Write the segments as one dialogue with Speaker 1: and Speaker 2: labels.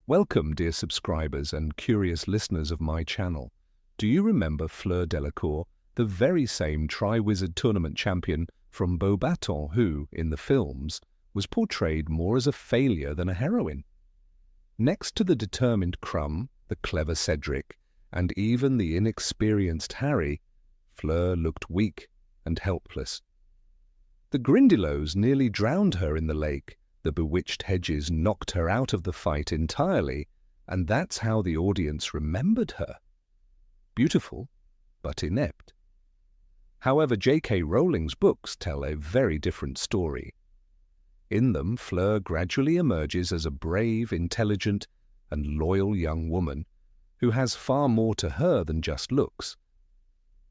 Speaker 1: Welcome, dear subscribers and curious listeners of my channel. Do you remember Fleur Delacour, the very same Tri-Wizard Tournament champion from Beauxbatons who, in the films, was portrayed more as a failure than a heroine? Next to the determined Crumb, the clever Cedric, and even the inexperienced Harry, Fleur looked weak and helpless. The Grindylows nearly drowned her in the lake. The bewitched hedges knocked her out of the fight entirely, and that's how the audience remembered her. Beautiful, but inept. However, J.K. Rowling's books tell a very different story. In them, Fleur gradually emerges as a brave, intelligent, and loyal young woman who has far more to her than just looks.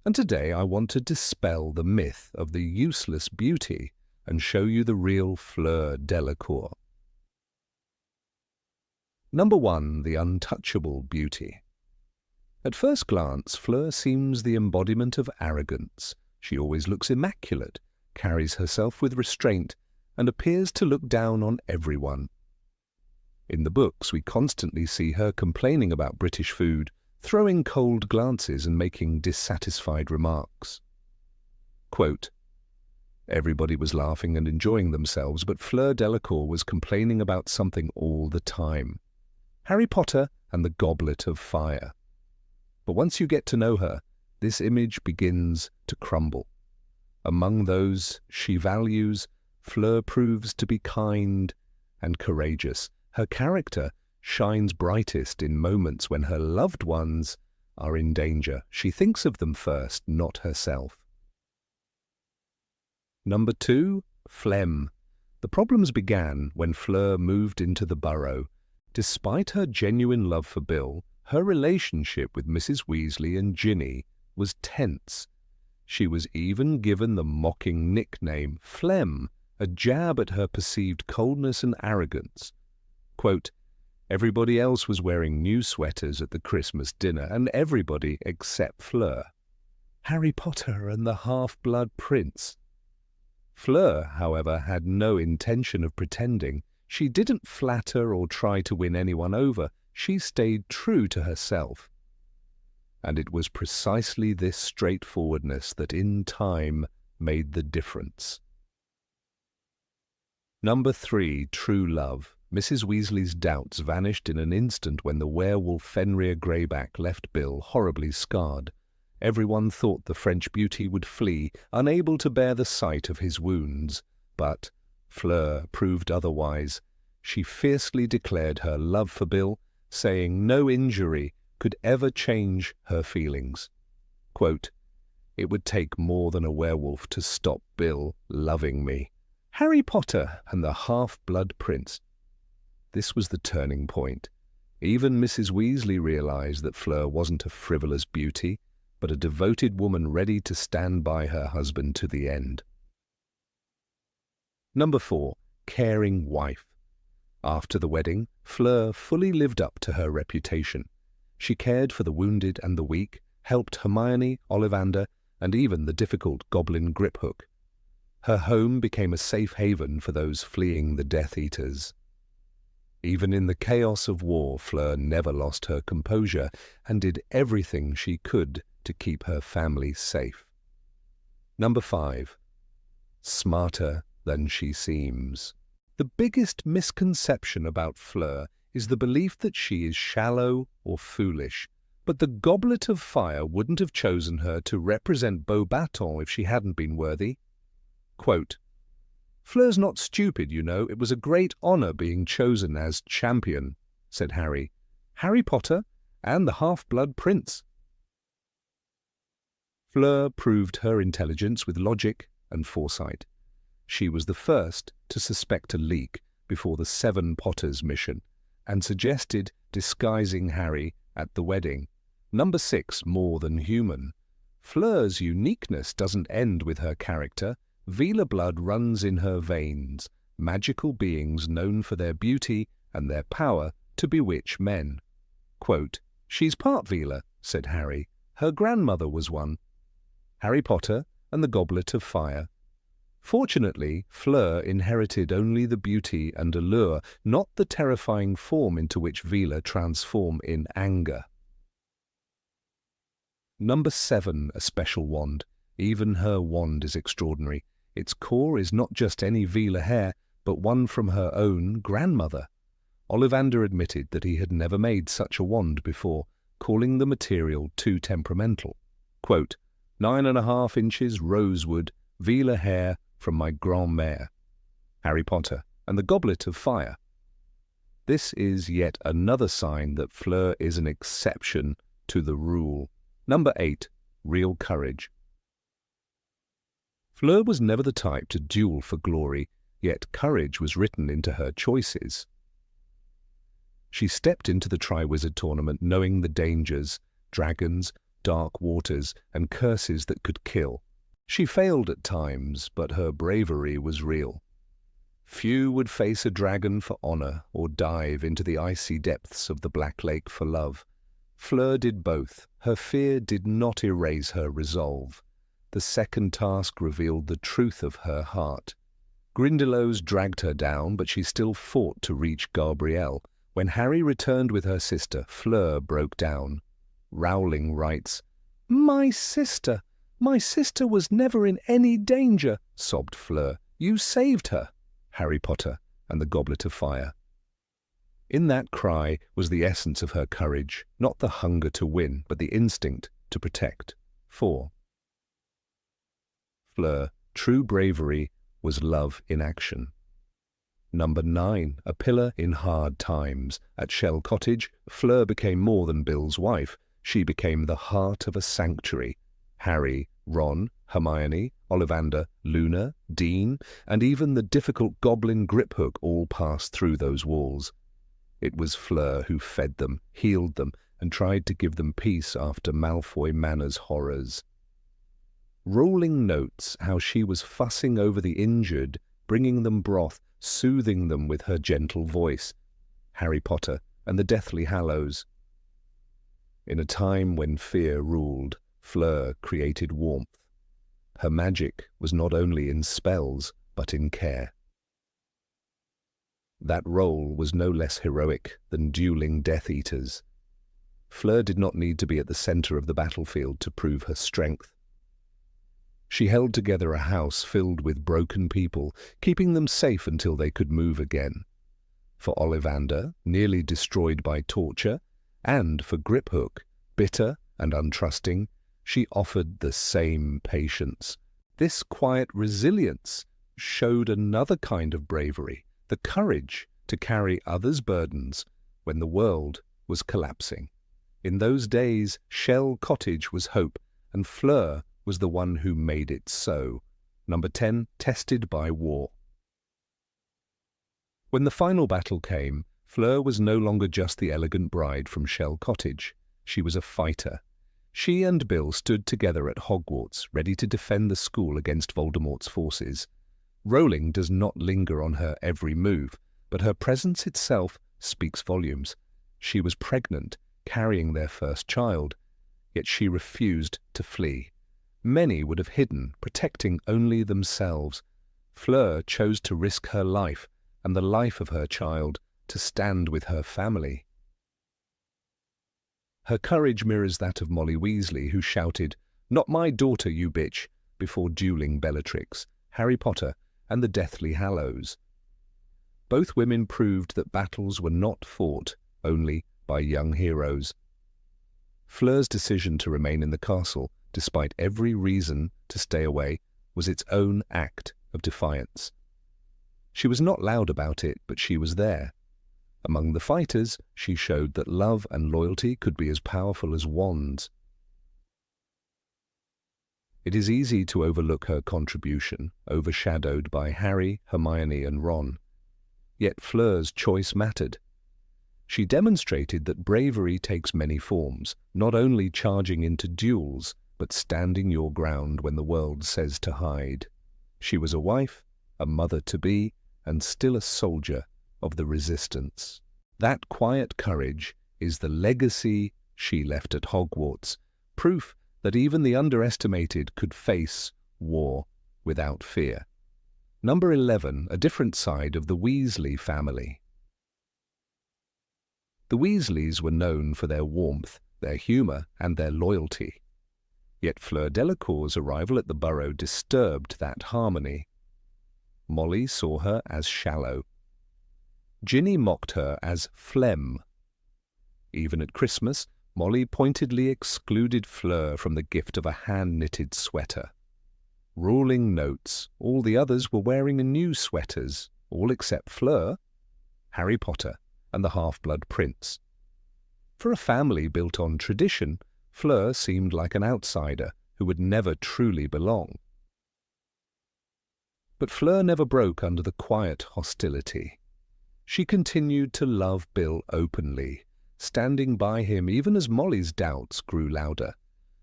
Speaker 1: And today I want to dispel the myth of the useless beauty and show you the real Fleur Delacour. Number 1. The untouchable beauty. At first glance, Fleur seems the embodiment of arrogance. She always looks immaculate, carries herself with restraint, and appears to look down on everyone. In the books, we constantly see her complaining about British food, throwing cold glances and making dissatisfied remarks. Quote, "Everybody was laughing and enjoying themselves, but Fleur Delacour was complaining about something all the time. Harry Potter and the Goblet of Fire." But once you get to know her, this image begins to crumble. Among those she values, Fleur proves to be kind and courageous. Her character shines brightest in moments when her loved ones are in danger. She thinks of them first, not herself. Number 2. Phlegm. The problems began when Fleur moved into the Burrow. Despite her genuine love for Bill, her relationship with Mrs. Weasley and Ginny was tense. She was even given the mocking nickname Phlegm, a jab at her perceived coldness and arrogance. Quote, "Everybody else was wearing new sweaters at the Christmas dinner, and everybody except Fleur. Harry Potter and the Half-Blood Prince." Fleur, however, had no intention of pretending. She didn't flatter or try to win anyone over. She stayed true to herself. And it was precisely this straightforwardness that in time made the difference. Number 3. True love. Mrs. Weasley's doubts vanished in an instant when the werewolf Fenrir Greyback left Bill horribly scarred. Everyone thought the French beauty would flee, unable to bear the sight of his wounds. But Fleur proved otherwise. She fiercely declared her love for Bill, saying no injury could ever change her feelings. Quote, "It would take more than a werewolf to stop Bill loving me. Harry Potter and the Half-Blood Prince." This was the turning point. Even Mrs. Weasley realized that Fleur wasn't a frivolous beauty, but a devoted woman ready to stand by her husband to the end. Number 4. Caring wife. After the wedding, Fleur fully lived up to her reputation. She cared for the wounded and the weak, helped Hermione, Ollivander, and even the difficult Goblin Griphook. Her home became a safe haven for those fleeing the Death Eaters. Even in the chaos of war, Fleur never lost her composure and did everything she could to keep her family safe. Number 5. Smarter than she seems. The biggest misconception about Fleur is the belief that she is shallow or foolish. But the Goblet of Fire wouldn't have chosen her to represent Beauxbatons if she hadn't been worthy. Quote, "Fleur's not stupid, you know. It was a great honor being chosen as champion," said Harry. "Harry Potter and the Half-Blood Prince." Fleur proved her intelligence with logic and foresight. She was the first to suspect a leak before the 7 Potters mission and suggested disguising Harry at the wedding. Number 6. More than human. Fleur's uniqueness doesn't end with her character. Veela blood runs in her veins, magical beings known for their beauty and their power to bewitch men. Quote, "She's part Veela," said Harry. "Her grandmother was one." Harry Potter and the Goblet of Fire. Fortunately, Fleur inherited only the beauty and allure, not the terrifying form into which Vila transformed in anger. Number 7, a special wand. Even her wand is extraordinary. Its core is not just any Vila hair, but one from her own grandmother. Ollivander admitted that he had never made such a wand before, calling the material too temperamental. Quote, 9.5 inches rosewood, Vila hair from my grand-mère. Harry Potter and the Goblet of Fire. This is yet another sign that Fleur is an exception to the rule. Number 8, real courage. Fleur was never the type to duel for glory, yet courage was written into her choices. She stepped into the Triwizard Tournament knowing the dangers, dragons, dark waters, and curses that could kill. She failed at times, but her bravery was real. Few would face a dragon for honor or dive into the icy depths of the Black Lake for love. Fleur did both. Her fear did not erase her resolve. The second task revealed the truth of her heart. Grindylows dragged her down, but she still fought to reach Gabrielle. When Harry returned with her sister, Fleur broke down. Rowling writes, My sister was never in any danger, sobbed Fleur. You saved her. Harry Potter and the Goblet of Fire. In that cry was the essence of her courage, not the hunger to win, but the instinct to protect. 4. Fleur, true bravery was love in action. Number 9, a pillar in hard times. At Shell Cottage, Fleur became more than Bill's wife. She became the heart of a sanctuary. Harry, Ron, Hermione, Ollivander, Luna, Dean, and even the difficult goblin Griphook all passed through those walls. It was Fleur who fed them, healed them, and tried to give them peace after Malfoy Manor's horrors. Rowling notes how she was fussing over the injured, bringing them broth, soothing them with her gentle voice. Harry Potter and the Deathly Hallows. In a time when fear ruled, Fleur created warmth. Her magic was not only in spells, but in care. That role was no less heroic than dueling Death Eaters. Fleur did not need to be at the center of the battlefield to prove her strength. She held together a house filled with broken people, keeping them safe until they could move again. For Ollivander, nearly destroyed by torture, and for Griphook, bitter and untrusting, she offered the same patience. This quiet resilience showed another kind of bravery, the courage to carry others' burdens when the world was collapsing. In those days, Shell Cottage was hope, and Fleur was the one who made it so. Number 10, tested by war. When the final battle came, Fleur was no longer just the elegant bride from Shell Cottage. She was a fighter. She and Bill stood together at Hogwarts, ready to defend the school against Voldemort's forces. Rowling does not linger on her every move, but her presence itself speaks volumes. She was pregnant, carrying their first child, yet she refused to flee. Many would have hidden, protecting only themselves. Fleur chose to risk her life and the life of her child to stand with her family. Her courage mirrors that of Molly Weasley, who shouted, "Not my daughter, you bitch," before dueling Bellatrix, Harry Potter, and the Deathly Hallows. Both women proved that battles were not fought only by young heroes. Fleur's decision to remain in the castle, despite every reason to stay away, was its own act of defiance. She was not loud about it, but she was there. Among the fighters, she showed that love and loyalty could be as powerful as wands. It is easy to overlook her contribution, overshadowed by Harry, Hermione, and Ron. Yet Fleur's choice mattered. She demonstrated that bravery takes many forms, not only charging into duels, but standing your ground when the world says to hide. She was a wife, a mother-to-be, and still a soldier of the resistance. That quiet courage is the legacy she left at Hogwarts, proof that even the underestimated could face war without fear. Number 11, a different side of the Weasley family. The Weasleys were known for their warmth, their humour, and their loyalty. Yet Fleur Delacour's arrival at the Burrow disturbed that harmony. Molly saw her as shallow. Ginny mocked her as phlegm. Even at Christmas, Molly pointedly excluded Fleur from the gift of a hand-knitted sweater. Ruling notes, all the others were wearing new sweaters, all except Fleur, Harry Potter, and the half-blood prince. For a family built on tradition, Fleur seemed like an outsider who would never truly belong. But Fleur never broke under the quiet hostility. She continued to love Bill openly, standing by him even as Molly's doubts grew louder.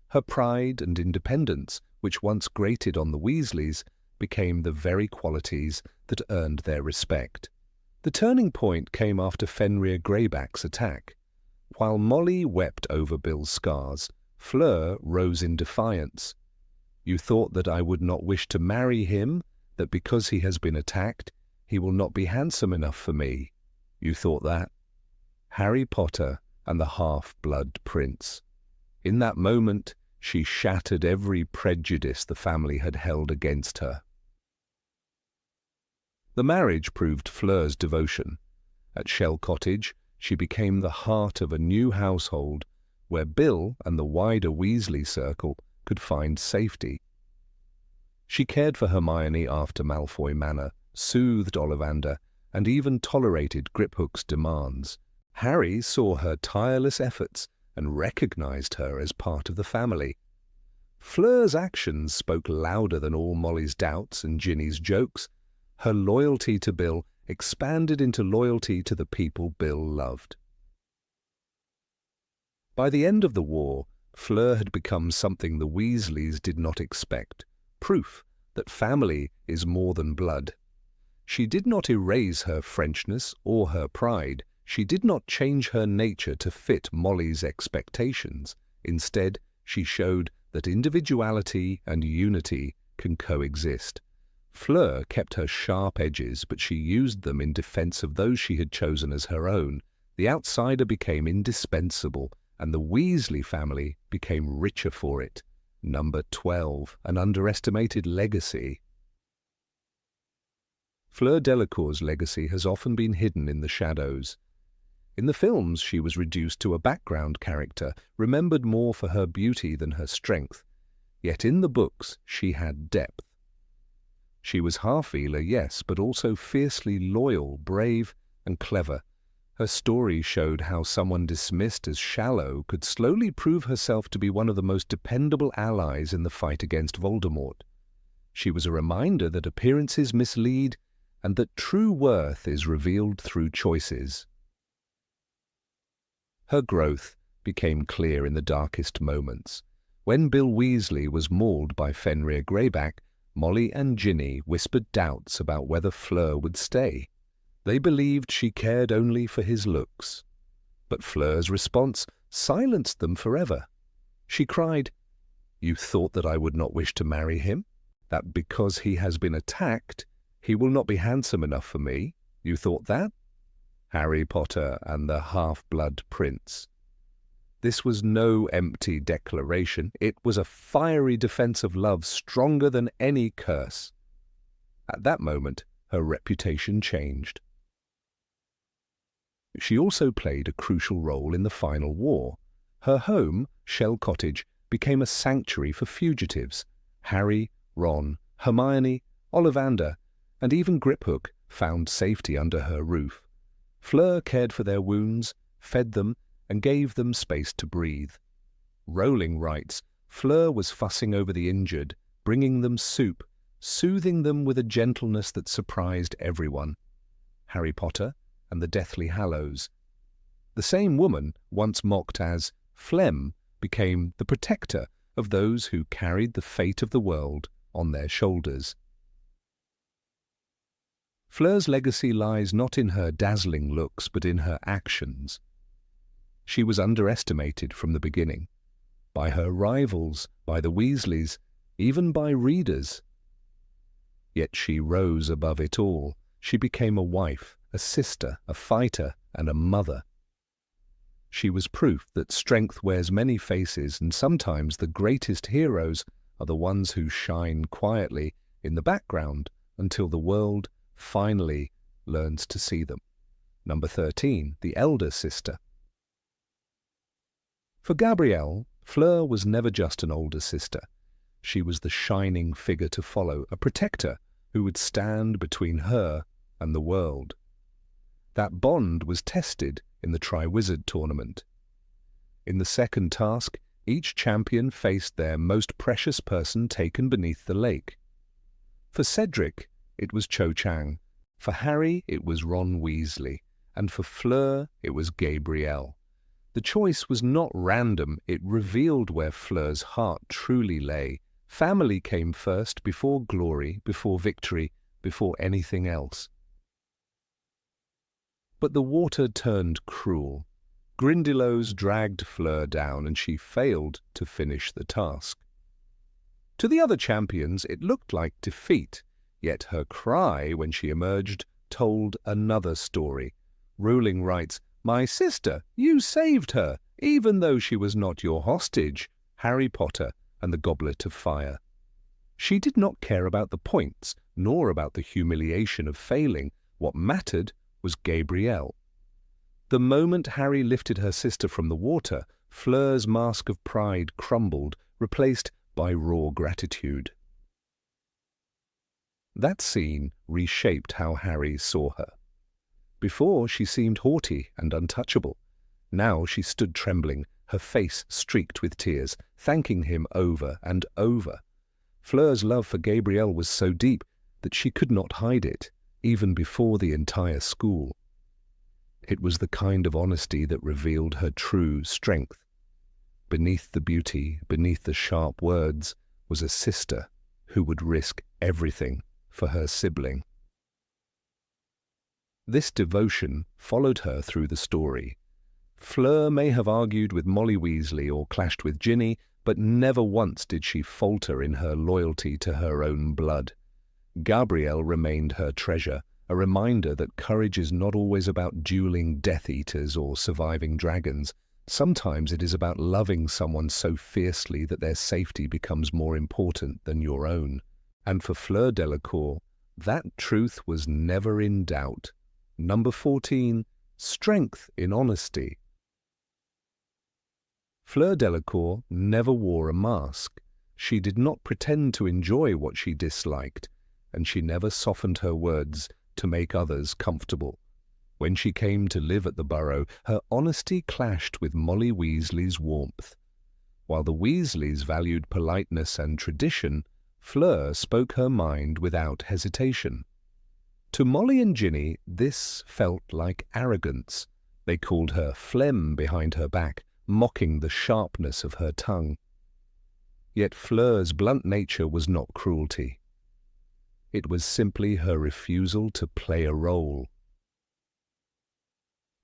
Speaker 1: Her pride and independence, which once grated on the Weasleys, became the very qualities that earned their respect. The turning point came after Fenrir Greyback's attack. While Molly wept over Bill's scars, Fleur rose in defiance. "You thought that I would not wish to marry him, that because he has been attacked, he will not be handsome enough for me. You thought that?" Harry Potter and the half-blood prince. In that moment, she shattered every prejudice the family had held against her. The marriage proved Fleur's devotion. At Shell Cottage, she became the heart of a new household where Bill and the wider Weasley circle could find safety. She cared for Hermione after Malfoy Manor, soothed Ollivander, and even tolerated Griphook's demands. Harry saw her tireless efforts and recognized her as part of the family. Fleur's actions spoke louder than all Molly's doubts and Ginny's jokes. Her loyalty to Bill expanded into loyalty to the people Bill loved. By the end of the war, Fleur had become something the Weasleys did not expect, proof that family is more than blood. She did not erase her Frenchness or her pride. She did not change her nature to fit Molly's expectations. Instead, she showed that individuality and unity can coexist. Fleur kept her sharp edges, but she used them in defense of those she had chosen as her own. The outsider became indispensable, and the Weasley family became richer for it. Number 12, an underestimated legacy. Fleur Delacour's legacy has often been hidden in the shadows. In the films, she was reduced to a background character, remembered more for her beauty than her strength. Yet in the books, she had depth. She was half-Ealer, yes, but also fiercely loyal, brave, and clever. Her story showed how someone dismissed as shallow could slowly prove herself to be one of the most dependable allies in the fight against Voldemort. She was a reminder that appearances mislead and that true worth is revealed through choices. Her growth became clear in the darkest moments. When Bill Weasley was mauled by Fenrir Greyback, Molly and Ginny whispered doubts about whether Fleur would stay. They believed she cared only for his looks. But Fleur's response silenced them forever. She cried, "You thought that I would not wish to marry him? That because he has been attacked, he will not be handsome enough for me? You thought that?" Harry Potter and the Half-Blood Prince. This was no empty declaration. It was a fiery defense of love stronger than any curse. At that moment, her reputation changed. She also played a crucial role in the final war. Her home, Shell Cottage, became a sanctuary for fugitives. Harry, Ron, Hermione, Ollivander, and even Griphook found safety under her roof. Fleur cared for their wounds, fed them, and gave them space to breathe. Rowling writes, Fleur was fussing over the injured, bringing them soup, soothing them with a gentleness that surprised everyone. Harry Potter and the Deathly Hallows. The same woman, once mocked as phlegm, became the protector of those who carried the fate of the world on their shoulders. Fleur's legacy lies not in her dazzling looks, but in her actions. She was underestimated from the beginning, by her rivals, by the Weasleys, even by readers. Yet she rose above it all. She became a wife, a sister, a fighter, and a mother. She was proof that strength wears many faces, and sometimes the greatest heroes are the ones who shine quietly in the background until the world finally learns to see them. Number 13, the elder sister. For Gabrielle, Fleur was never just an older sister. She was the shining figure to follow, a protector who would stand between her and the world. That bond was tested in the Triwizard Tournament. In the second task, each champion faced their most precious person taken beneath the lake. For Cedric, it was Cho Chang. For Harry, it was Ron Weasley. And for Fleur, it was Gabrielle. The choice was not random. It revealed where Fleur's heart truly lay. Family came first, before glory, before victory, before anything else. But the water turned cruel. Grindylows dragged Fleur down, and she failed to finish the task. To the other champions, it looked like defeat, yet her cry when she emerged told another story. Rowling writes, "My sister, you saved her, even though she was not your hostage." Harry Potter and the Goblet of Fire. She did not care about the points, nor about the humiliation of failing. What mattered was Gabrielle. The moment Harry lifted her sister from the water, Fleur's mask of pride crumbled, replaced by raw gratitude. That scene reshaped how Harry saw her. Before, she seemed haughty and untouchable. Now she stood trembling, her face streaked with tears, thanking him over and over. Fleur's love for Gabrielle was so deep that she could not hide it, even before the entire school. It was the kind of honesty that revealed her true strength. Beneath the beauty, beneath the sharp words, was a sister who would risk everything for her sibling. This devotion followed her through the story. Fleur may have argued with Molly Weasley or clashed with Ginny, but never once did she falter in her loyalty to her own blood. Gabrielle remained her treasure, a reminder that courage is not always about dueling Death Eaters or surviving dragons. Sometimes it is about loving someone so fiercely that their safety becomes more important than your own. And for Fleur Delacour, that truth was never in doubt. Number 14, strength in honesty. Fleur Delacour never wore a mask. She did not pretend to enjoy what she disliked, and she never softened her words to make others comfortable. When she came to live at the Burrow, her honesty clashed with Molly Weasley's warmth. While the Weasleys valued politeness and tradition, Fleur spoke her mind without hesitation. To Molly and Ginny, this felt like arrogance. They called her phlegm behind her back, mocking the sharpness of her tongue. Yet Fleur's blunt nature was not cruelty. It was simply her refusal to play a role.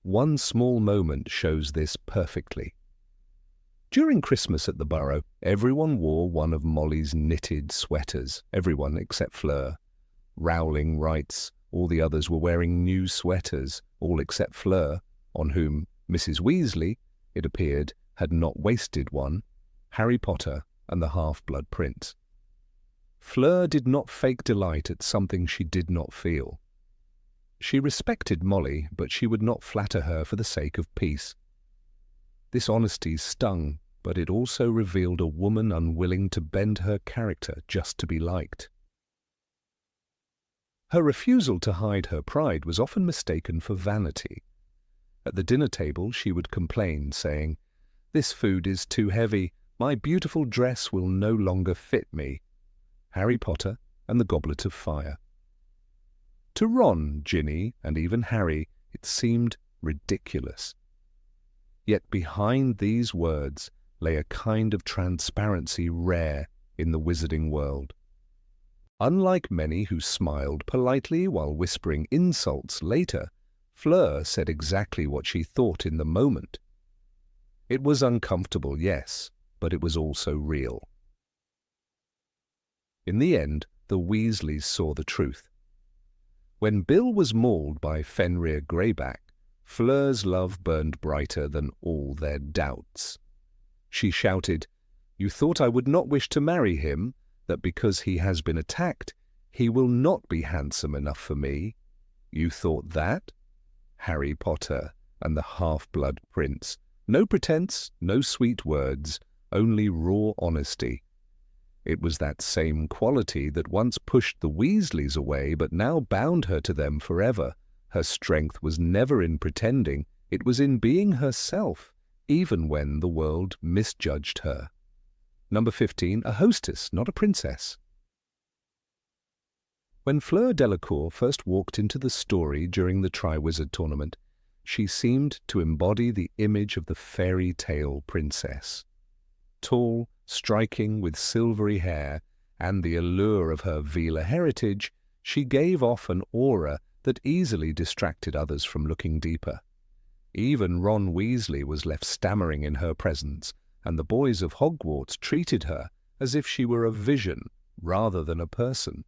Speaker 1: One small moment shows this perfectly. During Christmas at the Burrow, everyone wore one of Molly's knitted sweaters, everyone except Fleur. Rowling writes, all the others were wearing new sweaters, all except Fleur, on whom Mrs. Weasley, it appeared, had not wasted one, Harry Potter and the Half-Blood Prince. Fleur did not fake delight at something she did not feel. She respected Molly, but she would not flatter her for the sake of peace. This honesty stung, but it also revealed a woman unwilling to bend her character just to be liked. Her refusal to hide her pride was often mistaken for vanity. At the dinner table she would complain, saying, "This food is too heavy. My beautiful dress will no longer fit me." Harry Potter and the Goblet of Fire. To Ron, Ginny, and even Harry, it seemed ridiculous. Yet behind these words lay a kind of transparency rare in the wizarding world. Unlike many who smiled politely while whispering insults later, Fleur said exactly what she thought in the moment. It was uncomfortable, yes, but it was also real. In the end, the Weasleys saw the truth. When Bill was mauled by Fenrir Greyback, Fleur's love burned brighter than all their doubts. She shouted, "You thought I would not wish to marry him, that because he has been attacked, he will not be handsome enough for me. You thought that? Harry Potter and the half-blood prince. No pretense, no sweet words, only raw honesty." It was that same quality that once pushed the Weasleys away but now bound her to them forever. Her strength was never in pretending, it was in being herself, even when the world misjudged her. Number 15, a hostess, not a princess. When Fleur Delacour first walked into the story during the Triwizard Tournament, she seemed to embody the image of the fairy tale princess. Tall, striking, with silvery hair, and the allure of her Veela heritage, she gave off an aura that easily distracted others from looking deeper. Even Ron Weasley was left stammering in her presence, and the boys of Hogwarts treated her as if she were a vision rather than a person.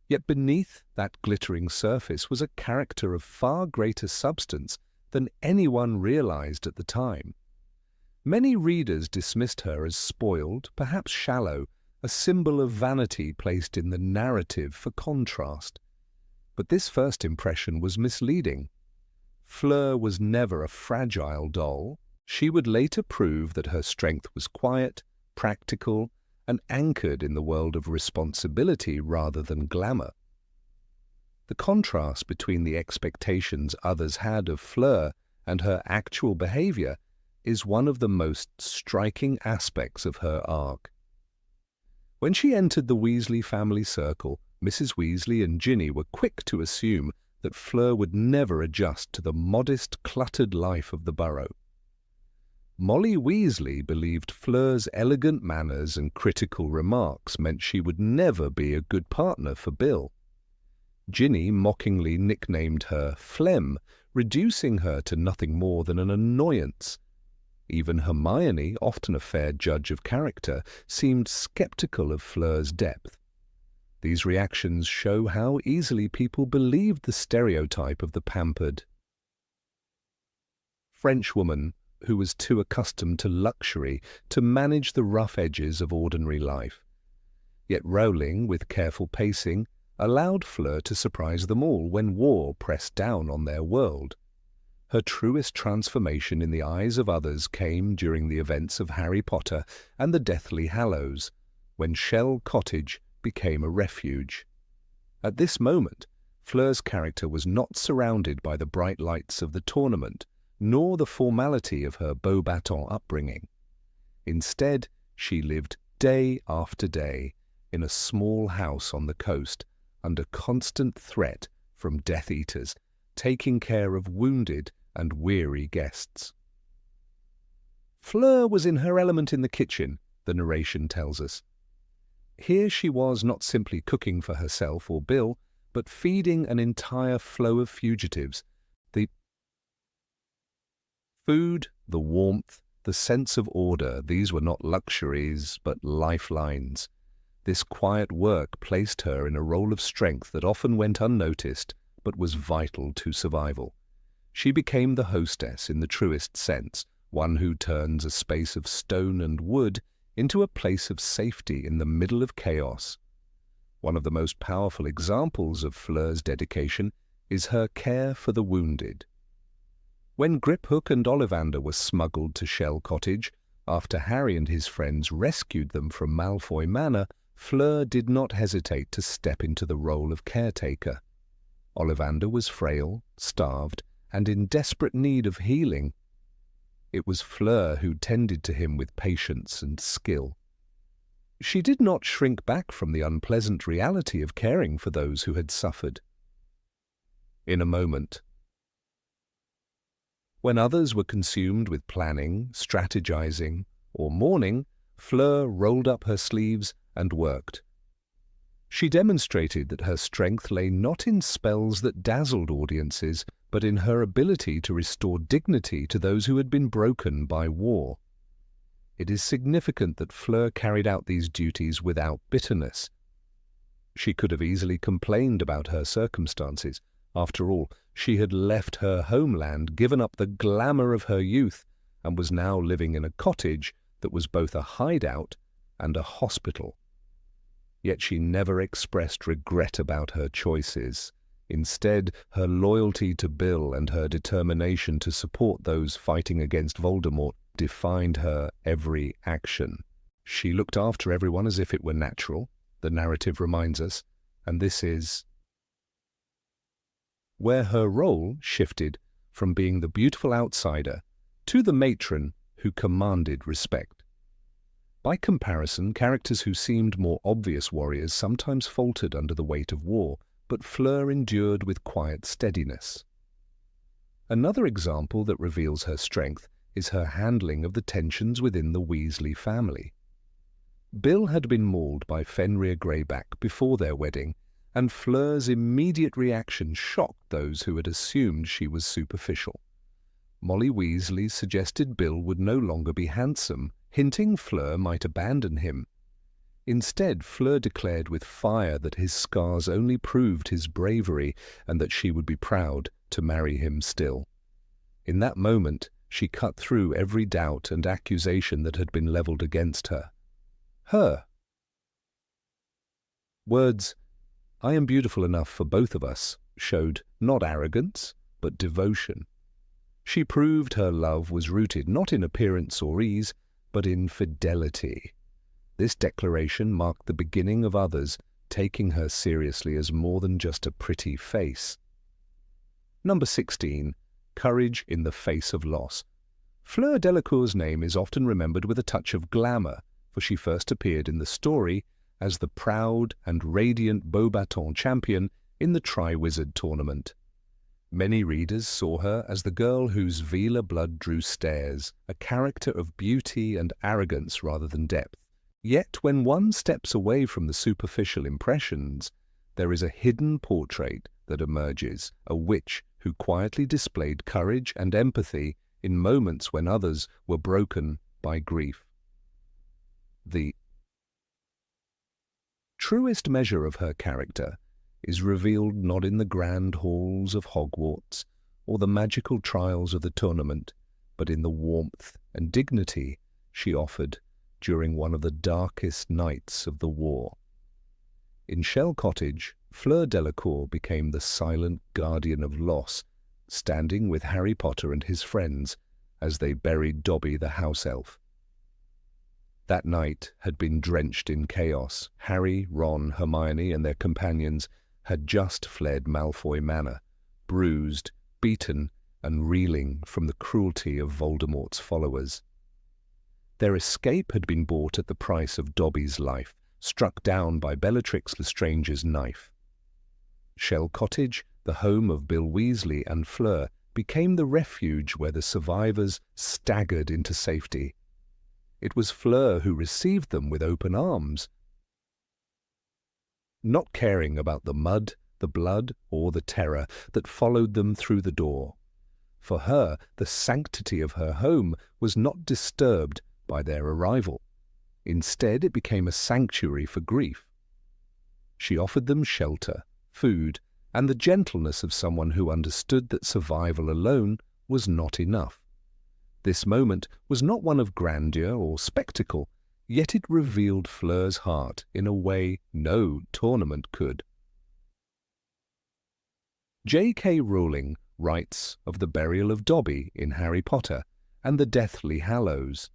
Speaker 1: Yet beneath that glittering surface was a character of far greater substance than anyone realized at the time. Many readers dismissed her as spoiled, perhaps shallow, a symbol of vanity placed in the narrative for contrast. But this first impression was misleading. Fleur was never a fragile doll. She would later prove that her strength was quiet, practical, and anchored in the world of responsibility rather than glamour. The contrast between the expectations others had of Fleur and her actual behavior is one of the most striking aspects of her arc. When she entered the Weasley family circle, Mrs. Weasley and Ginny were quick to assume that Fleur would never adjust to the modest, cluttered life of the Burrow. Molly Weasley believed Fleur's elegant manners and critical remarks meant she would never be a good partner for Bill. Ginny mockingly nicknamed her Phlegm, reducing her to nothing more than an annoyance. Even Hermione, often a fair judge of character, seemed skeptical of Fleur's depth. These reactions show how easily people believed the stereotype of the pampered Frenchwoman who was too accustomed to luxury to manage the rough edges of ordinary life. Yet Rowling, with careful pacing, allowed Fleur to surprise them all when war pressed down on their world. Her truest transformation in the eyes of others came during the events of Harry Potter and the Deathly Hallows, when Shell Cottage became a refuge. At this moment, Fleur's character was not surrounded by the bright lights of the tournament, nor the formality of her Beauxbatons upbringing. Instead, she lived day after day in a small house on the coast, under constant threat from Death Eaters, taking care of wounded and weary guests. Fleur was in her element in the kitchen, the narration tells us. Here she was not simply cooking for herself or Bill, but feeding an entire flow of fugitives. The food, the warmth, the sense of order, these were not luxuries, but lifelines. This quiet work placed her in a role of strength that often went unnoticed, but was vital to survival. She became the hostess in the truest sense, one who turns a space of stone and wood into a place of safety in the middle of chaos. One of the most powerful examples of Fleur's dedication is her care for the wounded. When Griphook and Ollivander were smuggled to Shell Cottage, after Harry and his friends rescued them from Malfoy Manor, Fleur did not hesitate to step into the role of caretaker. Ollivander was frail, starved, and in desperate need of healing. It was Fleur who tended to him with patience and skill. She did not shrink back from the unpleasant reality of caring for those who had suffered. In a moment, when others were consumed with planning, strategizing, or mourning, Fleur rolled up her sleeves and worked. She demonstrated that her strength lay not in spells that dazzled audiences, but in her ability to restore dignity to those who had been broken by war. It is significant that Fleur carried out these duties without bitterness. She could have easily complained about her circumstances. After all, she had left her homeland, given up the glamour of her youth, and was now living in a cottage that was both a hideout and a hospital. Yet she never expressed regret about her choices. Instead, her loyalty to Bill and her determination to support those fighting against Voldemort defined her every action. She looked after everyone as if it were natural, the narrative reminds us, and this is where her role shifted from being the beautiful outsider to the matron who commanded respect. By comparison, characters who seemed more obvious warriors sometimes faltered under the weight of war, but Fleur endured with quiet steadiness. Another example that reveals her strength is her handling of the tensions within the Weasley family. Bill had been mauled by Fenrir Greyback before their wedding, and Fleur's immediate reaction shocked those who had assumed she was superficial. Molly Weasley suggested Bill would no longer be handsome, hinting Fleur might abandon him. Instead, Fleur declared with fire that his scars only proved his bravery and that she would be proud to marry him still. In that moment, she cut through every doubt and accusation that had been levelled against her. Her words, "I am beautiful enough for both of us," showed not arrogance, but devotion. She proved her love was rooted not in appearance or ease, but in fidelity. This declaration marked the beginning of others taking her seriously as more than just a pretty face. Number 16. Courage in the face of loss. Fleur Delacour's name is often remembered with a touch of glamour, for she first appeared in the story as the proud and radiant Beauxbatons champion in the Triwizard Tournament. Many readers saw her as the girl whose Veela blood drew stares, a character of beauty and arrogance rather than depth. Yet when one steps away from the superficial impressions, there is a hidden portrait that emerges, a witch who quietly displayed courage and empathy in moments when others were broken by grief. The truest measure of her character is revealed not in the grand halls of Hogwarts or the magical trials of the tournament, but in the warmth and dignity she offered during one of the darkest nights of the war. In Shell Cottage, Fleur Delacour became the silent guardian of loss, standing with Harry Potter and his friends as they buried Dobby the house elf. That night had been drenched in chaos. Harry, Ron, Hermione and their companions had just fled Malfoy Manor, bruised, beaten and reeling from the cruelty of Voldemort's followers. Their escape had been bought at the price of Dobby's life, struck down by Bellatrix Lestrange's knife. Shell Cottage, the home of Bill Weasley and Fleur, became the refuge where the survivors staggered into safety. It was Fleur who received them with open arms, not caring about the mud, the blood, or the terror that followed them through the door. For her, the sanctity of her home was not disturbed by their arrival. Instead, it became a sanctuary for grief. She offered them shelter, food, and the gentleness of someone who understood that survival alone was not enough. This moment was not one of grandeur or spectacle, yet it revealed Fleur's heart in a way no tournament could. J.K. Rowling writes of the burial of Dobby in Harry Potter and the Deathly Hallows.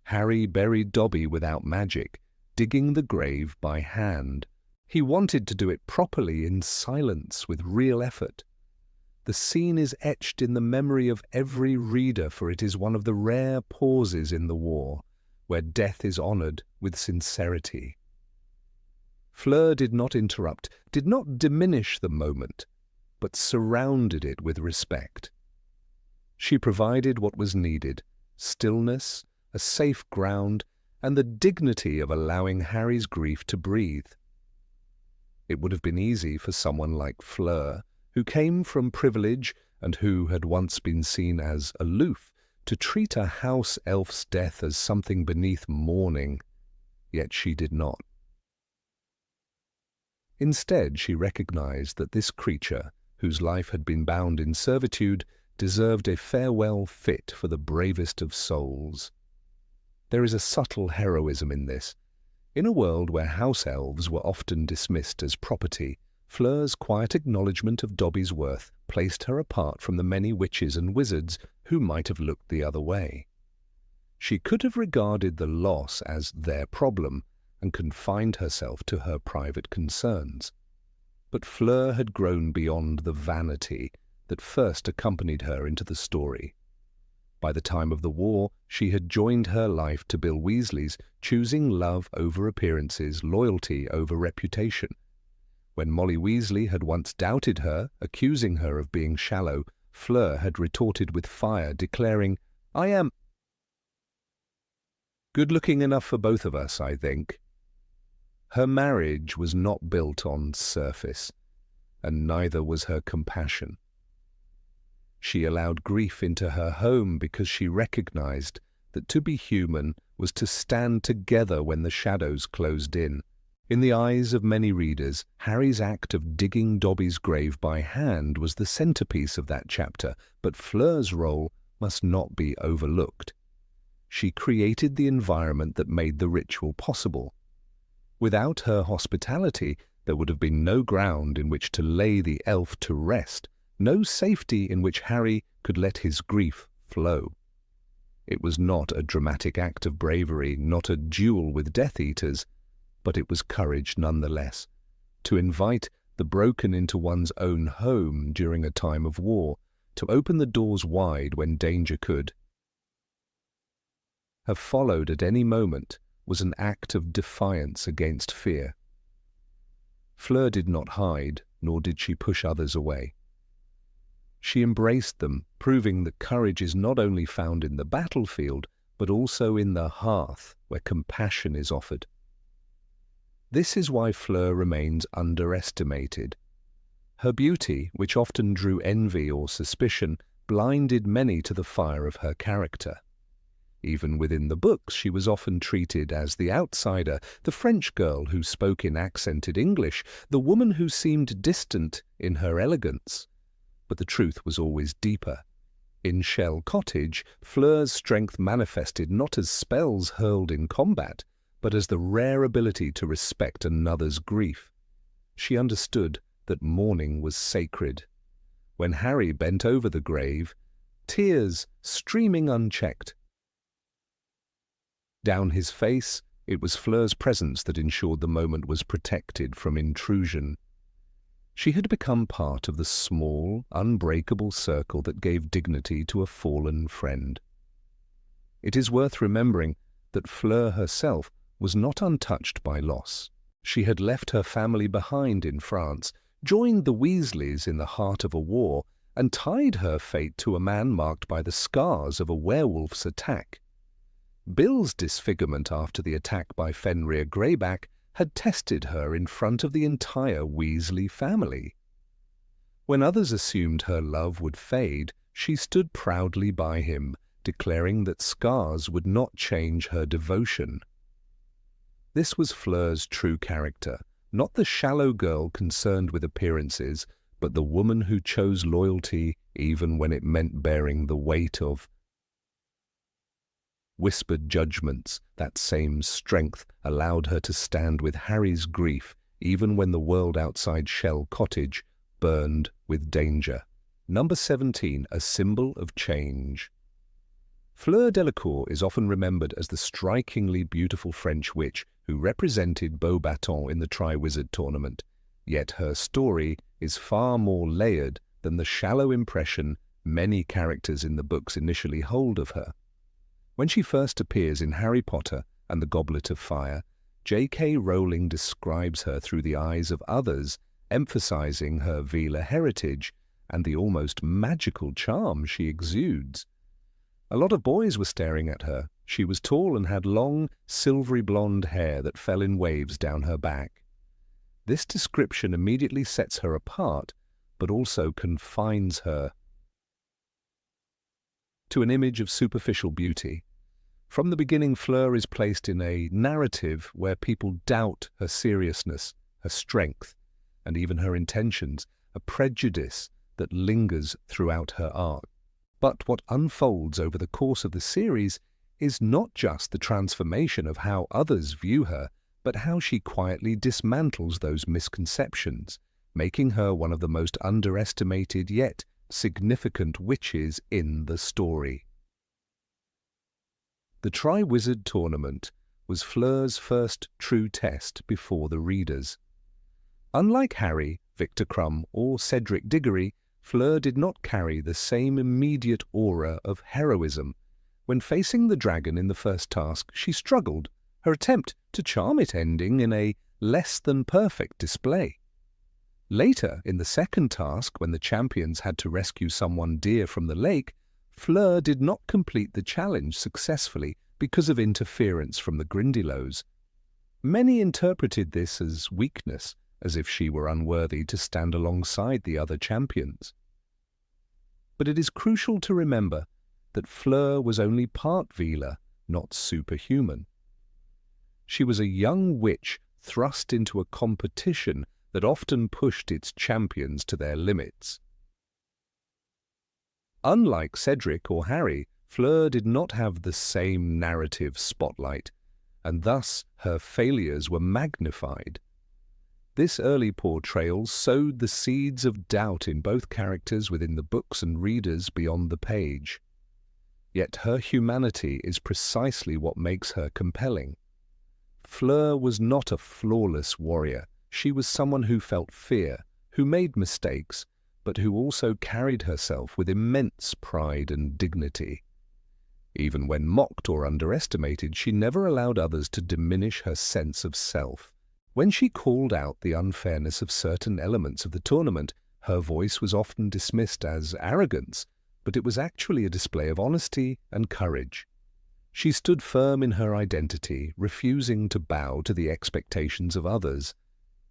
Speaker 1: Harry buried Dobby without magic, digging the grave by hand. He wanted to do it properly in silence with real effort. The scene is etched in the memory of every reader, for it is one of the rare pauses in the war where death is honoured with sincerity. Fleur did not interrupt, did not diminish the moment, but surrounded it with respect. She provided what was needed: stillness, a safe ground, and the dignity of allowing Harry's grief to breathe. It would have been easy for someone like Fleur, who came from privilege and who had once been seen as aloof, to treat a house elf's death as something beneath mourning, yet she did not. Instead, she recognized that this creature, whose life had been bound in servitude, deserved a farewell fit for the bravest of souls. There is a subtle heroism in this. In a world where house elves were often dismissed as property, Fleur's quiet acknowledgement of Dobby's worth placed her apart from the many witches and wizards who might have looked the other way. She could have regarded the loss as their problem and confined herself to her private concerns. But Fleur had grown beyond the vanity that first accompanied her into the story. By the time of the war, she had joined her life to Bill Weasley's, choosing love over appearances, loyalty over reputation. When Molly Weasley had once doubted her, accusing her of being shallow, Fleur had retorted with fire, declaring, "I am good-looking enough for both of us, I think." Her marriage was not built on surface, and neither was her compassion. She allowed grief into her home because she recognized that to be human was to stand together when the shadows closed in. In the eyes of many readers, Harry's act of digging Dobby's grave by hand was the centerpiece of that chapter, but Fleur's role must not be overlooked. She created the environment that made the ritual possible. Without her hospitality, there would have been no ground in which to lay the elf to rest, no safety in which Harry could let his grief flow. It was not a dramatic act of bravery, not a duel with Death Eaters, but it was courage nonetheless. To invite the broken into one's own home during a time of war, to open the doors wide when danger could have followed at any moment, was an act of defiance against fear. Fleur did not hide, nor did she push others away. She embraced them, proving that courage is not only found in the battlefield, but also in the hearth, where compassion is offered. This is why Fleur remains underestimated. Her beauty, which often drew envy or suspicion, blinded many to the fire of her character. Even within the books, she was often treated as the outsider, the French girl who spoke in accented English, the woman who seemed distant in her elegance. But the truth was always deeper. In Shell Cottage, Fleur's strength manifested not as spells hurled in combat, but as the rare ability to respect another's grief. She understood that mourning was sacred. When Harry bent over the grave, tears streaming unchecked down his face, it was Fleur's presence that ensured the moment was protected from intrusion. She had become part of the small, unbreakable circle that gave dignity to a fallen friend. It is worth remembering that Fleur herself was not untouched by loss. She had left her family behind in France, joined the Weasleys in the heart of a war, and tied her fate to a man marked by the scars of a werewolf's attack. Bill's disfigurement after the attack by Fenrir Greyback had tested her in front of the entire Weasley family. When others assumed her love would fade, she stood proudly by him, declaring that scars would not change her devotion. This was Fleur's true character, not the shallow girl concerned with appearances, but the woman who chose loyalty even when it meant bearing the weight of whispered judgments. That same strength allowed her to stand with Harry's grief even when the world outside Shell Cottage burned with danger. Number 17, a symbol of change. Fleur Delacour is often remembered as the strikingly beautiful French witch who represented Beauxbatons in the Triwizard Tournament, yet her story is far more layered than the shallow impression many characters in the books initially hold of her. When she first appears in Harry Potter and the Goblet of Fire, J.K. Rowling describes her through the eyes of others, emphasizing her Veela heritage and the almost magical charm she exudes. A lot of boys were staring at her. She was tall and had long, silvery blonde hair that fell in waves down her back. This description immediately sets her apart, but also confines her to an image of superficial beauty. From the beginning, Fleur is placed in a narrative where people doubt her seriousness, her strength. and even her intentions, a prejudice that lingers throughout her arc. But what unfolds over the course of the series is not just the transformation of how others view her, but how she quietly dismantles those misconceptions, making her one of the most underestimated yet significant witches in the story. The Triwizard Tournament was Fleur's first true test before the readers. Unlike Harry, Victor Crumb, or Cedric Diggory, Fleur did not carry the same immediate aura of heroism. When facing the dragon in the first task, she struggled, her attempt to charm it ending in a less-than-perfect display. Later, in the second task, when the champions had to rescue someone dear from the lake, Fleur did not complete the challenge successfully because of interference from the Grindylows. Many interpreted this as weakness, as if she were unworthy to stand alongside the other champions. But it is crucial to remember that Fleur was only part Veela, not superhuman. She was a young witch thrust into a competition that often pushed its champions to their limits. Unlike Cedric or Harry, Fleur did not have the same narrative spotlight, and thus her failures were magnified. This early portrayal sowed the seeds of doubt in both characters within the books and readers beyond the page. Yet her humanity is precisely what makes her compelling. Fleur was not a flawless warrior. She was someone who felt fear, who made mistakes, but who also carried herself with immense pride and dignity. Even when mocked or underestimated, she never allowed others to diminish her sense of self. When she called out the unfairness of certain elements of the tournament, her voice was often dismissed as arrogance, but it was actually a display of honesty and courage. She stood firm in her identity, refusing to bow to the expectations of others.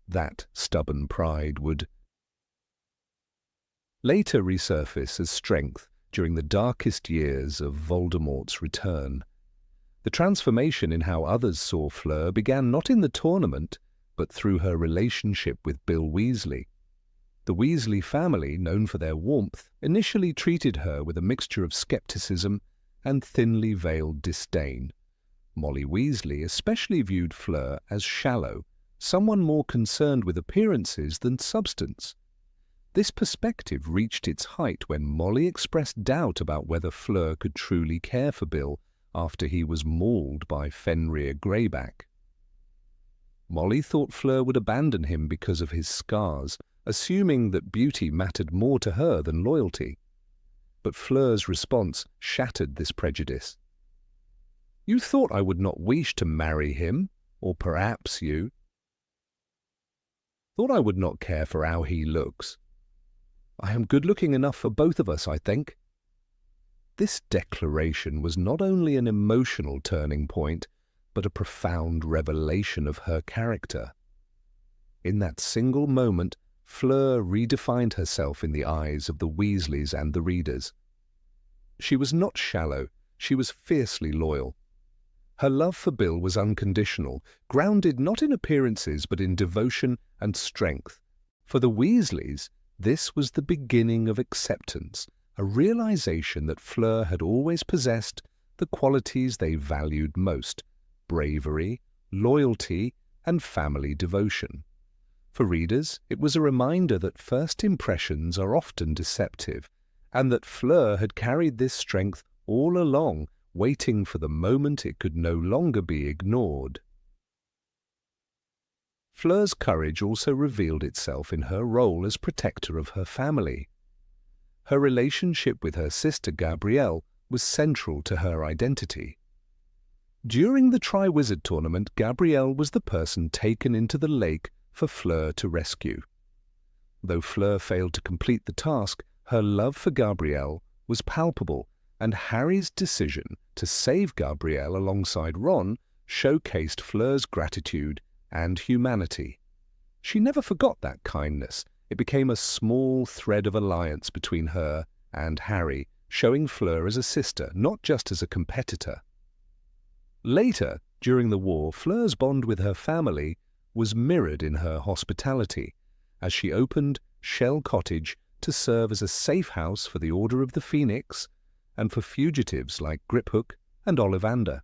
Speaker 1: That stubborn pride would later resurface as strength during the darkest years of Voldemort's return. The transformation in how others saw Fleur began not in the tournament, but through her relationship with Bill Weasley. The Weasley family, known for their warmth, initially treated her with a mixture of skepticism and thinly veiled disdain. Molly Weasley especially viewed Fleur as shallow, someone more concerned with appearances than substance. This perspective reached its height when Molly expressed doubt about whether Fleur could truly care for Bill after he was mauled by Fenrir Greyback. Molly thought Fleur would abandon him because of his scars, assuming that beauty mattered more to her than loyalty. But Fleur's response shattered this prejudice. "You thought I would not wish to marry him, or perhaps you thought I would not care for how he looks. I am good-looking enough for both of us, I think." This declaration was not only an emotional turning point, but a profound revelation of her character. In that single moment, Fleur redefined herself in the eyes of the Weasleys and the readers. She was not shallow, she was fiercely loyal. Her love for Bill was unconditional, grounded not in appearances but in devotion and strength. For the Weasleys, this was the beginning of acceptance, a realization that Fleur had always possessed the qualities they valued most: bravery, loyalty, and family devotion. For readers, it was a reminder that first impressions are often deceptive, and that Fleur had carried this strength all along, waiting for the moment it could no longer be ignored. Fleur's courage also revealed itself in her role as protector of her family. Her relationship with her sister Gabrielle was central to her identity. During the Triwizard Tournament, Gabrielle was the person taken into the lake for Fleur to rescue. Though Fleur failed to complete the task, her love for Gabrielle was palpable, and Harry's decision to save Gabrielle alongside Ron showcased Fleur's gratitude and humanity. She never forgot that kindness. It became a small thread of alliance between her and Harry, showing Fleur as a sister, not just as a competitor. Later, during the war, Fleur's bond with her family was mirrored in her hospitality. as she opened Shell Cottage to serve as a safe house for the Order of the Phoenix and for fugitives like Griphook and Ollivander.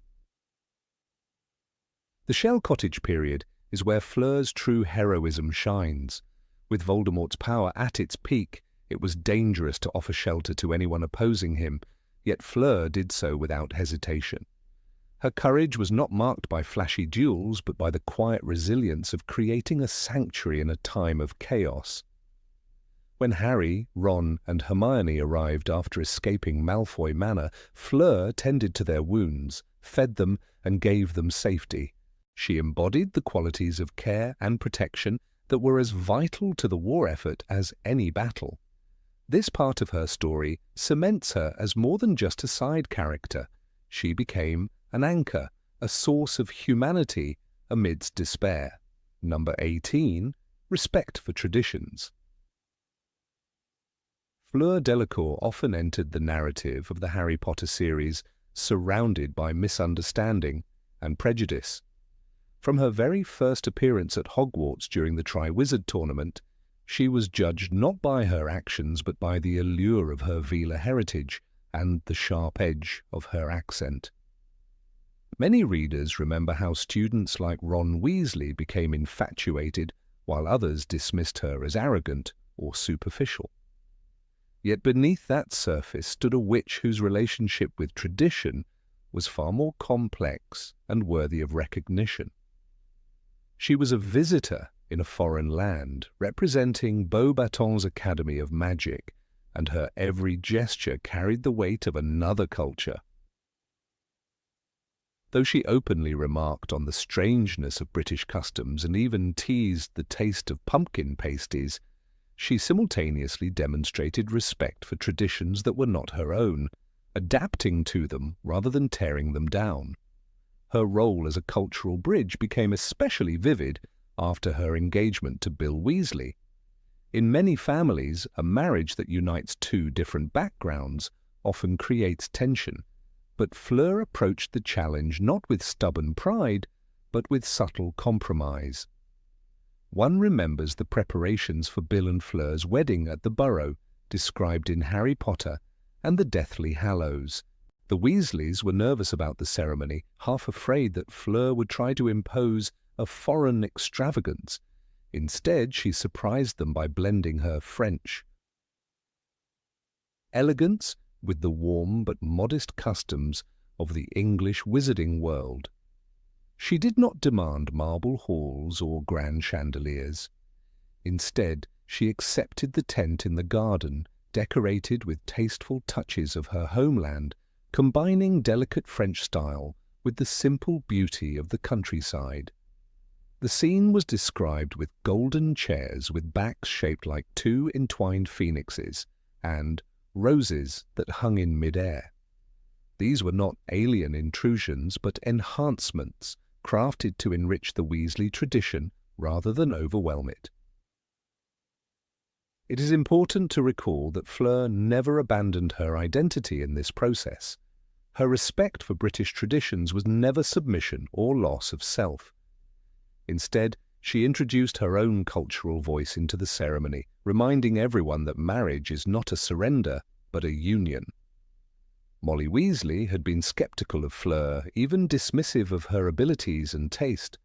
Speaker 1: The Shell Cottage period is where Fleur's true heroism shines. With Voldemort's power at its peak, it was dangerous to offer shelter to anyone opposing him, yet Fleur did so without hesitation. Her courage was not marked by flashy duels, but by the quiet resilience of creating a sanctuary in a time of chaos. When Harry, Ron, and Hermione arrived after escaping Malfoy Manor, Fleur tended to their wounds, fed them, and gave them safety. She embodied the qualities of care and protection that were as vital to the war effort as any battle. This part of her story cements her as more than just a side character. She became an anchor, a source of humanity amidst despair. Number 18. Respect for traditions. Fleur Delacour often entered the narrative of the Harry Potter series surrounded by misunderstanding and prejudice. From her very first appearance at Hogwarts during the Triwizard Tournament, she was judged not by her actions but by the allure of her Veela heritage and the sharp edge of her accent. Many readers remember how students like Ron Weasley became infatuated while others dismissed her as arrogant or superficial. Yet beneath that surface stood a witch whose relationship with tradition was far more complex and worthy of recognition. She was a visitor in a foreign land, representing Beauxbaton's Academy of Magic, and her every gesture carried the weight of another culture. Though she openly remarked on the strangeness of British customs and even teased the taste of pumpkin pasties, she simultaneously demonstrated respect for traditions that were not her own, adapting to them rather than tearing them down. Her role as a cultural bridge became especially vivid after her engagement to Bill Weasley. In many families, a marriage that unites two different backgrounds often creates tension, but Fleur approached the challenge not with stubborn pride, but with subtle compromise. One remembers the preparations for Bill and Fleur's wedding at the Burrow, described in Harry Potter and the Deathly Hallows. The Weasleys were nervous about the ceremony, half afraid that Fleur would try to impose a foreign extravagance. Instead, she surprised them by blending her French elegance with the warm but modest customs of the English wizarding world. She did not demand marble halls or grand chandeliers. Instead, she accepted the tent in the garden, decorated with tasteful touches of her homeland, combining delicate French style with the simple beauty of the countryside. The scene was described with golden chairs with backs shaped like two entwined phoenixes and roses that hung in mid-air. These were not alien intrusions but enhancements crafted to enrich the Weasley tradition rather than overwhelm it. It is important to recall that Fleur never abandoned her identity in this process. Her respect for British traditions was never submission or loss of self. Instead, she introduced her own cultural voice into the ceremony, reminding everyone that marriage is not a surrender, but a union. Molly Weasley had been skeptical of Fleur, even dismissive of her abilities and taste.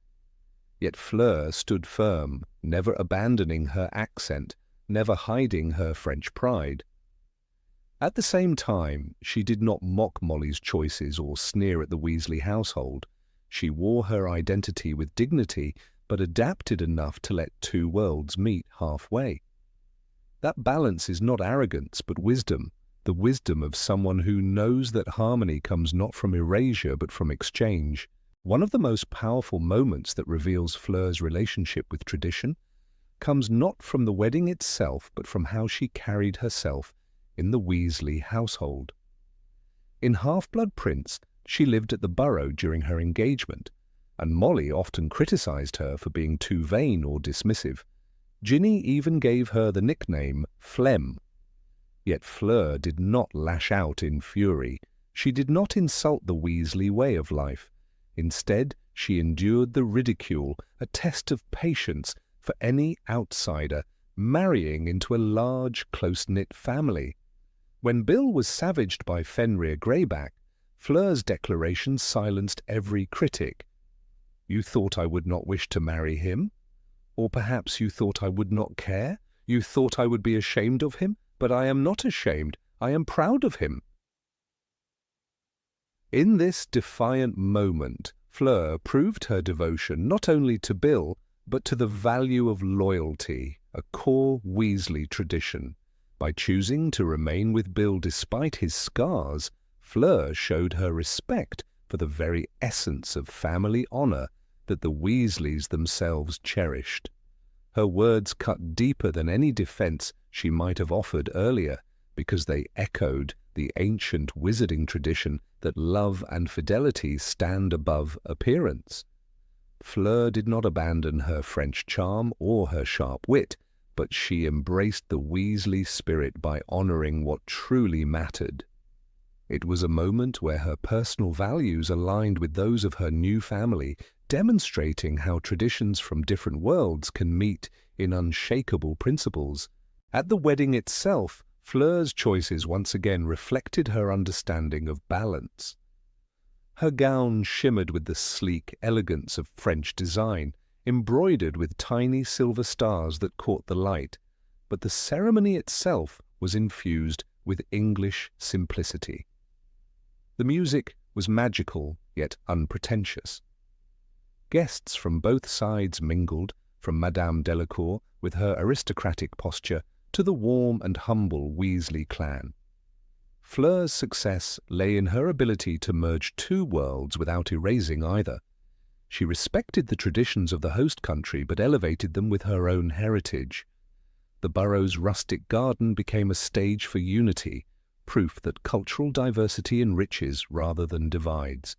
Speaker 1: Yet Fleur stood firm, never abandoning her accent, never hiding her French pride. At the same time, she did not mock Molly's choices or sneer at the Weasley household. She wore her identity with dignity, but adapted enough to let two worlds meet halfway. That balance is not arrogance, but wisdom, the wisdom of someone who knows that harmony comes not from erasure, but from exchange. One of the most powerful moments that reveals Fleur's relationship with tradition comes not from the wedding itself, but from how she carried herself in the Weasley household. In Half-Blood Prince, she lived at the Burrow during her engagement, and Molly often criticized her for being too vain or dismissive. Ginny even gave her the nickname Phlegm. Yet Fleur did not lash out in fury. She did not insult the Weasley way of life. Instead, she endured the ridicule, a test of patience for any outsider marrying into a large, close-knit family. When Bill was savaged by Fenrir Greyback, Fleur's declaration silenced every critic. "You thought I would not wish to marry him? Or perhaps you thought I would not care? You thought I would be ashamed of him? But I am not ashamed. I am proud of him." In this defiant moment, Fleur proved her devotion not only to Bill, but to the value of loyalty, a core Weasley tradition. By choosing to remain with Bill despite his scars, Fleur showed her respect for the very essence of family honor that the Weasleys themselves cherished. Her words cut deeper than any defense she might have offered earlier, because they echoed the ancient wizarding tradition that love and fidelity stand above appearance. Fleur did not abandon her French charm or her sharp wit, but she embraced the Weasley spirit by honoring what truly mattered. It was a moment where her personal values aligned with those of her new family, demonstrating how traditions from different worlds can meet in unshakable principles. At the wedding itself, Fleur's choices once again reflected her understanding of balance. Her gown shimmered with the sleek elegance of French design, embroidered with tiny silver stars that caught the light, but the ceremony itself was infused with English simplicity. The music was magical yet unpretentious. Guests from both sides mingled, from Madame Delacour with her aristocratic posture to the warm and humble Weasley clan. Fleur's success lay in her ability to merge two worlds without erasing either. She respected the traditions of the host country but elevated them with her own heritage. The borough's rustic garden became a stage for unity, proof that cultural diversity enriches rather than divides.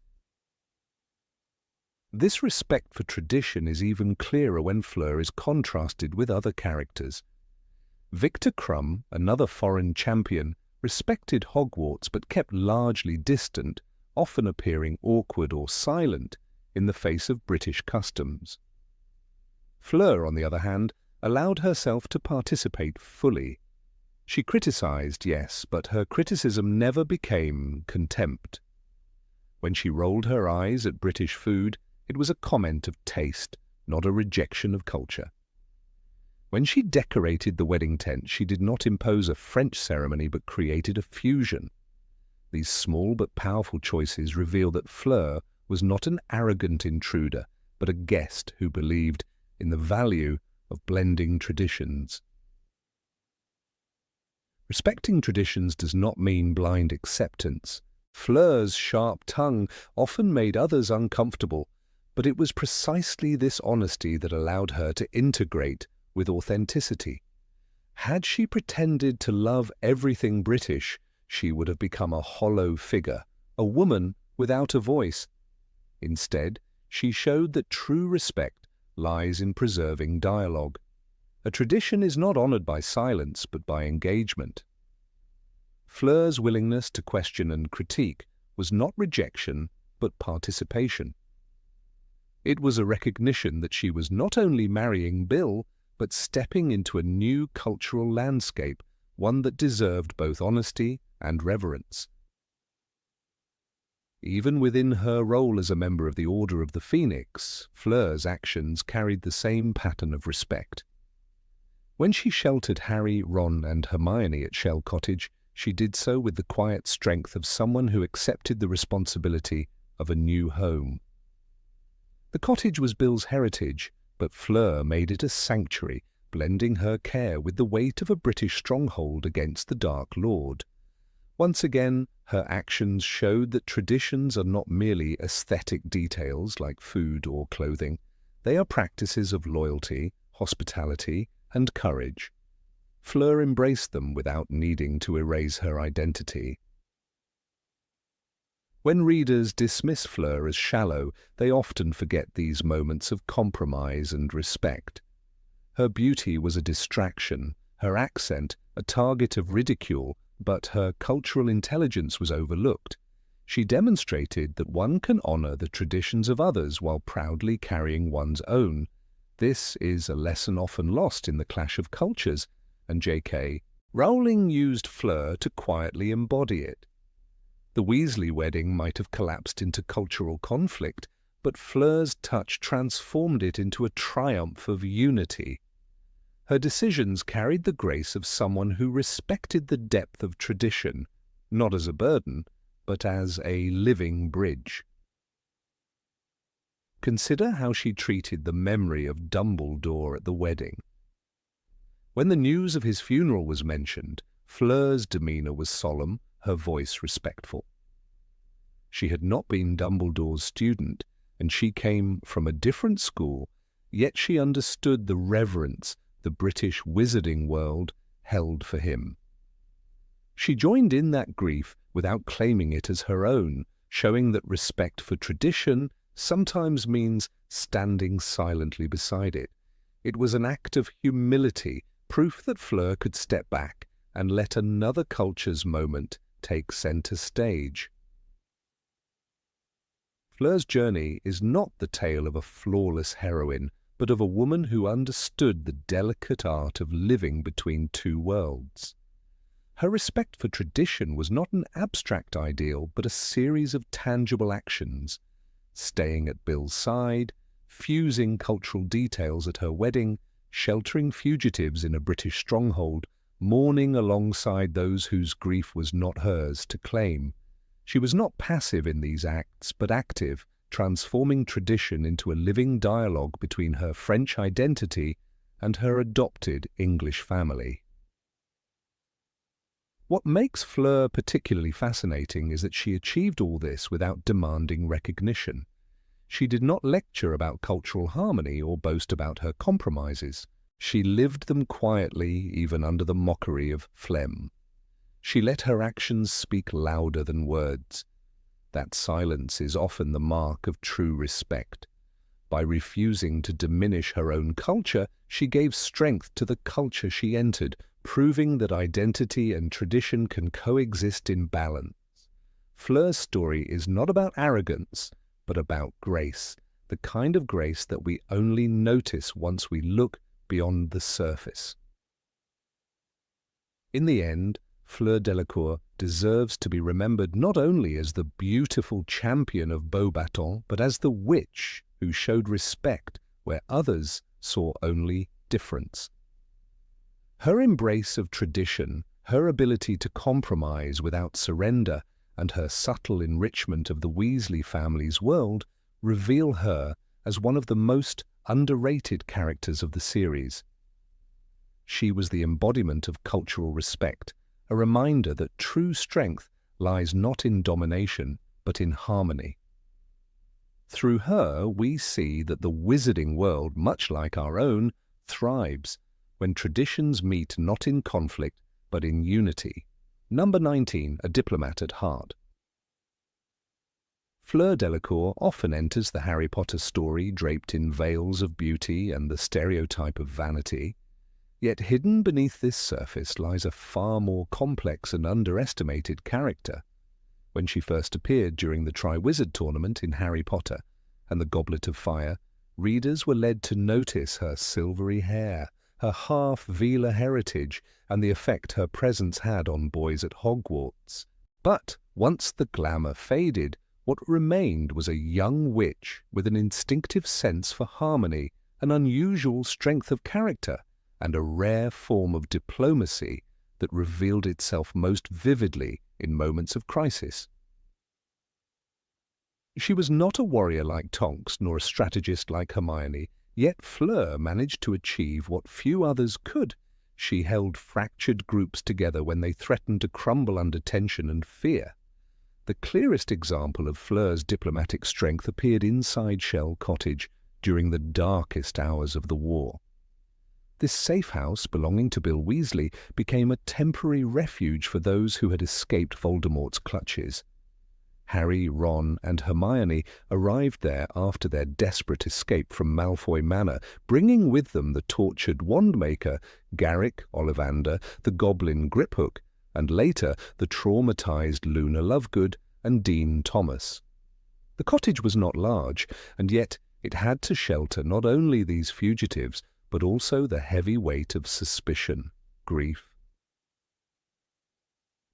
Speaker 1: This respect for tradition is even clearer when Fleur is contrasted with other characters. Victor Crumb, another foreign champion, respected Hogwarts but kept largely distant, often appearing awkward or silent in the face of British customs. Fleur, on the other hand, allowed herself to participate fully. She criticized, yes, but her criticism never became contempt. When she rolled her eyes at British food, it was a comment of taste, not a rejection of culture. When she decorated the wedding tent, she did not impose a French ceremony but created a fusion. These small but powerful choices reveal that Fleur was not an arrogant intruder, but a guest who believed in the value of blending traditions. Respecting traditions does not mean blind acceptance. Fleur's sharp tongue often made others uncomfortable, but it was precisely this honesty that allowed her to integrate with authenticity. Had she pretended to love everything British, she would have become a hollow figure, a woman without a voice. Instead, she showed that true respect lies in preserving dialogue. A tradition is not honored by silence, but by engagement. Fleur's willingness to question and critique was not rejection, but participation. It was a recognition that she was not only marrying Bill, but stepping into a new cultural landscape, one that deserved both honesty and reverence. Even within her role as a member of the Order of the Phoenix, Fleur's actions carried the same pattern of respect. When she sheltered Harry, Ron, and Hermione at Shell Cottage, she did so with the quiet strength of someone who accepted the responsibility of a new home. The cottage was Bill's heritage, but Fleur made it a sanctuary, blending her care with the weight of a British stronghold against the Dark Lord. Once again, her actions showed that traditions are not merely aesthetic details like food or clothing. They are practices of loyalty, hospitality, and courage. Fleur embraced them without needing to erase her identity. When readers dismiss Fleur as shallow, they often forget these moments of compromise and respect. Her beauty was a distraction, her accent a target of ridicule, but her cultural intelligence was overlooked. She demonstrated that one can honor the traditions of others while proudly carrying one's own. This is a lesson often lost in the clash of cultures, and J.K. Rowling used Fleur to quietly embody it. The Weasley wedding might have collapsed into cultural conflict, but Fleur's touch transformed it into a triumph of unity. Her decisions carried the grace of someone who respected the depth of tradition, not as a burden, but as a living bridge. Consider how she treated the memory of Dumbledore at the wedding. When the news of his funeral was mentioned, Fleur's demeanour was solemn, her voice respectful. She had not been Dumbledore's student, and she came from a different school, yet she understood the reverence the British wizarding world held for him. She joined in that grief without claiming it as her own, showing that respect for tradition sometimes means standing silently beside it. It was an act of humility, proof that Fleur could step back and let another culture's moment take center stage. Fleur's journey is not the tale of a flawless heroine, but of a woman who understood the delicate art of living between two worlds. Her respect for tradition was not an abstract ideal, but a series of tangible actions. Staying at Bill's side, fusing cultural details at her wedding, sheltering fugitives in a British stronghold, mourning alongside those whose grief was not hers to claim. She was not passive in these acts, but active, transforming tradition into a living dialogue between her French identity and her adopted English family. What makes Fleur particularly fascinating is that she achieved all this without demanding recognition. She did not lecture about cultural harmony or boast about her compromises. She lived them quietly, even under the mockery of phlegm. She let her actions speak louder than words. That silence is often the mark of true respect. By refusing to diminish her own culture, she gave strength to the culture she entered, proving that identity and tradition can coexist in balance. Fleur's story is not about arrogance, but about grace, the kind of grace that we only notice once we look beyond the surface. In the end, Fleur Delacour deserves to be remembered not only as the beautiful champion of Beauxbatons, but as the witch who showed respect where others saw only difference. Her embrace of tradition, her ability to compromise without surrender, and her subtle enrichment of the Weasley family's world reveal her as one of the most underrated characters of the series. She was the embodiment of cultural respect, a reminder that true strength lies not in domination, but in harmony. Through her, we see that the wizarding world, much like our own, thrives when traditions meet not in conflict, but in unity. Number 19, a diplomat at heart. Fleur Delacour often enters the Harry Potter story draped in veils of beauty and the stereotype of vanity. Yet hidden beneath this surface lies a far more complex and underestimated character. When she first appeared during the Triwizard Tournament in Harry Potter and the Goblet of Fire, readers were led to notice her silvery hair, her half-Veela heritage, and the effect her presence had on boys at Hogwarts. But once the glamour faded, what remained was a young witch with an instinctive sense for harmony, an unusual strength of character, and a rare form of diplomacy that revealed itself most vividly in moments of crisis. She was not a warrior like Tonks, nor a strategist like Hermione, yet Fleur managed to achieve what few others could. She held fractured groups together when they threatened to crumble under tension and fear. The clearest example of Fleur's diplomatic strength appeared inside Shell Cottage during the darkest hours of the war. This safe house, belonging to Bill Weasley, became a temporary refuge for those who had escaped Voldemort's clutches. Harry, Ron, and Hermione arrived there after their desperate escape from Malfoy Manor, bringing with them the tortured Wandmaker, Garrick, Ollivander, the Goblin Griphook, and later the traumatized Luna Lovegood and Dean Thomas. The cottage was not large, and yet It had to shelter not only these fugitives, but also the heavy weight of suspicion, grief,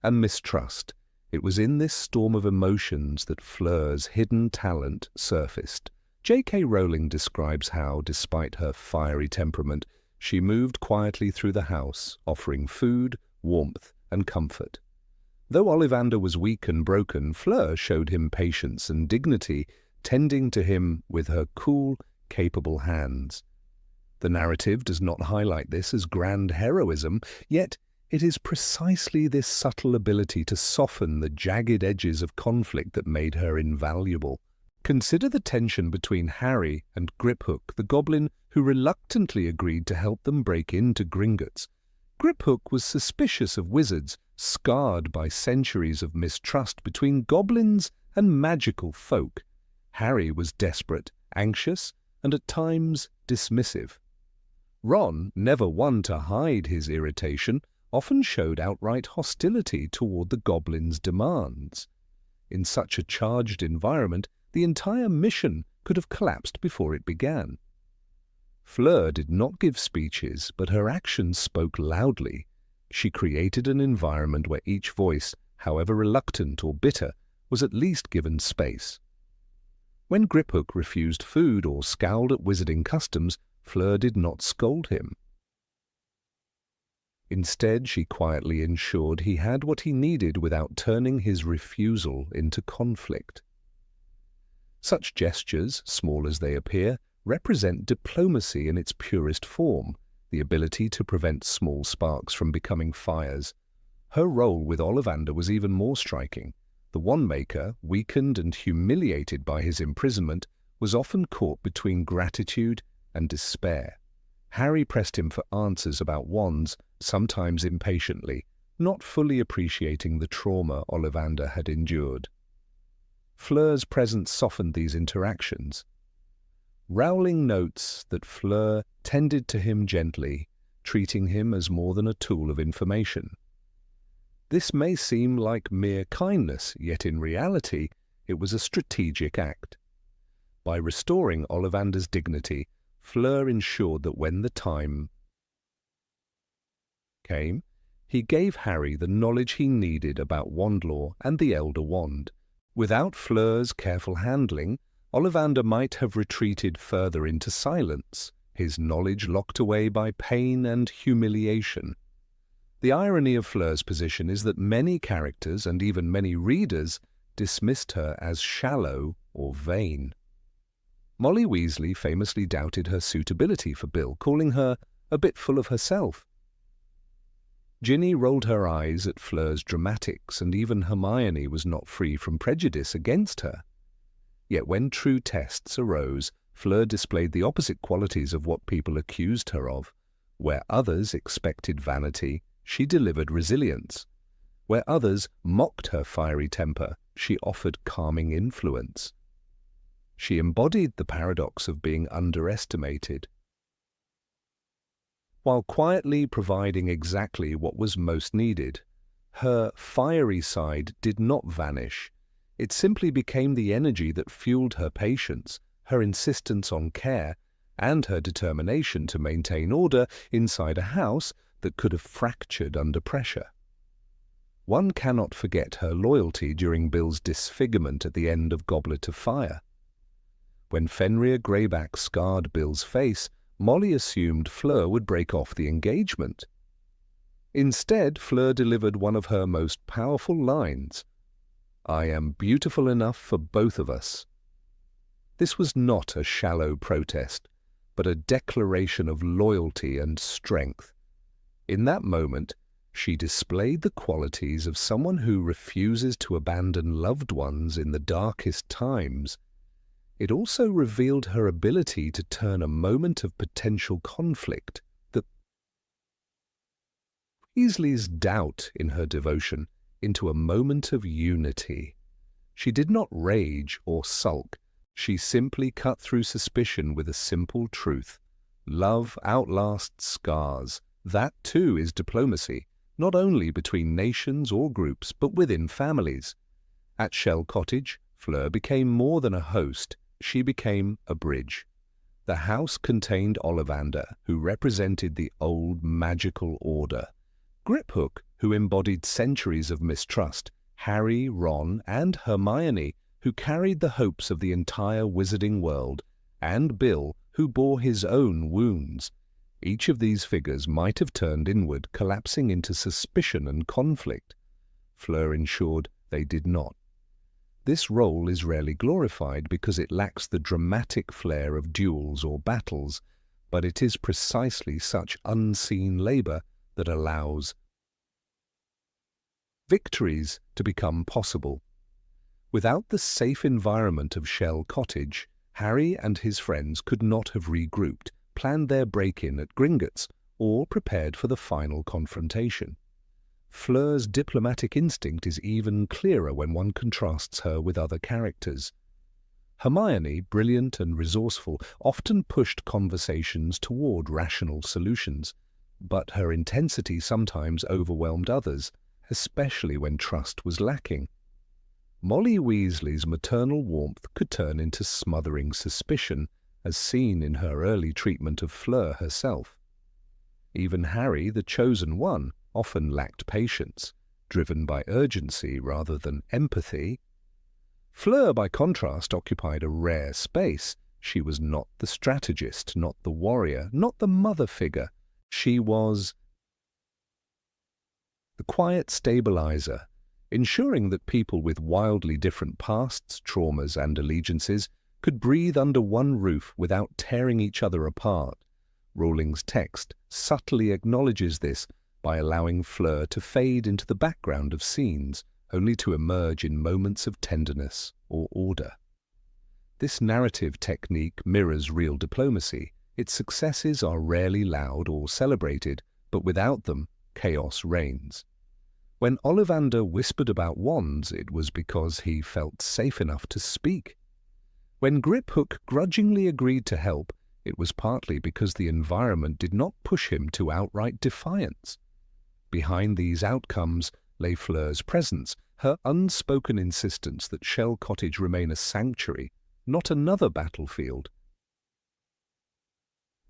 Speaker 1: and mistrust. It was in this storm of emotions that Fleur's hidden talent surfaced. J.K. Rowling describes how, despite her fiery temperament, she moved quietly through the house, offering food, warmth, and comfort. Though Ollivander was weak and broken, Fleur showed him patience and dignity, tending to him with her cool, capable hands. The narrative does not highlight this as grand heroism, yet it is precisely this subtle ability to soften the jagged edges of conflict that made her invaluable. Consider the tension between Harry and Griphook, the goblin who reluctantly agreed to help them break into Gringotts. Griphook was suspicious of wizards, scarred by centuries of mistrust between goblins and magical folk. Harry was desperate, anxious, and at times dismissive. Ron, never one to hide his irritation, often showed outright hostility toward the goblin's demands. In such a charged environment, the entire mission could have collapsed before it began. Fleur did not give speeches, but her actions spoke loudly. She created an environment where each voice, however reluctant or bitter, was at least given space. When Griphook refused food or scowled at wizarding customs, Fleur did not scold him. Instead, she quietly ensured he had what he needed without turning his refusal into conflict. Such gestures, small as they appear, represent diplomacy in its purest form, the ability to prevent small sparks from becoming fires. Her role with Ollivander was even more striking. The Wandmaker, weakened and humiliated by his imprisonment, was often caught between gratitude and despair. Harry pressed him for answers about wands, sometimes impatiently, not fully appreciating the trauma Ollivander had endured. Fleur's presence softened these interactions. Rowling notes that Fleur tended to him gently, treating him as more than a tool of information. This may seem like mere kindness, yet in reality it was a strategic act. By restoring Ollivander's dignity, Fleur ensured that when the time came, he gave Harry the knowledge he needed about wand lore and the Elder Wand. Without Fleur's careful handling, Ollivander might have retreated further into silence, his knowledge locked away by pain and humiliation. The irony of Fleur's position is that many characters, and even many readers, dismissed her as shallow or vain. Molly Weasley famously doubted her suitability for Bill, calling her a bit full of herself. Ginny rolled her eyes at Fleur's dramatics, and even Hermione was not free from prejudice against her. Yet when true tests arose, Fleur displayed the opposite qualities of what people accused her of. Where others expected vanity, she delivered resilience. Where others mocked her fiery temper, she offered calming influence. She embodied the paradox of being underestimated, while quietly providing exactly what was most needed. Her fiery side did not vanish. It simply became the energy that fueled her patience, her insistence on care, and her determination to maintain order inside a house that could have fractured under pressure. One cannot forget her loyalty during Bill's disfigurement at the end of Goblet of Fire. When Fenrir Greyback scarred Bill's face, Molly assumed Fleur would break off the engagement. Instead, Fleur delivered one of her most powerful lines, "I am beautiful enough for both of us." This was not a shallow protest, but a declaration of loyalty and strength. In that moment, she displayed the qualities of someone who refuses to abandon loved ones in the darkest times. It also revealed her ability to turn a moment of potential conflict, the Weasley's doubt in her devotion, into a moment of unity. She did not rage or sulk. She simply cut through suspicion with a simple truth. Love outlasts scars. That, too, is diplomacy, not only between nations or groups, but within families. At Shell Cottage, Fleur became more than a host. she became a bridge. The house contained Ollivander, who represented the old magical order, Griphook, who embodied centuries of mistrust, Harry, Ron, and Hermione, who carried the hopes of the entire wizarding world, and Bill, who bore his own wounds. Each of these figures might have turned inward, collapsing into suspicion and conflict. Fleur ensured they did not. This role is rarely glorified because it lacks the dramatic flair of duels or battles, but it is precisely such unseen labor that allows victories to become possible. Without the safe environment of Shell Cottage, Harry and his friends could not have regrouped, planned their break-in at Gringotts, or prepared for the final confrontation. Fleur's diplomatic instinct is even clearer when one contrasts her with other characters. Hermione, brilliant and resourceful, often pushed conversations toward rational solutions, but her intensity sometimes overwhelmed others, especially when trust was lacking. Molly Weasley's maternal warmth could turn into smothering suspicion, as seen in her early treatment of Fleur herself. Even Harry, the chosen one, often lacked patience, driven by urgency rather than empathy. Fleur, by contrast, occupied a rare space. She was not the strategist, not the warrior, not the mother figure. She was the quiet stabilizer, ensuring that people with wildly different pasts, traumas, and allegiances could breathe under one roof without tearing each other apart. Rowling's text subtly acknowledges this by allowing Fleur to fade into the background of scenes, only to emerge in moments of tenderness or order. This narrative technique mirrors real diplomacy. Its successes are rarely loud or celebrated, but without them, chaos reigns. When Ollivander whispered about wands, it was because he felt safe enough to speak. When Griphook grudgingly agreed to help, it was partly because the environment did not push him to outright defiance. Behind these outcomes lay Fleur's presence, her unspoken insistence that Shell Cottage remain a sanctuary, not another battlefield.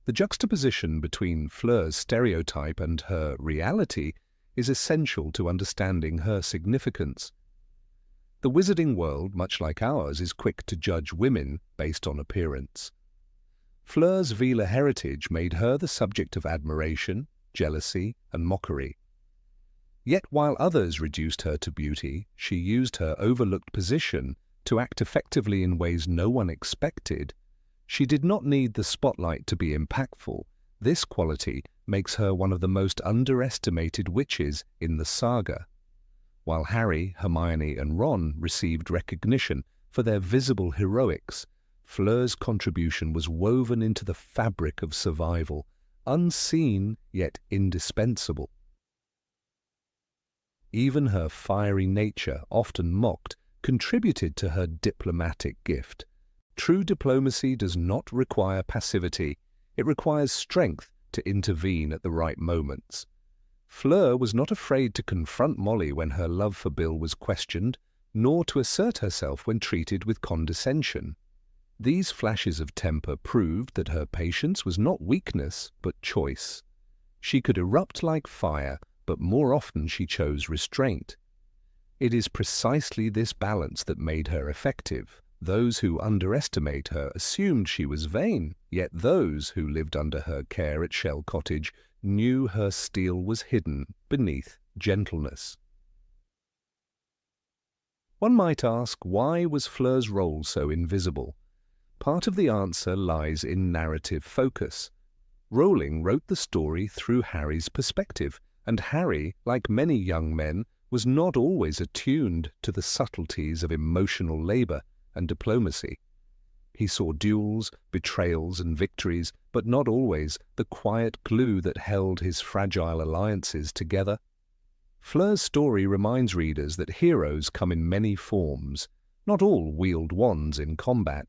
Speaker 1: The juxtaposition between Fleur's stereotype and her reality is essential to understanding her significance. The wizarding world, much like ours, is quick to judge women based on appearance. Fleur's Vila heritage made her the subject of admiration, jealousy, and mockery. Yet while others reduced her to beauty, she used her overlooked position to act effectively in ways no one expected. She did not need the spotlight to be impactful. This quality makes her one of the most underestimated witches in the saga. While Harry, Hermione, and Ron received recognition for their visible heroics, Fleur's contribution was woven into the fabric of survival, unseen yet indispensable. Even her fiery nature, often mocked, contributed to her diplomatic gift. True diplomacy does not require passivity. It requires strength to intervene at the right moments. Fleur was not afraid to confront Molly when her love for Bill was questioned, nor to assert herself when treated with condescension. These flashes of temper proved that her patience was not weakness, but choice. She could erupt like fire, but more often she chose restraint. It is precisely this balance that made her effective. Those who underestimate her assumed she was vain, yet those who lived under her care at Shell Cottage knew her steel was hidden beneath gentleness. One might ask, why was Fleur's role so invisible? Part of the answer lies in narrative focus. Rowling wrote the story through Harry's perspective, and Harry, like many young men, was not always attuned to the subtleties of emotional labor and diplomacy. He saw duels, betrayals, and victories, but not always the quiet glue that held his fragile alliances together. Fleur's story reminds readers that heroes come in many forms. Not all wield wands in combat.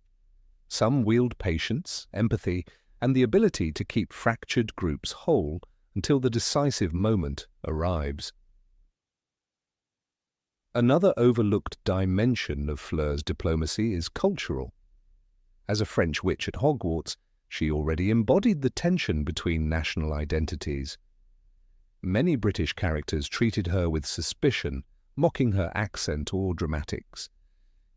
Speaker 1: Some wield patience, empathy, and the ability to keep fractured groups whole until the decisive moment arrives. Another overlooked dimension of Fleur's diplomacy is cultural. As a French witch at Hogwarts, she already embodied the tension between national identities. Many British characters treated her with suspicion, mocking her accent or dramatics.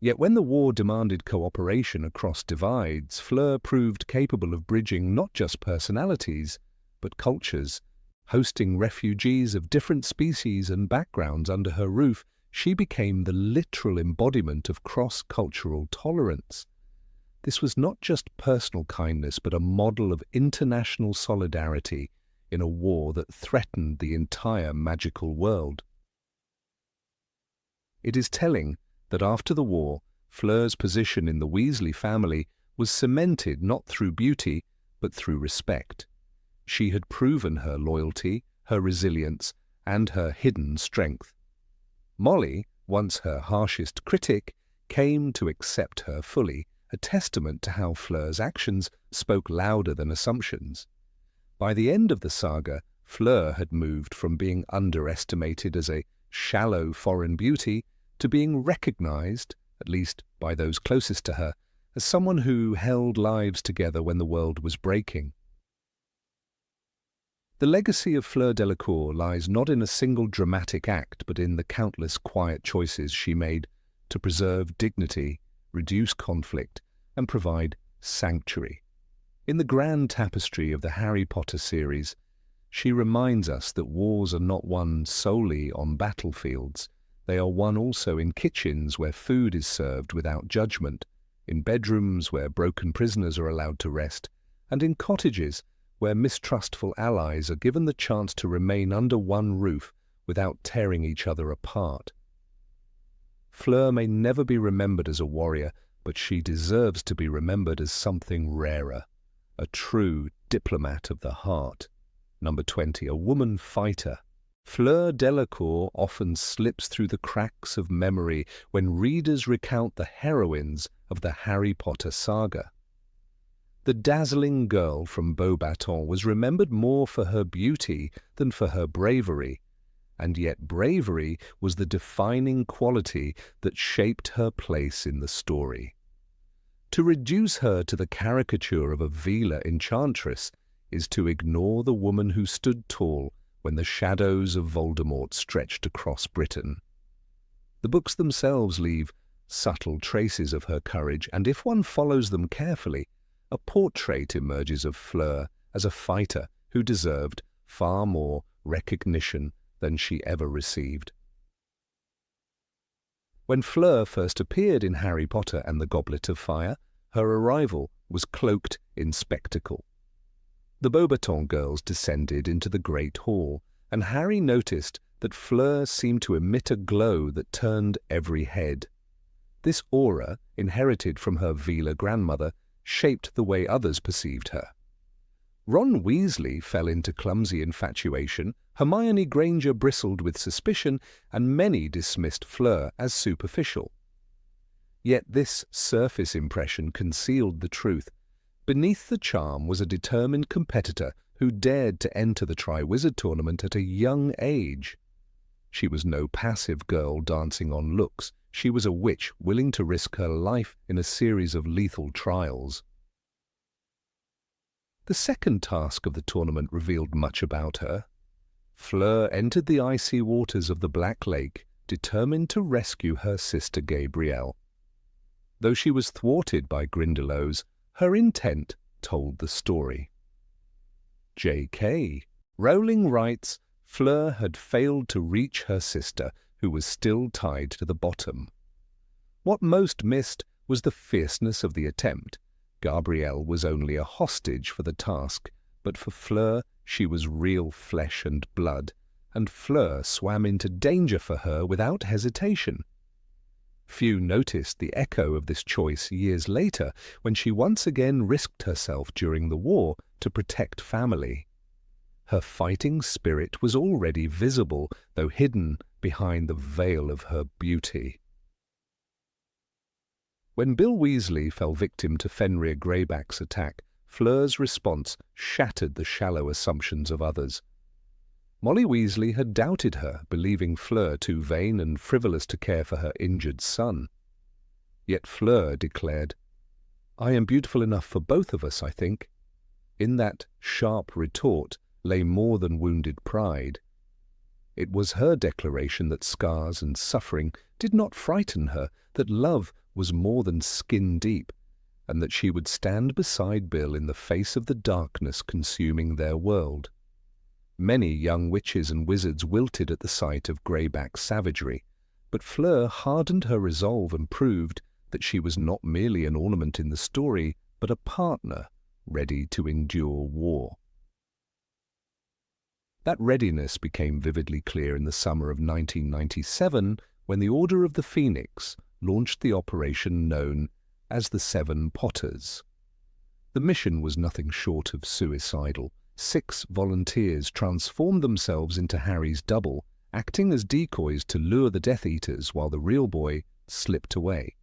Speaker 1: Yet when the war demanded cooperation across divides, Fleur proved capable of bridging not just personalities, but cultures. Hosting refugees of different species and backgrounds under her roof, she became the literal embodiment of cross-cultural tolerance. This was not just personal kindness, but a model of international solidarity in a war that threatened the entire magical world. It is telling that after the war, Fleur's position in the Weasley family was cemented not through beauty, but through respect. She had proven her loyalty, her resilience, and her hidden strength. Molly, once her harshest critic, came to accept her fully, a testament to how Fleur's actions spoke louder than assumptions. By the end of the saga, Fleur had moved from being underestimated as a shallow foreign beauty to being recognized, at least by those closest to her, as someone who held lives together when the world was breaking. The legacy of Fleur Delacour lies not in a single dramatic act, but in the countless quiet choices she made to preserve dignity, reduce conflict, and provide sanctuary. In the grand tapestry of the Harry Potter series, she reminds us that wars are not won solely on battlefields. They are won also in kitchens where food is served without judgment, in bedrooms where broken prisoners are allowed to rest, and in cottages where mistrustful allies are given the chance to remain under one roof without tearing each other apart. Fleur may never be remembered as a warrior, but she deserves to be remembered as something rarer, a true diplomat of the heart. Number 20, a woman fighter. Fleur Delacour often slips through the cracks of memory when readers recount the heroines of the Harry Potter saga. The dazzling girl from Beauxbatons was remembered more for her beauty than for her bravery, and yet bravery was the defining quality that shaped her place in the story. To reduce her to the caricature of a Vila enchantress is to ignore the woman who stood tall when the shadows of Voldemort stretched across Britain. The books themselves leave subtle traces of her courage, and if one follows them carefully, a portrait emerges of Fleur as a fighter who deserved far more recognition than she ever received. When Fleur first appeared in Harry Potter and the Goblet of Fire, her arrival was cloaked in spectacle. The Beauxbatons girls descended into the Great Hall, and Harry noticed that Fleur seemed to emit a glow that turned every head. This aura, inherited from her Vila grandmother, shaped the way others perceived her. Ron Weasley fell into clumsy infatuation, Hermione Granger bristled with suspicion, and many dismissed Fleur as superficial. Yet this surface impression concealed the truth. Beneath the charm was a determined competitor who dared to enter the Triwizard Tournament at a young age. She was no passive girl dancing on looks. She was a witch willing to risk her life in a series of lethal trials. The second task of the tournament revealed much about her. Fleur entered the icy waters of the Black Lake, determined to rescue her sister Gabrielle. Though she was thwarted by Grindylows, her intent told the story. J.K. Rowling writes, Fleur had failed to reach her sister, who was still tied to the bottom. What most missed was the fierceness of the attempt. Gabrielle was only a hostage for the task, but for Fleur she was real flesh and blood, and Fleur swam into danger for her without hesitation. Few noticed the echo of this choice years later when she once again risked herself during the war to protect family. Her fighting spirit was already visible, though hidden behind the veil of her beauty. When Bill Weasley fell victim to Fenrir Greyback's attack, Fleur's response shattered the shallow assumptions of others. Molly Weasley had doubted her, believing Fleur too vain and frivolous to care for her injured son. Yet Fleur declared, I am beautiful enough for both of us, I think." In that sharp retort lay more than wounded pride. It was her declaration that scars and suffering did not frighten her, that love was more than skin deep, and that she would stand beside Bill in the face of the darkness consuming their world. Many young witches and wizards wilted at the sight of greyback savagery, but Fleur hardened her resolve and proved that she was not merely an ornament in the story, but a partner ready to endure war. That readiness became vividly clear in the summer of 1997 when the Order of the Phoenix launched the operation known as the Seven Potters. The mission was nothing short of suicidal. 6 volunteers transformed themselves into Harry's double, acting as decoys to lure the Death Eaters while the real boy slipped away.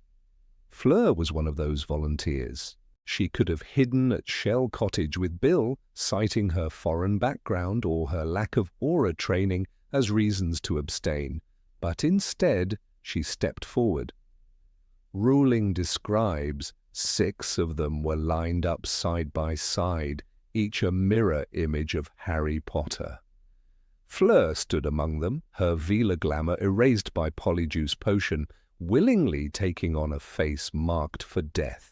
Speaker 1: Fleur was one of those volunteers. She could have hidden at Shell Cottage with Bill, citing her foreign background or her lack of aura training as reasons to abstain, but instead she stepped forward. Ruling describes 6 of them were lined up side by side, each a mirror image of Harry Potter. Fleur stood among them, her Vela glamour erased by Polyjuice Potion, willingly taking on a face marked for death.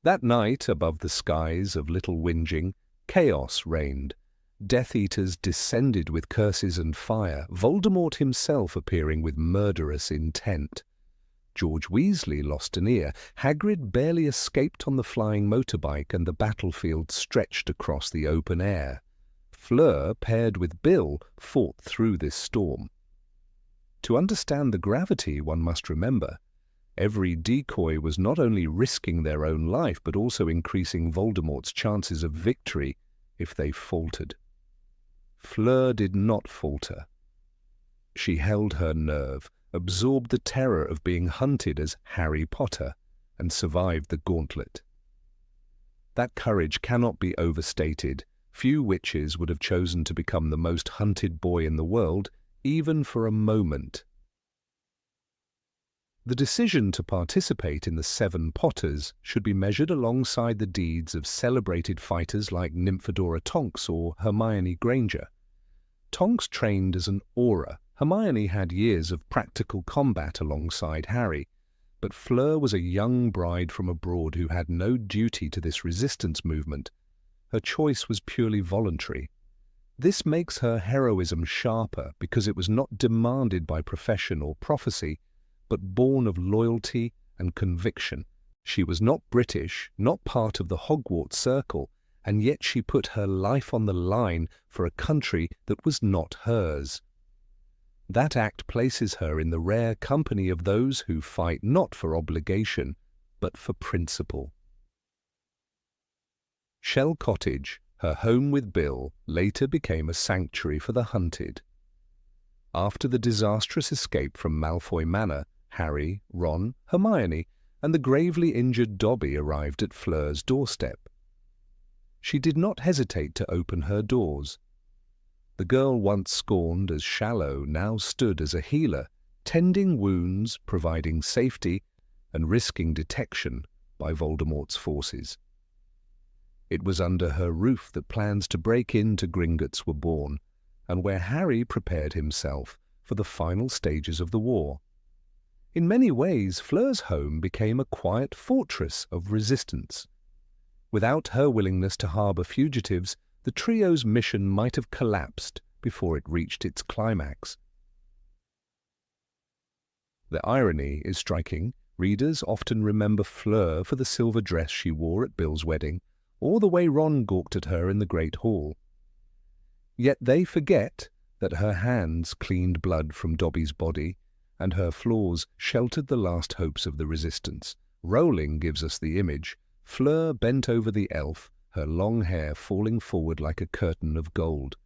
Speaker 1: That night, above the skies of Little Whinging, chaos reigned. Death Eaters descended with curses and fire, Voldemort himself appearing with murderous intent. George Weasley lost an ear, Hagrid barely escaped on the flying motorbike, and the battlefield stretched across the open air. Fleur, paired with Bill, fought through this storm. To understand the gravity, one must remember, every decoy was not only risking their own life, but also increasing Voldemort's chances of victory if they faltered. Fleur did not falter. She held her nerve, absorbed the terror of being hunted as Harry Potter, and survived the gauntlet. That courage cannot be overstated. Few witches would have chosen to become the most hunted boy in the world, even for a moment. The decision to participate in the Seven Potters should be measured alongside the deeds of celebrated fighters like Nymphadora Tonks or Hermione Granger. Tonks trained as an aura. Hermione had years of practical combat alongside Harry, but Fleur was a young bride from abroad who had no duty to this resistance movement. Her choice was purely voluntary. This makes her heroism sharper because it was not demanded by profession or prophecy, but born of loyalty and conviction. She was not British, not part of the Hogwarts circle, and yet she put her life on the line for a country that was not hers. That act places her in the rare company of those who fight not for obligation, but for principle. Shell Cottage, her home with Bill, later became a sanctuary for the hunted. After the disastrous escape from Malfoy Manor, Harry, Ron, Hermione, and the gravely injured Dobby arrived at Fleur's doorstep. She did not hesitate to open her doors. The girl once scorned as shallow now stood as a healer, tending wounds, providing safety, and risking detection by Voldemort's forces. It was under her roof that plans to break into Gringotts were born, and where Harry prepared himself for the final stages of the war. In many ways, Fleur's home became a quiet fortress of resistance. Without her willingness to harbour fugitives, the trio's mission might have collapsed before it reached its climax. The irony is striking. Readers often remember Fleur for the silver dress she wore at Bill's wedding, or the way Ron gawked at her in the Great Hall. Yet they forget that her hands cleaned blood from Dobby's body, and her flaws sheltered the last hopes of the resistance. Rowling gives us the image. Fleur bent over the elf, her long hair falling forward like a curtain of gold.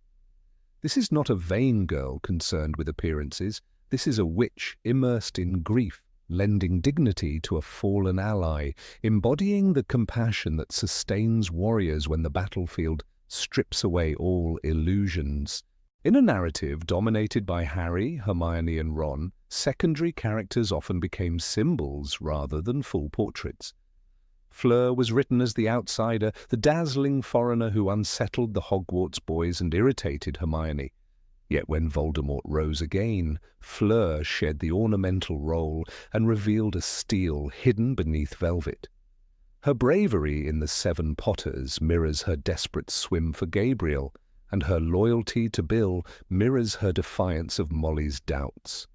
Speaker 1: This is not a vain girl concerned with appearances. This is a witch immersed in grief, lending dignity to a fallen ally, embodying the compassion that sustains warriors when the battlefield strips away all illusions. In a narrative dominated by Harry, Hermione and Ron, secondary characters often became symbols rather than full portraits. Fleur was written as the outsider, the dazzling foreigner who unsettled the Hogwarts boys and irritated Hermione. Yet when Voldemort rose again, Fleur shed the ornamental role and revealed a steel hidden beneath velvet. Her bravery in the Seven Potters mirrors her desperate swim for Gabriel, and her loyalty to Bill mirrors her defiance of Molly's doubts.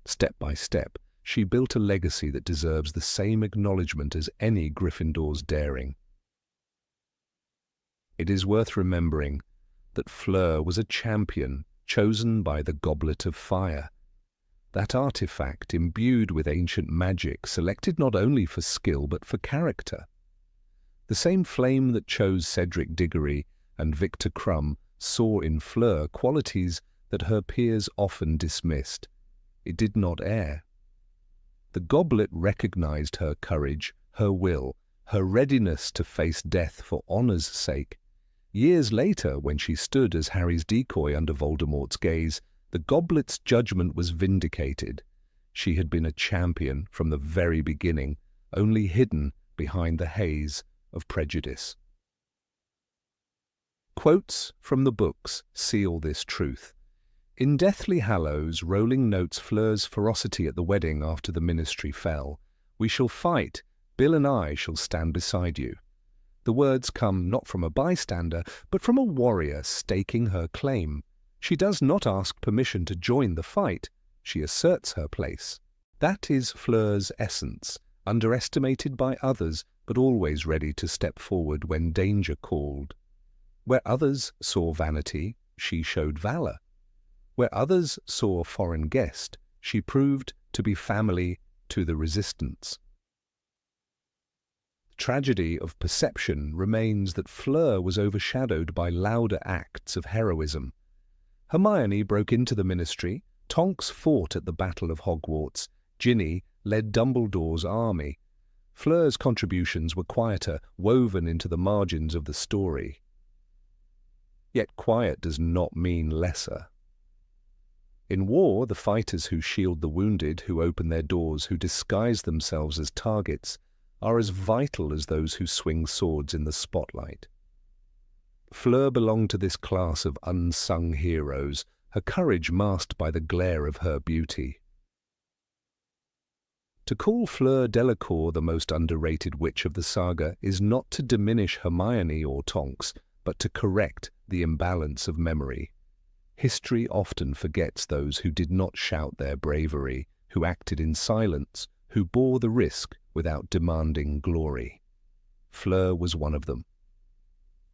Speaker 1: Step by step, she built a legacy that deserves the same acknowledgement as any Gryffindor's daring. It is worth remembering that Fleur was a champion chosen by the Goblet of Fire. That artifact, imbued with ancient magic, selected not only for skill but for character. The same flame that chose Cedric Diggory and Victor Crumb saw in Fleur qualities that her peers often dismissed. It did not err. The goblet recognized her courage, her will, her readiness to face death for honor's sake. Years later, when she stood as Harry's decoy under Voldemort's gaze, the goblet's judgment was vindicated. She had been a champion from the very beginning, only hidden behind the haze of prejudice. Quotes from the books seal this truth. In Deathly Hallows, Rowling notes Fleur's ferocity at the wedding after the Ministry fell. "We shall fight. Bill and I shall stand beside you." The words come not from a bystander, but from a warrior staking her claim. She does not ask permission to join the fight. She asserts her place. That is Fleur's essence, underestimated by others, but always ready to step forward when danger called. Where others saw vanity, she showed valor. Where others saw foreign guest, she proved to be family to the resistance. The tragedy of perception remains that Fleur was overshadowed by louder acts of heroism. Hermione broke into the Ministry, Tonks fought at the Battle of Hogwarts, Ginny led Dumbledore's army. Fleur's contributions were quieter, woven into the margins of the story. Yet quiet does not mean lesser. In war, the fighters who shield the wounded, who open their doors, who disguise themselves as targets, are as vital as those who swing swords in the spotlight. Fleur belonged to this class of unsung heroes, her courage masked by the glare of her beauty. To call Fleur Delacour the most underrated witch of the saga is not to diminish Hermione or Tonks, but to correct the imbalance of memory. History often forgets those who did not shout their bravery, who acted in silence, who bore the risk without demanding glory. Fleur was one of them.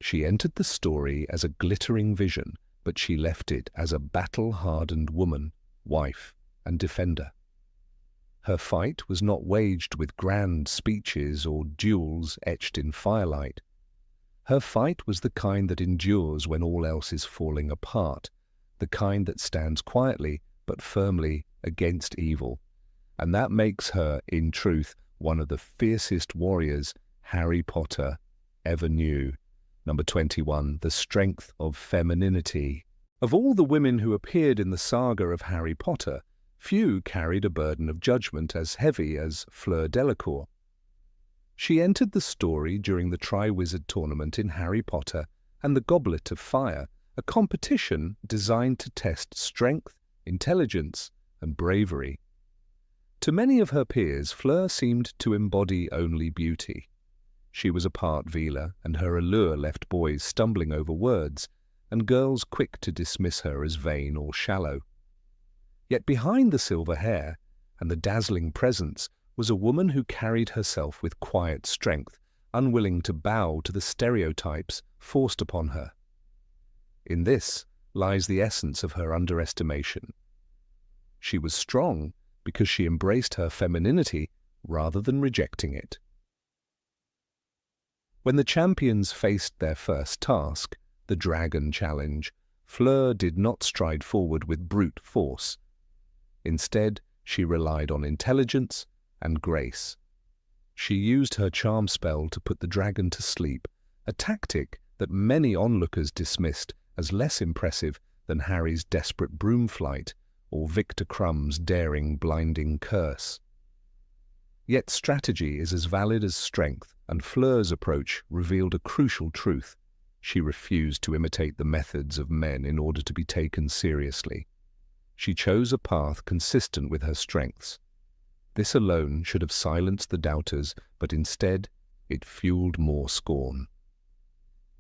Speaker 1: She entered the story as a glittering vision, but she left it as a battle-hardened woman, wife, and defender. Her fight was not waged with grand speeches or duels etched in firelight. Her fight was the kind that endures when all else is falling apart, the kind that stands quietly but firmly against evil. And that makes her, in truth, one of the fiercest warriors Harry Potter ever knew. Number 21, the strength of femininity. Of all the women who appeared in the saga of Harry Potter, few carried a burden of judgment as heavy as Fleur Delacour. She entered the story during the Triwizard Tournament in Harry Potter and the Goblet of Fire, a competition designed to test strength, intelligence, and bravery. To many of her peers, Fleur seemed to embody only beauty. She was a part Veela, and her allure left boys stumbling over words, and girls quick to dismiss her as vain or shallow. Yet behind the silver hair and the dazzling presence was a woman who carried herself with quiet strength, unwilling to bow to the stereotypes forced upon her. In this lies the essence of her underestimation. She was strong because she embraced her femininity rather than rejecting it. When the champions faced their first task, the Dragon Challenge, Fleur did not stride forward with brute force. Instead, she relied on intelligence and grace. She used her charm spell to put the dragon to sleep, a tactic that many onlookers dismissed as less impressive than Harry's desperate broom flight or Victor Crumb's daring, blinding curse. Yet strategy is as valid as strength, and Fleur's approach revealed a crucial truth. She refused to imitate the methods of men in order to be taken seriously. She chose a path consistent with her strengths. This alone should have silenced the doubters, but instead it fueled more scorn.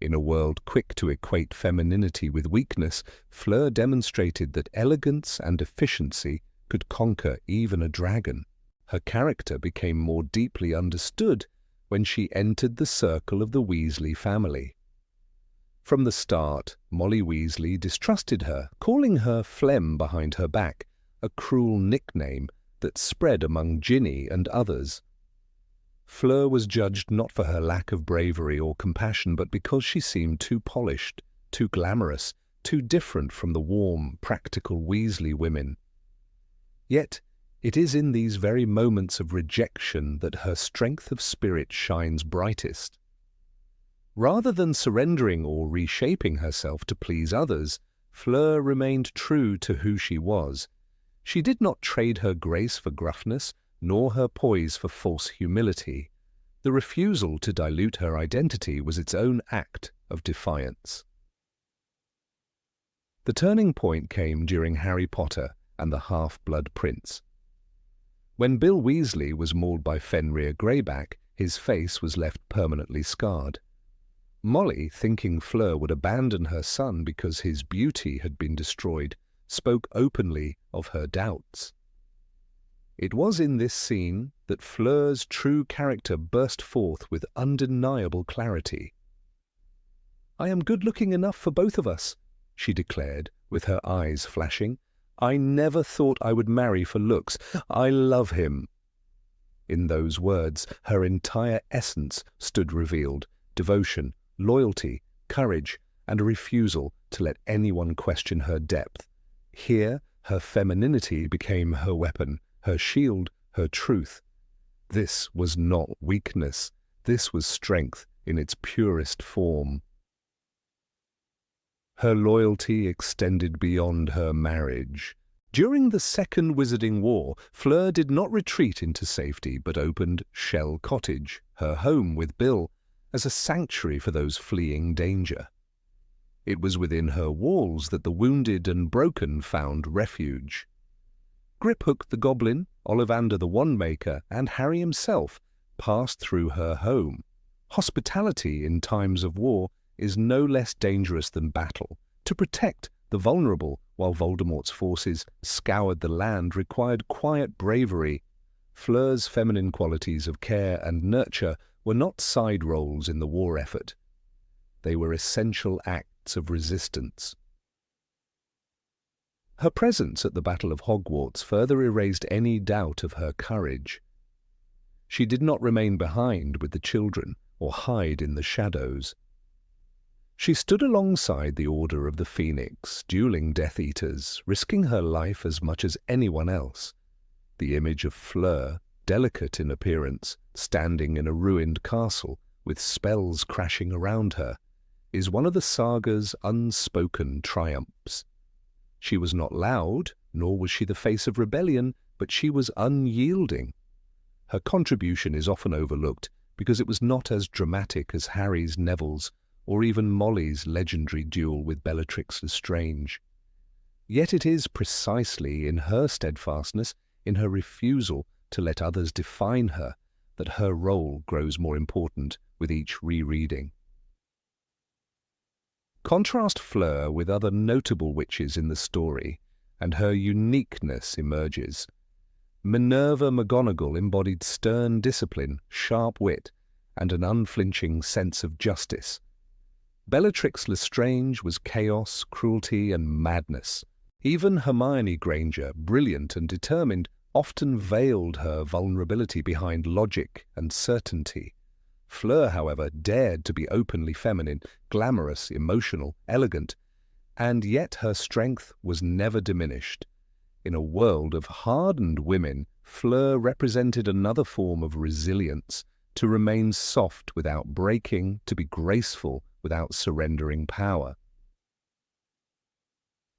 Speaker 1: In a world quick to equate femininity with weakness, Fleur demonstrated that elegance and efficiency could conquer even a dragon. Her character became more deeply understood when she entered the circle of the Weasley family. From the start, Molly Weasley distrusted her, calling her Phlegm behind her back, a cruel nickname that spread among Ginny and others. Fleur was judged not for her lack of bravery or compassion, but because she seemed too polished, too glamorous, too different from the warm, practical Weasley women. Yet, it is in these very moments of rejection that her strength of spirit shines brightest. Rather than surrendering or reshaping herself to please others, Fleur remained true to who she was. She did not trade her grace for gruffness, nor her poise for false humility. The refusal to dilute her identity was its own act of defiance. The turning point came during Harry Potter and the Half-Blood Prince. When Bill Weasley was mauled by Fenrir Greyback, his face was left permanently scarred. Molly, thinking Fleur would abandon her son because his beauty had been destroyed, spoke openly of her doubts. It was in this scene that Fleur's true character burst forth with undeniable clarity. "I am good-looking enough for both of us," she declared, with her eyes flashing. "I never thought I would marry for looks. I love him." In those words, her entire essence stood revealed: devotion, loyalty, courage, and a refusal to let anyone question her depth. Here, her femininity became her weapon, her shield, her truth. This was not weakness. This was strength in its purest form. Her loyalty extended beyond her marriage. During the Second Wizarding War, Fleur did not retreat into safety, but opened Shell Cottage, her home with Bill, as a sanctuary for those fleeing danger. It was within her walls that the wounded and broken found refuge. Griphook the Goblin, Ollivander the Wandmaker, and Harry himself passed through her home. Hospitality in times of war is no less dangerous than battle. To protect the vulnerable while Voldemort's forces scoured the land required quiet bravery. Fleur's feminine qualities of care and nurture were not side roles in the war effort. They were essential acts of resistance. Her presence at the Battle of Hogwarts further erased any doubt of her courage. She did not remain behind with the children or hide in the shadows. She stood alongside the Order of the Phoenix, dueling Death Eaters, risking her life as much as anyone else. The image of Fleur, delicate in appearance, standing in a ruined castle with spells crashing around her, is one of the saga's unspoken triumphs. She was not loud, nor was she the face of rebellion, but she was unyielding. Her contribution is often overlooked because it was not as dramatic as Harry's, Neville's, or even Molly's legendary duel with Bellatrix Lestrange. Yet it is precisely in her steadfastness, in her refusal to let others define her, that her role grows more important with each rereading. Contrast Fleur with other notable witches in the story, and her uniqueness emerges. Minerva McGonagall embodied stern discipline, sharp wit, and an unflinching sense of justice. Bellatrix Lestrange was chaos, cruelty, and madness. Even Hermione Granger, brilliant and determined, often veiled her vulnerability behind logic and certainty. Fleur, however, dared to be openly feminine, glamorous, emotional, elegant, and yet her strength was never diminished. In a world of hardened women, Fleur represented another form of resilience, to remain soft without breaking, to be graceful without surrendering power.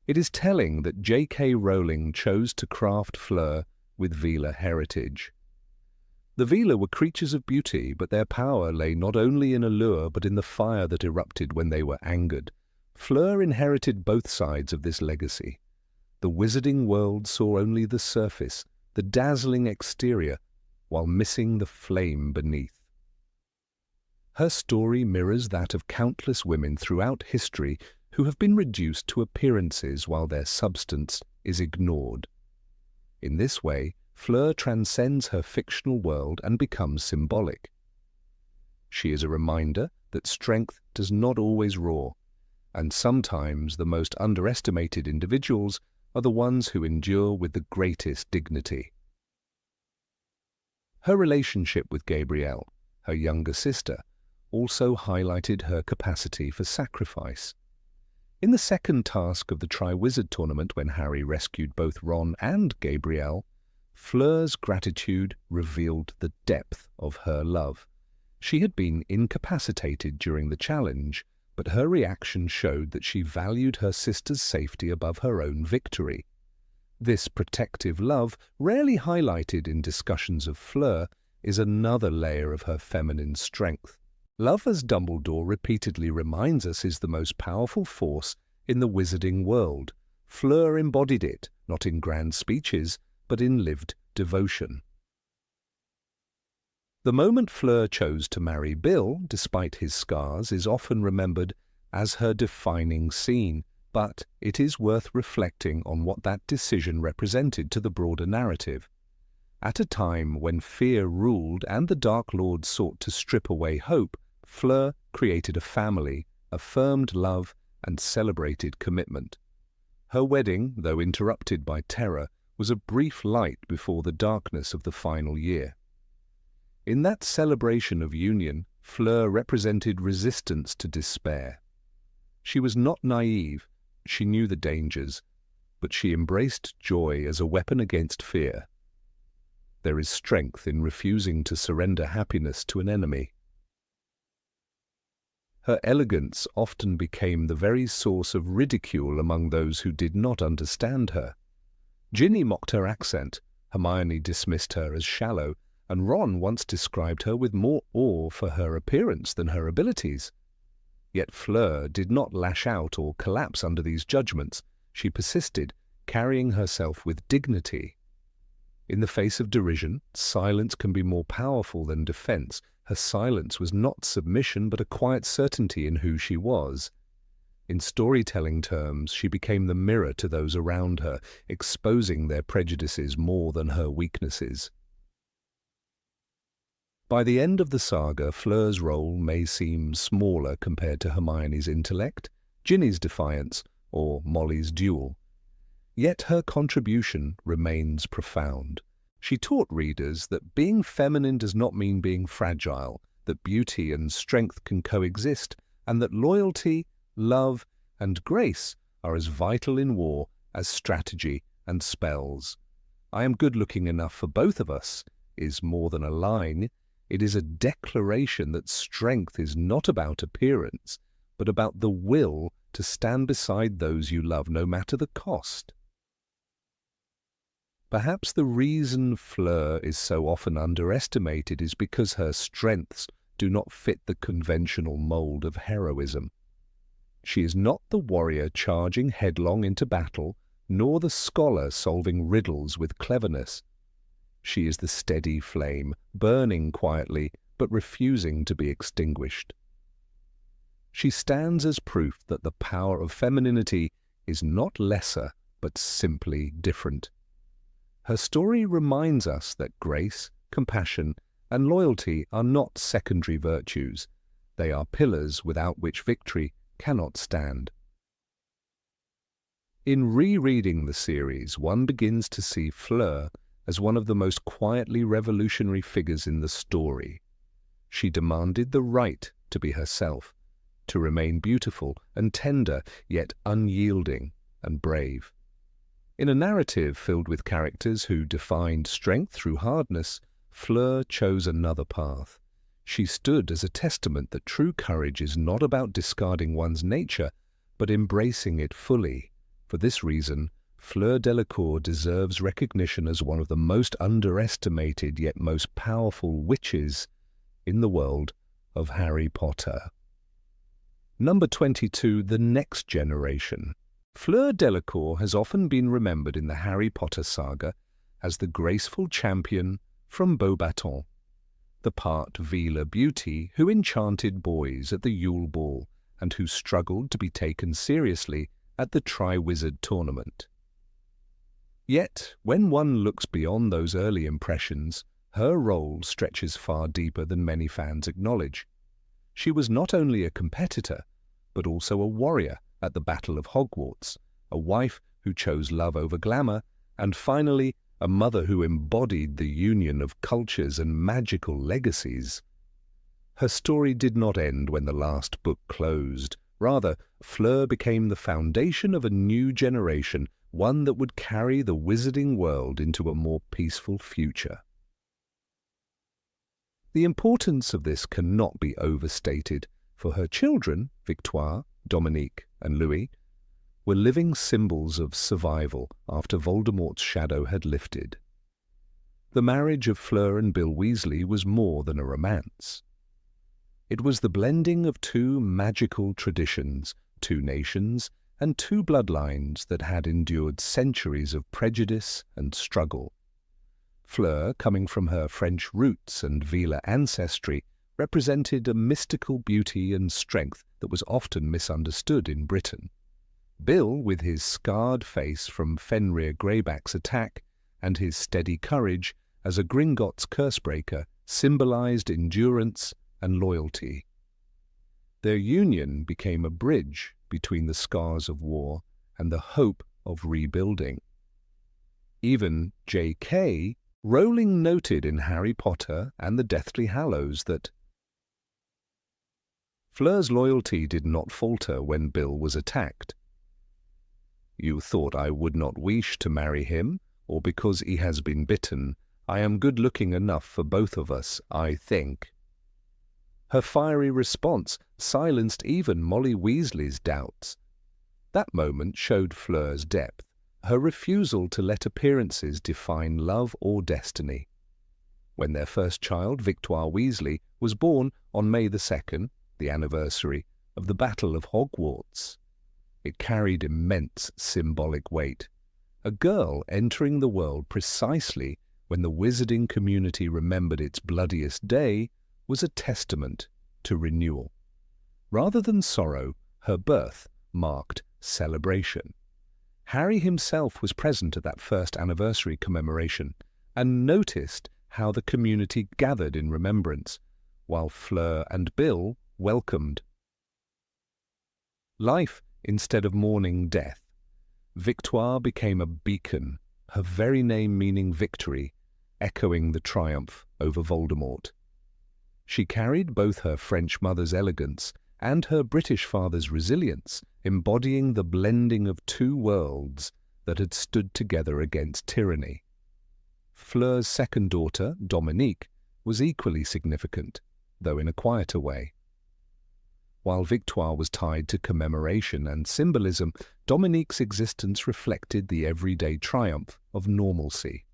Speaker 1: It is telling that J.K. Rowling chose to craft Fleur with Velar heritage. The Velar were creatures of beauty, but their power lay not only in allure but in the fire that erupted when they were angered. Fleur inherited both sides of this legacy. The wizarding world saw only the surface, the dazzling exterior, while missing the flame beneath. Her story mirrors that of countless women throughout history who have been reduced to appearances while their substance is ignored. In this way, Fleur transcends her fictional world and becomes symbolic. She is a reminder that strength does not always roar, and sometimes the most underestimated individuals are the ones who endure with the greatest dignity. Her relationship with Gabrielle, her younger sister, also highlighted her capacity for sacrifice. In the second task of the Triwizard Tournament, when Harry rescued both Ron and Gabrielle, Fleur's gratitude revealed the depth of her love. She had been incapacitated during the challenge, but her reaction showed that she valued her sister's safety above her own victory. This protective love, rarely highlighted in discussions of Fleur, is another layer of her feminine strength. Love, as Dumbledore repeatedly reminds us, is the most powerful force in the wizarding world. Fleur embodied it, not in grand speeches, but in lived devotion. The moment Fleur chose to marry Bill, despite his scars, is often remembered as her defining scene, but it is worth reflecting on what that decision represented to the broader narrative. At a time when fear ruled and the Dark Lord sought to strip away hope, Fleur created a family, affirmed love, and celebrated commitment. Her wedding, though interrupted by terror, was a brief light before the darkness of the final year. In that celebration of union, Fleur represented resistance to despair. She was not naive, she knew the dangers, but she embraced joy as a weapon against fear. There is strength in refusing to surrender happiness to an enemy. Her elegance often became the very source of ridicule among those who did not understand her. Ginny mocked her accent, Hermione dismissed her as shallow, and Ron once described her with more awe for her appearance than her abilities. Yet Fleur did not lash out or collapse under these judgments. She persisted, carrying herself with dignity. In the face of derision, silence can be more powerful than defense. Her silence was not submission, but a quiet certainty in who she was. In storytelling terms, she became the mirror to those around her, exposing their prejudices more than her weaknesses. By the end of the saga, Fleur's role may seem smaller compared to Hermione's intellect, Ginny's defiance, or Molly's duel. Yet her contribution remains profound. She taught readers that being feminine does not mean being fragile, that beauty and strength can coexist, and that loyalty, love, and grace are as vital in war as strategy and spells. "I am good-looking enough for both of us" is more than a line. It is a declaration that strength is not about appearance, but about the will to stand beside those you love, no matter the cost. Perhaps the reason Fleur is so often underestimated is because her strengths do not fit the conventional mold of heroism. She is not the warrior charging headlong into battle, nor the scholar solving riddles with cleverness. She is the steady flame, burning quietly, but refusing to be extinguished. She stands as proof that the power of femininity is not lesser, but simply different. Her story reminds us that grace, compassion, and loyalty are not secondary virtues. They are pillars without which victory cannot stand. In rereading the series, one begins to see Fleur as one of the most quietly revolutionary figures in the story. She demanded the right to be herself, to remain beautiful and tender, yet unyielding and brave. In a narrative filled with characters who defined strength through hardness, Fleur chose another path. She stood as a testament that true courage is not about discarding one's nature, but embracing it fully, For this reason, Fleur Delacour deserves recognition as one of the most underestimated yet most powerful witches in the world of Harry Potter. Number 22, The Next Generation. Fleur Delacour has often been remembered in the Harry Potter saga as the graceful champion from Beauxbatons, the part Vila beauty who enchanted boys at the Yule Ball and who struggled to be taken seriously at the Triwizard Tournament. Yet, when one looks beyond those early impressions, her role stretches far deeper than many fans acknowledge. She was not only a competitor, but also a warrior at the Battle of Hogwarts, a wife who chose love over glamour, and finally, a mother who embodied the union of cultures and magical legacies. Her story did not end when the last book closed. Rather, Fleur became the foundation of a new generation, one that would carry the wizarding world into a more peaceful future. The importance of this cannot be overstated, for her children, Victoire, Dominique, and Louis, were living symbols of survival after Voldemort's shadow had lifted. The marriage of Fleur and Bill Weasley was more than a romance. It was the blending of two magical traditions, two nations, and two bloodlines that had endured centuries of prejudice and struggle. Fleur, coming from her French roots and Vila ancestry, represented a mystical beauty and strength that was often misunderstood in Britain. Bill, with his scarred face from Fenrir Greyback's attack and his steady courage as a Gringotts cursebreaker, symbolized endurance and loyalty. Their union became a bridge between the scars of war and the hope of rebuilding. Even J.K. Rowling noted in Harry Potter and the Deathly Hallows that Fleur's loyalty did not falter when Bill was attacked. "You thought I would not wish to marry him, or because he has been bitten. I am good-looking enough for both of us, I think." Her fiery response silenced even Molly Weasley's doubts. That moment showed Fleur's depth, her refusal to let appearances define love or destiny. When their first child, Victoire Weasley, was born on May the 2nd, the anniversary of the Battle of Hogwarts, it carried immense symbolic weight. A girl entering the world precisely when the wizarding community remembered its bloodiest day was a testament to renewal. Rather than sorrow, her birth marked celebration. Harry himself was present at that first anniversary commemoration and noticed how the community gathered in remembrance, while Fleur and Bill welcomed life instead of mourning death. Victoire became a beacon, her very name meaning victory, echoing the triumph over Voldemort. She carried both her French mother's elegance and her British father's resilience, embodying the blending of two worlds that had stood together against tyranny. Fleur's second daughter, Dominique, was equally significant, though in a quieter way. While Victoire was tied to commemoration and symbolism, Dominique's existence reflected the everyday triumph of normalcy.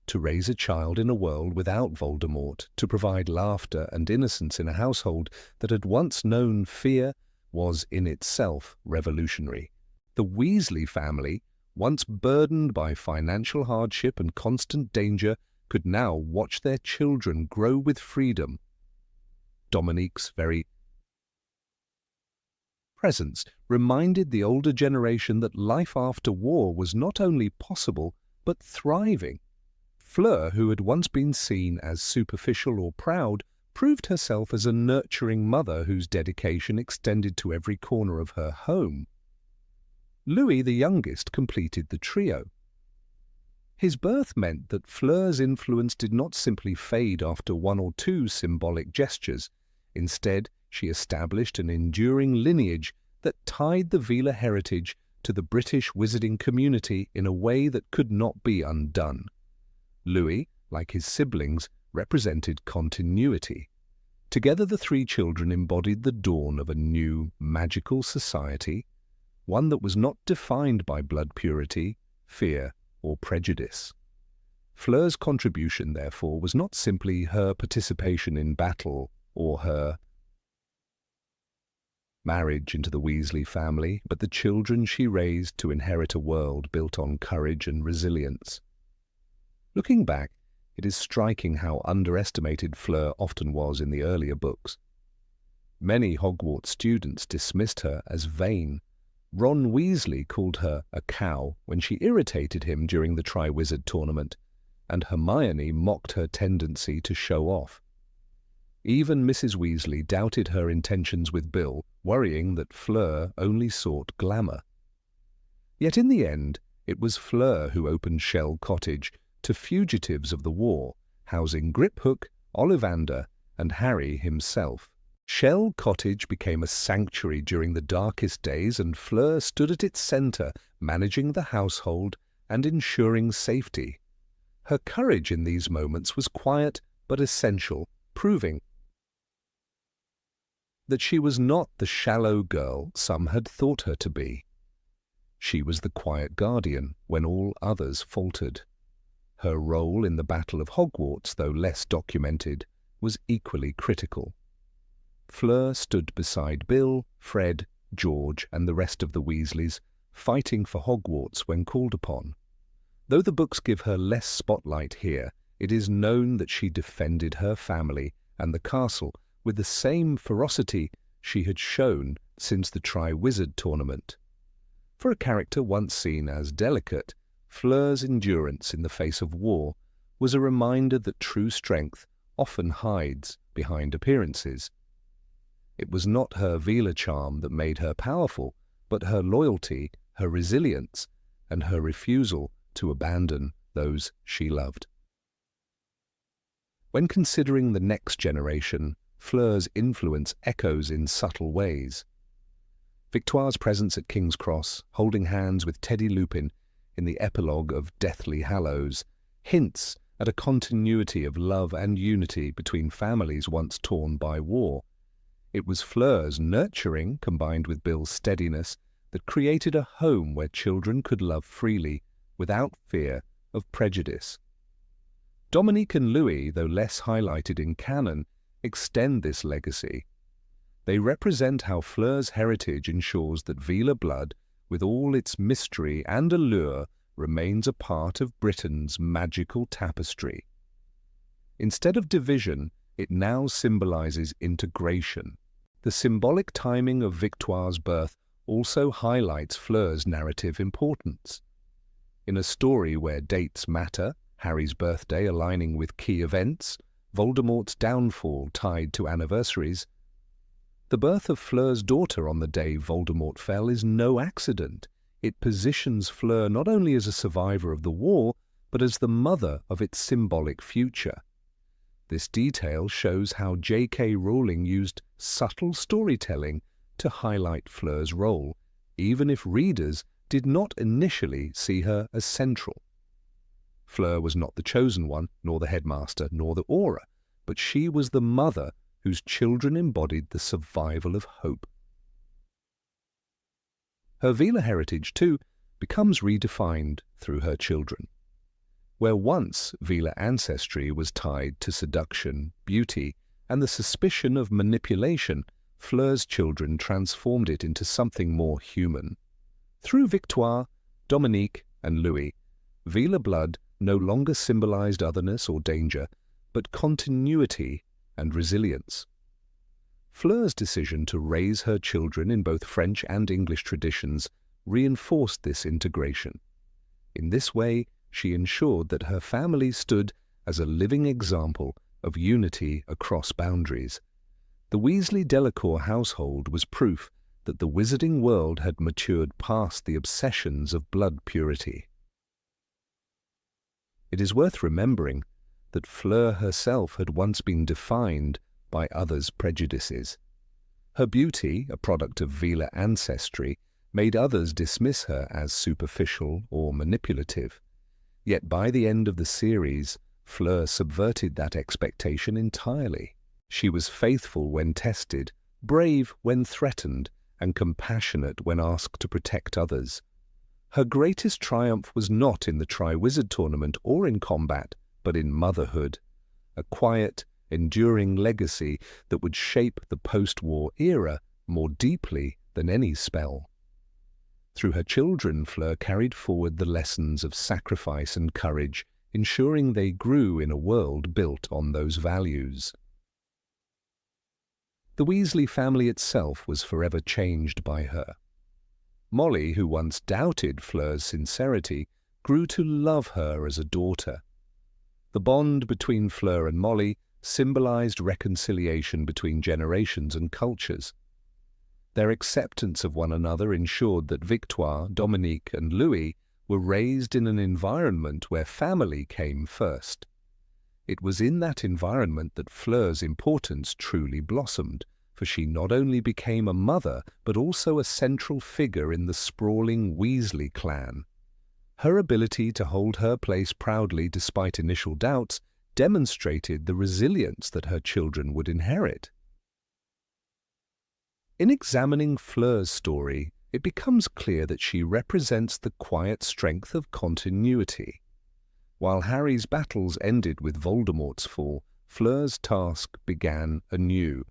Speaker 1: To raise a child in a world without Voldemort, to provide laughter and innocence in a household that had once known fear, was in itself revolutionary. The Weasley family, once burdened by financial hardship and constant danger, could now watch their children grow with freedom. Dominique's very presence reminded the older generation that life after war was not only possible, but thriving. Fleur, who had once been seen as superficial or proud, proved herself as a nurturing mother whose dedication extended to every corner of her home. Louis, the youngest, completed the trio. His birth meant that Fleur's influence did not simply fade after one or two symbolic gestures. Instead, she established an enduring lineage that tied the Vila heritage to the British wizarding community in a way that could not be undone. Louis, like his siblings, represented continuity. Together the three children embodied the dawn of a new, magical society, one that was not defined by blood purity, fear, or prejudice. Fleur's contribution, therefore, was not simply her participation in battle or her marriage into the Weasley family, but the children she raised to inherit a world built on courage and resilience. Looking back, it is striking how underestimated Fleur often was in the earlier books. Many Hogwarts students dismissed her as vain. Ron Weasley called her a cow when she irritated him during the Triwizard Tournament, and Hermione mocked her tendency to show off. Even Mrs. Weasley doubted her intentions with Bill, worrying that Fleur only sought glamour. Yet in the end, it was Fleur who opened Shell Cottage to fugitives of the war, housing Griphook, Ollivander, and Harry himself. Shell Cottage became a sanctuary during the darkest days, and Fleur stood at its center, managing the household and ensuring safety. Her courage in these moments was quiet but essential, proving that she was not the shallow girl some had thought her to be. She was the quiet guardian when all others faltered. Her role in the Battle of Hogwarts, though less documented, was equally critical. Fleur stood beside Bill, Fred, George, and the rest of the Weasleys, fighting for Hogwarts when called upon. Though the books give her less spotlight here, it is known that she defended her family and the castle with the same ferocity she had shown since the Triwizard Tournament. For a character once seen as delicate, Fleur's endurance in the face of war was a reminder that true strength often hides behind appearances. It was not her Veela charm that made her powerful, but her loyalty, her resilience, and her refusal to abandon those she loved. When considering the next generation, Fleur's influence echoes in subtle ways. Victoire's presence at King's Cross, holding hands with Teddy Lupin in the epilogue of Deathly Hallows, hints at a continuity of love and unity between families once torn by war. It was Fleur's nurturing, combined with Bill's steadiness, that created a home where children could love freely, without fear of prejudice. Dominique and Louis, though less highlighted in canon, extend this legacy. They represent how Fleur's heritage ensures that Veela blood, with all its mystery and allure, remains a part of Britain's magical tapestry. Instead of division, it now symbolizes integration. The symbolic timing of Victoire's birth also highlights Fleur's narrative importance. In a story where dates matter, Harry's birthday aligning with key events, Voldemort's downfall tied to anniversaries, the birth of Fleur's daughter on the day Voldemort fell is no accident. It positions Fleur not only as a survivor of the war, but as the mother of its symbolic future. This detail shows how J.K. Rowling used subtle storytelling to highlight Fleur's role, even if readers did not initially see her as central. Fleur was not the chosen one, nor the headmaster, nor the Auror, but she was the mother whose children embodied the survival of hope. Her Veela heritage, too, becomes redefined through her children. Where once Veela ancestry was tied to seduction, beauty, and the suspicion of manipulation, Fleur's children transformed it into something more human. Through Victoire, Dominique, and Louis, Veela blood no longer symbolized otherness or danger, but continuity and resilience. Fleur's decision to raise her children in both French and English traditions reinforced this integration. In this way, she ensured that her family stood as a living example of unity across boundaries. The Weasley Delacour household was proof that the wizarding world had matured past the obsessions of blood purity. It is worth remembering that Fleur herself had once been defined by others' prejudices. Her beauty, a product of Veela ancestry, made others dismiss her as superficial or manipulative. Yet by the end of the series, Fleur subverted that expectation entirely. She was faithful when tested, brave when threatened, and compassionate when asked to protect others. Her greatest triumph was not in the Triwizard Tournament or in combat, but in motherhood, a quiet, enduring legacy that would shape the post-war era more deeply than any spell. Through her children, Fleur carried forward the lessons of sacrifice and courage, ensuring they grew in a world built on those values. The Weasley family itself was forever changed by her. Molly, who once doubted Fleur's sincerity, grew to love her as a daughter. The bond between Fleur and Molly symbolized reconciliation between generations and cultures. Their acceptance of one another ensured that Victoire, Dominique, and Louis were raised in an environment where family came first. It was in that environment that Fleur's importance truly blossomed, for she not only became a mother, but also a central figure in the sprawling Weasley clan. Her ability to hold her place proudly despite initial doubts demonstrated the resilience that her children would inherit. In examining Fleur's story, it becomes clear that she represents the quiet strength of continuity. While Harry's battles ended with Voldemort's fall, Fleur's task began anew,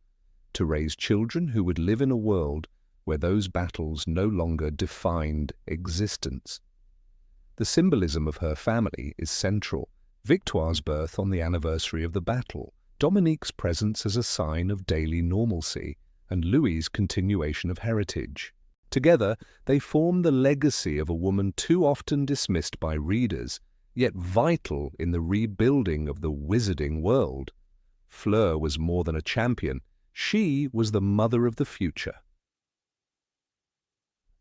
Speaker 1: to raise children who would live in a world where those battles no longer defined existence. The symbolism of her family is central. Victoire's birth on the anniversary of the battle, Dominique's presence as a sign of daily normalcy, and Louis's continuation of heritage. Together, they form the legacy of a woman too often dismissed by readers, yet vital in the rebuilding of the wizarding world. Fleur was more than a champion. She was the mother of the future.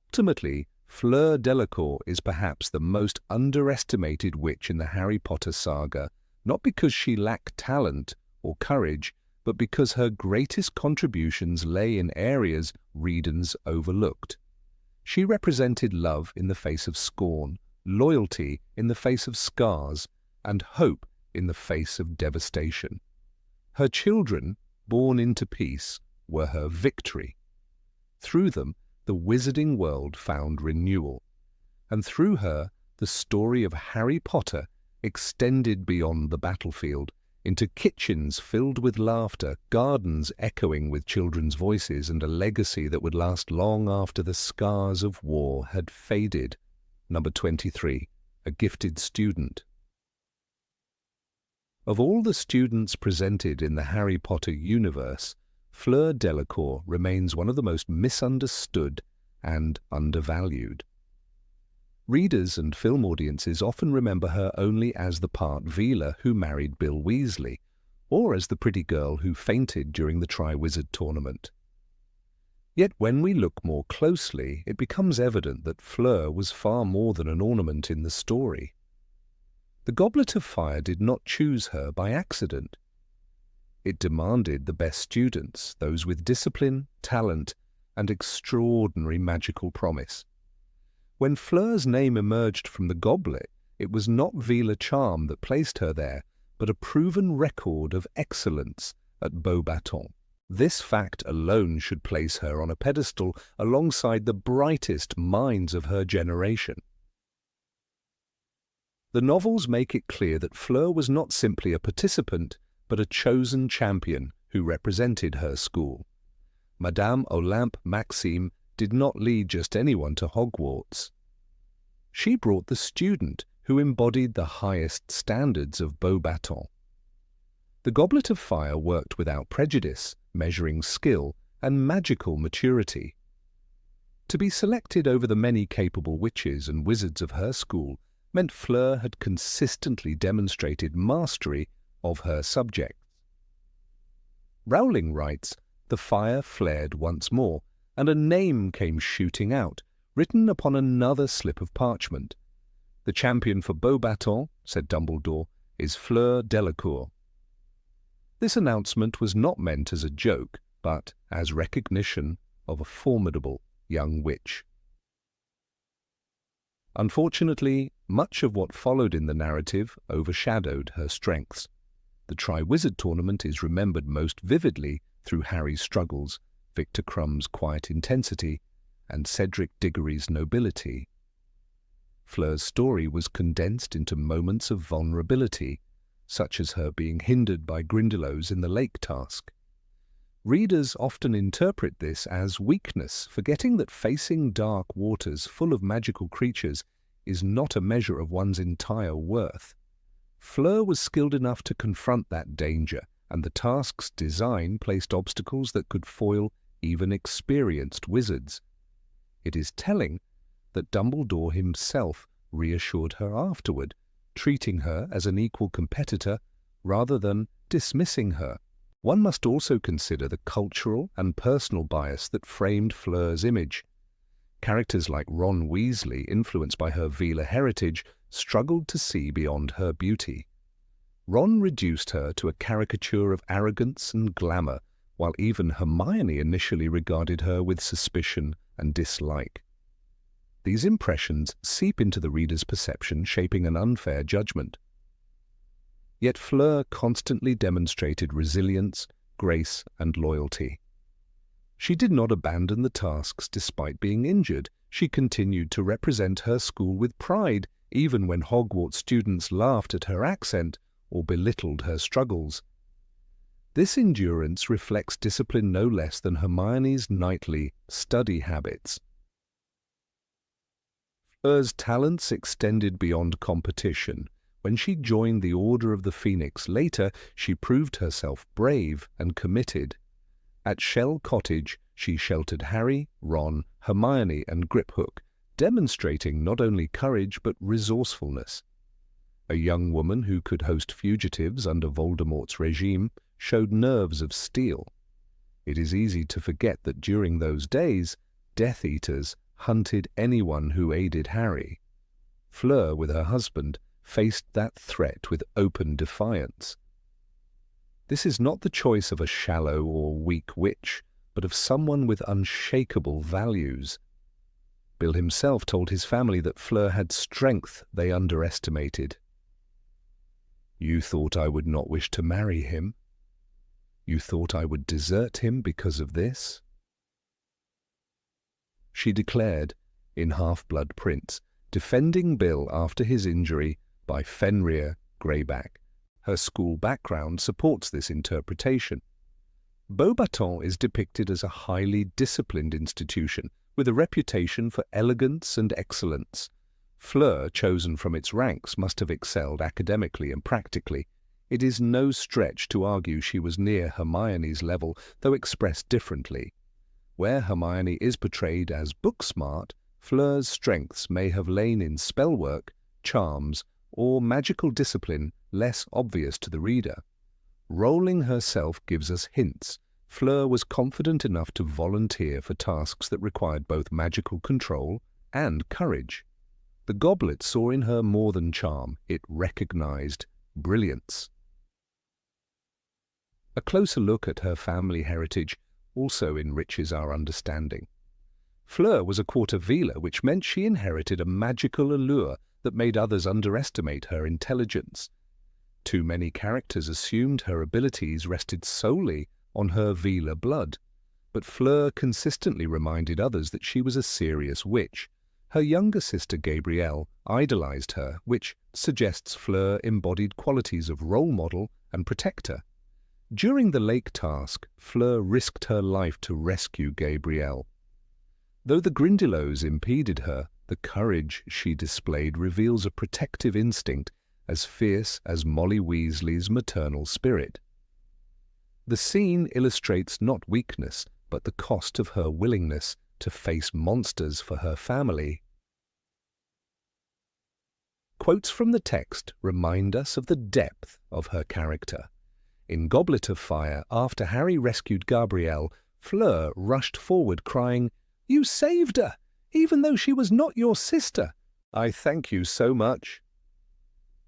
Speaker 1: Ultimately, Fleur Delacour is perhaps the most underestimated witch in the Harry Potter saga, not because she lacked talent or courage, but because her greatest contributions lay in areas readers overlooked. She represented love in the face of scorn, loyalty in the face of scars, and hope in the face of devastation. Her children, born into peace, were her victory. Through them, the wizarding world found renewal, and through her, the story of Harry Potter extended beyond the battlefield, into kitchens filled with laughter, gardens echoing with children's voices, and a legacy that would last long after the scars of war had faded. Number 23, a gifted student. Of all the students presented in the Harry Potter universe, Fleur Delacour remains one of the most misunderstood and undervalued. Readers and film audiences often remember her only as the part Veela who married Bill Weasley, or as the pretty girl who fainted during the Triwizard Tournament. Yet when we look more closely, it becomes evident that Fleur was far more than an ornament in the story. The Goblet of Fire did not choose her by accident. It demanded the best students, those with discipline, talent, and extraordinary magical promise. When Fleur's name emerged from the goblet, it was not Veela charm that placed her there, but a proven record of excellence at Beauxbatons. This fact alone should place her on a pedestal alongside the brightest minds of her generation. The novels make it clear that Fleur was not simply a participant, but a chosen champion who represented her school. Madame Olympe Maxime did not lead just anyone to Hogwarts. She brought the student who embodied the highest standards of Beauxbatons. The Goblet of Fire worked without prejudice, measuring skill and magical maturity. To be selected over the many capable witches and wizards of her school meant Fleur had consistently demonstrated mastery of her subjects. Rowling writes, "The fire flared once more, and a name came shooting out, written upon another slip of parchment. The champion for Beauxbatons, said Dumbledore, is Fleur Delacour." This announcement was not meant as a joke, but as recognition of a formidable young witch. Unfortunately, much of what followed in the narrative overshadowed her strengths. The Triwizard Tournament is remembered most vividly through Harry's struggles, Victor Crumb's quiet intensity, and Cedric Diggory's nobility. Fleur's story was condensed into moments of vulnerability, such as her being hindered by Grindylows in the lake task. Readers often interpret this as weakness, forgetting that facing dark waters full of magical creatures is not a measure of one's entire worth. Fleur was skilled enough to confront that danger, and the task's design placed obstacles that could foil even experienced wizards. It is telling that Dumbledore himself reassured her afterward, treating her as an equal competitor rather than dismissing her. One must also consider the cultural and personal bias that framed Fleur's image. Characters like Ron Weasley, influenced by her Veela heritage, struggled to see beyond her beauty. Ron reduced her to a caricature of arrogance and glamour, while even Hermione initially regarded her with suspicion and dislike. These impressions seep into the reader's perception, shaping an unfair judgment. Yet Fleur constantly demonstrated resilience, grace, and loyalty. She did not abandon the tasks despite being injured. She continued to represent her school with pride, even when Hogwarts students laughed at her accent or belittled her struggles. This endurance reflects discipline no less than Hermione's nightly study habits. Fleur's talents extended beyond competition. When she joined the Order of the Phoenix later, she proved herself brave and committed. At Shell Cottage, she sheltered Harry, Ron, Hermione, and Griphook, demonstrating not only courage but resourcefulness. A young woman who could host fugitives under Voldemort's regime showed nerves of steel. It is easy to forget that during those days, Death Eaters hunted anyone who aided Harry. Fleur, with her husband, faced that threat with open defiance. This is not the choice of a shallow or weak witch, but of someone with unshakable values. Bill himself told his family that Fleur had strength they underestimated. "You thought I would not wish to marry him? You thought I would desert him because of this?" she declared in Half-Blood Prince, defending Bill after his injury by Fenrir Greyback. Her school background supports this interpretation. Beauxbatons is depicted as a highly disciplined institution with a reputation for elegance and excellence. Fleur, chosen from its ranks, must have excelled academically and practically. It is no stretch to argue she was near Hermione's level, though expressed differently. Where Hermione is portrayed as book-smart, Fleur's strengths may have lain in spellwork, charms, or magical discipline less obvious to the reader. Rowling herself gives us hints. Fleur was confident enough to volunteer for tasks that required both magical control and courage. The goblet saw in her more than charm, it recognized brilliance. A closer look at her family heritage also enriches our understanding. Fleur was a quarter Veela, which meant she inherited a magical allure that made others underestimate her intelligence. Too many characters assumed her abilities rested solely on her Veela blood, but Fleur consistently reminded others that she was a serious witch. Her younger sister Gabrielle idolized her, which suggests Fleur embodied qualities of role model and protector. During the lake task, Fleur risked her life to rescue Gabrielle. Though the Grindylows impeded her, the courage she displayed reveals a protective instinct as fierce as Molly Weasley's maternal spirit. The scene illustrates not weakness, but the cost of her willingness to face monsters for her family. Quotes from the text remind us of the depth of her character. In Goblet of Fire, after Harry rescued Gabrielle, Fleur rushed forward crying, "You saved her, even though she was not your sister. I thank you so much."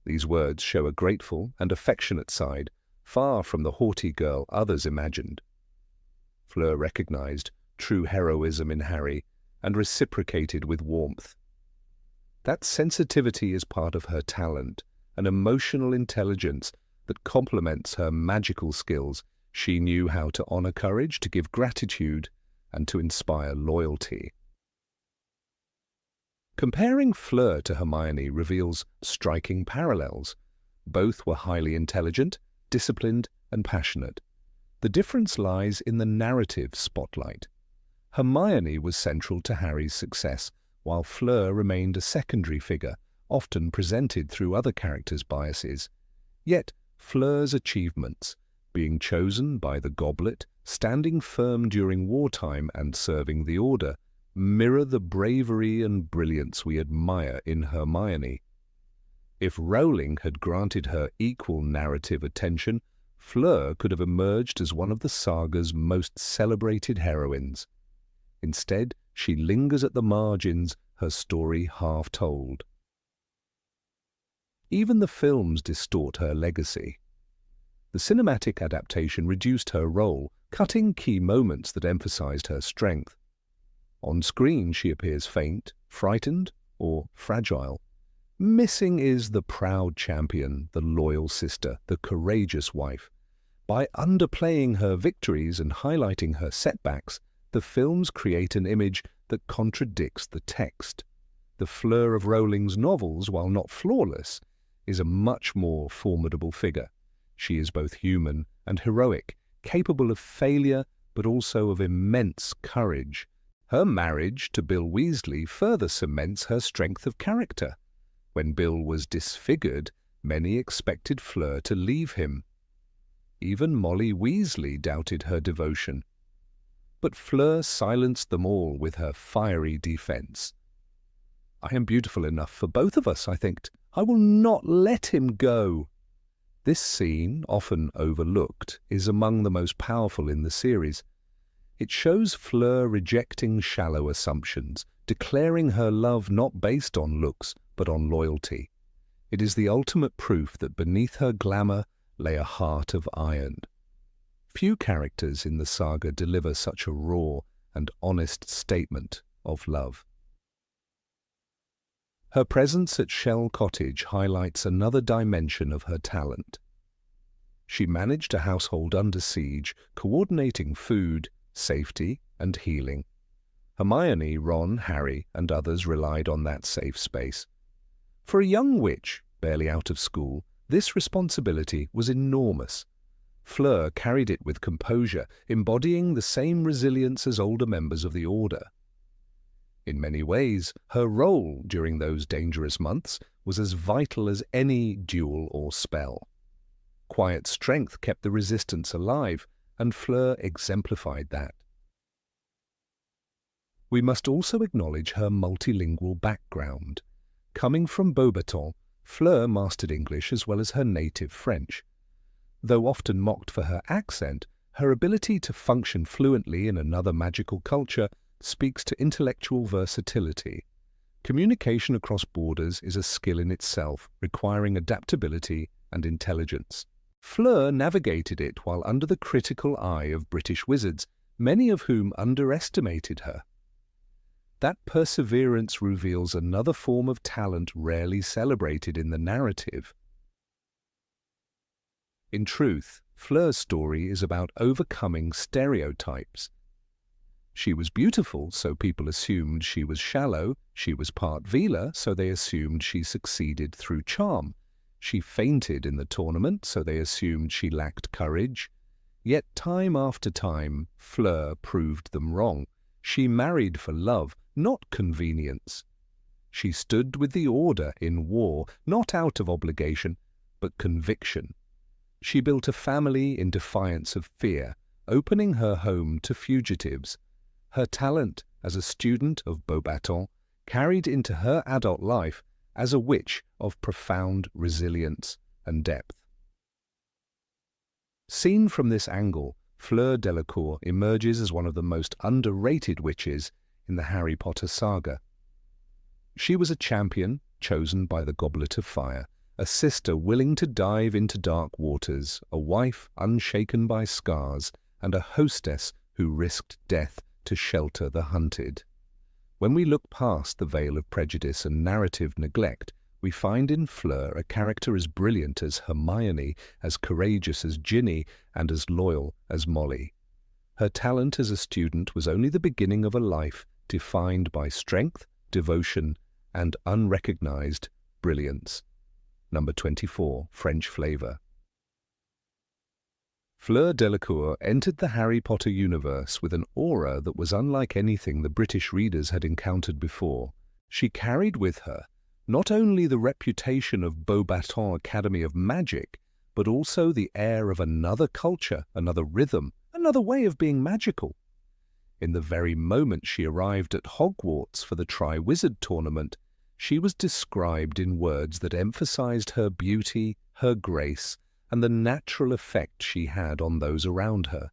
Speaker 1: These words show a grateful and affectionate side, far from the haughty girl others imagined. Fleur recognized true heroism in Harry and reciprocated with warmth. That sensitivity is part of her talent, an emotional intelligence that complements her magical skills, She knew how to honor courage, to give gratitude, and to inspire loyalty. Comparing Fleur to Hermione reveals striking parallels. Both were highly intelligent, disciplined, and passionate. The difference lies in the narrative spotlight. Hermione was central to Harry's success, while Fleur remained a secondary figure, often presented through other characters' biases. Yet, Fleur's achievements, being chosen by the Goblet, standing firm during wartime and serving the Order, mirror the bravery and brilliance we admire in Hermione. If Rowling had granted her equal narrative attention, Fleur could have emerged as one of the saga's most celebrated heroines. Instead, she lingers at the margins, her story half told. Even the films distort her legacy. The cinematic adaptation reduced her role, cutting key moments that emphasized her strength. On screen, she appears faint, frightened, or fragile. Missing is the proud champion, the loyal sister, the courageous wife. By underplaying her victories and highlighting her setbacks, the films create an image that contradicts the text. The Fleur of Rowling's novels, while not flawless, is a much more formidable figure. She is both human and heroic, capable of failure but also of immense courage. Her marriage to Bill Weasley further cements her strength of character. When Bill was disfigured, many expected Fleur to leave him. Even Molly Weasley doubted her devotion. But Fleur silenced them all with her fiery defense. "I am beautiful enough for both of us," I think. "I will not let him go." This scene, often overlooked, is among the most powerful in the series. It shows Fleur rejecting shallow assumptions, declaring her love not based on looks, but on loyalty. It is the ultimate proof that beneath her glamour lay a heart of iron. Few characters in the saga deliver such a raw and honest statement of love. Her presence at Shell Cottage highlights another dimension of her talent. She managed a household under siege, coordinating food, safety, and healing. Hermione, Ron, Harry, and others relied on that safe space. For a young witch, barely out of school, this responsibility was enormous. Fleur carried it with composure, embodying the same resilience as older members of the Order. In many ways, her role during those dangerous months was as vital as any duel or spell. Quiet strength kept the resistance alive, and Fleur exemplified that. We must also acknowledge her multilingual background. Coming from Beauxbatons, Fleur mastered English as well as her native French. Though often mocked for her accent, her ability to function fluently in another magical culture speaks to intellectual versatility. Communication across borders is a skill in itself, requiring adaptability and intelligence. Fleur navigated it while under the critical eye of British wizards, many of whom underestimated her. That perseverance reveals another form of talent rarely celebrated in the narrative. In truth, Fleur's story is about overcoming stereotypes. She was beautiful, so people assumed she was shallow. She was part Veela, so they assumed she succeeded through charm. She fainted in the tournament, so they assumed she lacked courage. Yet time after time, Fleur proved them wrong. She married for love, not convenience. She stood with the Order in war, not out of obligation, but conviction. She built a family in defiance of fear, opening her home to fugitives. Her talent as a student of Beauxbatons carried into her adult life as a witch of profound resilience and depth. Seen from this angle, Fleur Delacour emerges as one of the most underrated witches in the Harry Potter saga. She was a champion chosen by the Goblet of Fire, a sister willing to dive into dark waters, a wife unshaken by scars, and a hostess who risked death to shelter the hunted. When we look past the veil of prejudice and narrative neglect, We find in Fleur a character as brilliant as Hermione, as courageous as Ginny, and as loyal as Molly. Her talent as a student was only the beginning of a life defined by strength, devotion, and unrecognized brilliance. Number 24, French flavor. Fleur Delacour entered the Harry Potter universe with an aura that was unlike anything the British readers had encountered before. She carried with her not only the reputation of Beauxbatons Academy of Magic, but also the air of another culture, another rhythm, another way of being magical. In the very moment she arrived at Hogwarts for the Triwizard Tournament, she was described in words that emphasized her beauty, her grace, and the natural effect she had on those around her.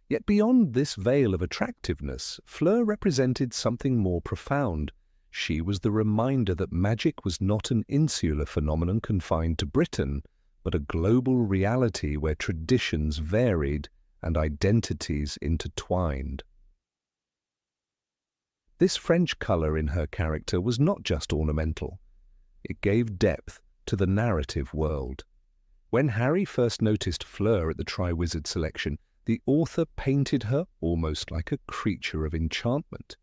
Speaker 1: Yet beyond this veil of attractiveness, Fleur represented something more profound. She was the reminder that magic was not an insular phenomenon confined to Britain, but a global reality where traditions varied and identities intertwined. This French colour in her character was not just ornamental. It gave depth to the narrative world. When Harry first noticed Fleur at the Triwizard selection, the author painted her almost like a creature of enchantment.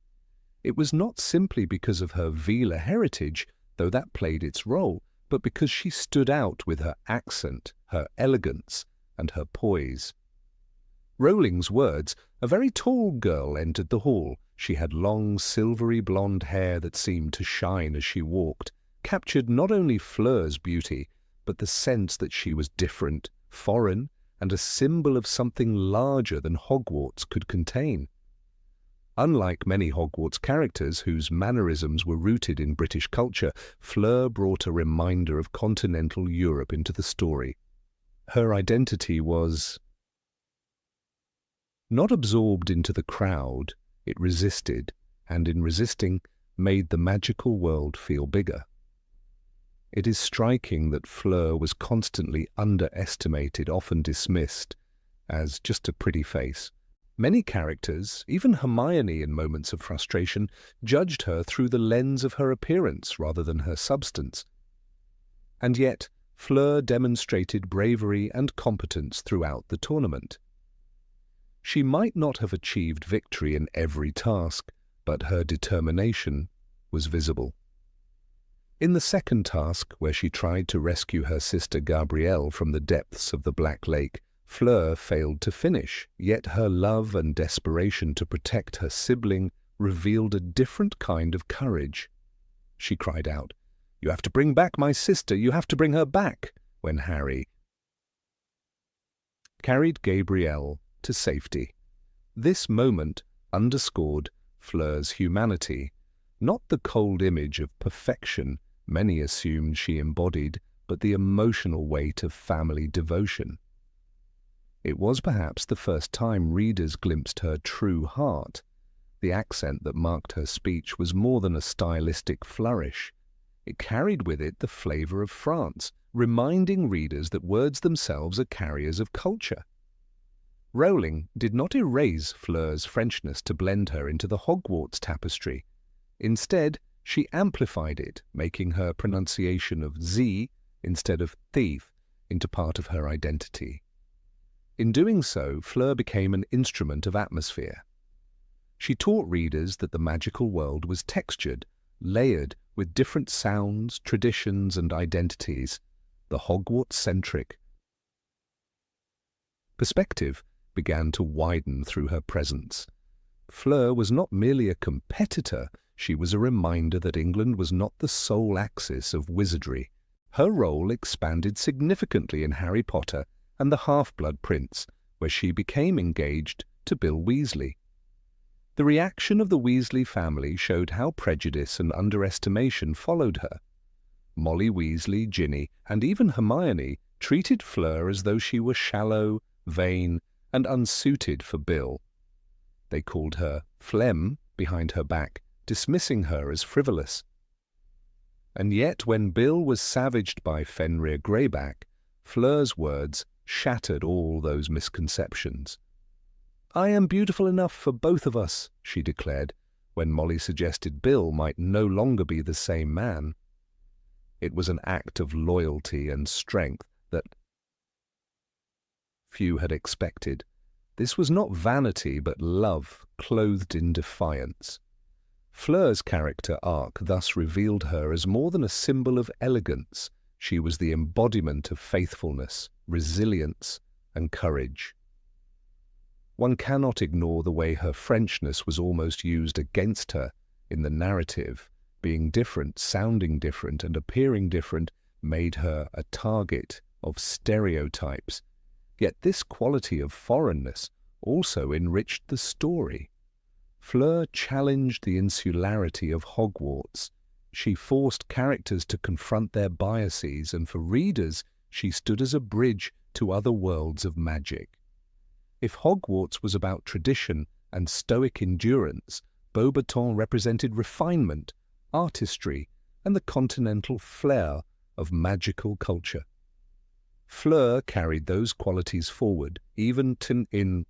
Speaker 1: It was not simply because of her Vila heritage, though that played its role, but because she stood out with her accent, her elegance, and her poise. Rowling's words, a very tall girl entered the hall. She had long, silvery blonde hair that seemed to shine as she walked, captured not only Fleur's beauty, but the sense that she was different, foreign, and a symbol of something larger than Hogwarts could contain. Unlike many Hogwarts characters whose mannerisms were rooted in British culture, Fleur brought a reminder of continental Europe into the story. Her identity was not absorbed into the crowd, it resisted, and in resisting, made the magical world feel bigger. It is striking that Fleur was constantly underestimated, often dismissed, as just a pretty face. Many characters, even Hermione in moments of frustration, judged her through the lens of her appearance rather than her substance. And yet, Fleur demonstrated bravery and competence throughout the tournament. She might not have achieved victory in every task, but her determination was visible. In the second task, where she tried to rescue her sister Gabrielle from the depths of the Black Lake, Fleur failed to finish, yet her love and desperation to protect her sibling revealed a different kind of courage. She cried out, "You have to bring back my sister, you have to bring her back," when Harry carried Gabrielle to safety. This moment underscored Fleur's humanity, not the cold image of perfection many assumed she embodied, but the emotional weight of family devotion. It was perhaps the first time readers glimpsed her true heart. The accent that marked her speech was more than a stylistic flourish. It carried with it the flavour of France, reminding readers that words themselves are carriers of culture. Rowling did not erase Fleur's Frenchness to blend her into the Hogwarts tapestry. Instead, she amplified it, making her pronunciation of Z instead of thief into part of her identity. In doing so, Fleur became an instrument of atmosphere. She taught readers that the magical world was textured, layered with different sounds, traditions, and identities. The Hogwarts-centric perspective began to widen through her presence. Fleur was not merely a competitor, she was a reminder that England was not the sole axis of wizardry. Her role expanded significantly in Harry Potter and the Half-Blood Prince, where she became engaged to Bill Weasley. The reaction of the Weasley family showed how prejudice and underestimation followed her. Molly Weasley, Ginny, and even Hermione treated Fleur as though she were shallow, vain, and unsuited for Bill. They called her phlegm behind her back, dismissing her as frivolous. And yet when Bill was savaged by Fenrir Greyback, Fleur's words shattered all those misconceptions. "I am beautiful enough for both of us," she declared, when Molly suggested Bill might no longer be the same man. It was an act of loyalty and strength that few had expected. This was not vanity, but love clothed in defiance. Fleur's character arc thus revealed her as more than a symbol of elegance. She was the embodiment of faithfulness, resilience, and courage. One cannot ignore the way her Frenchness was almost used against her in the narrative. Being different, sounding different, and appearing different made her a target of stereotypes. Yet this quality of foreignness also enriched the story. Fleur challenged the insularity of Hogwarts. She forced characters to confront their biases, and for readers, she stood as a bridge to other worlds of magic. If Hogwarts was about tradition and stoic endurance, Beauxbatons represented refinement, artistry, and the continental flair of magical culture. Fleur carried those qualities forward, even in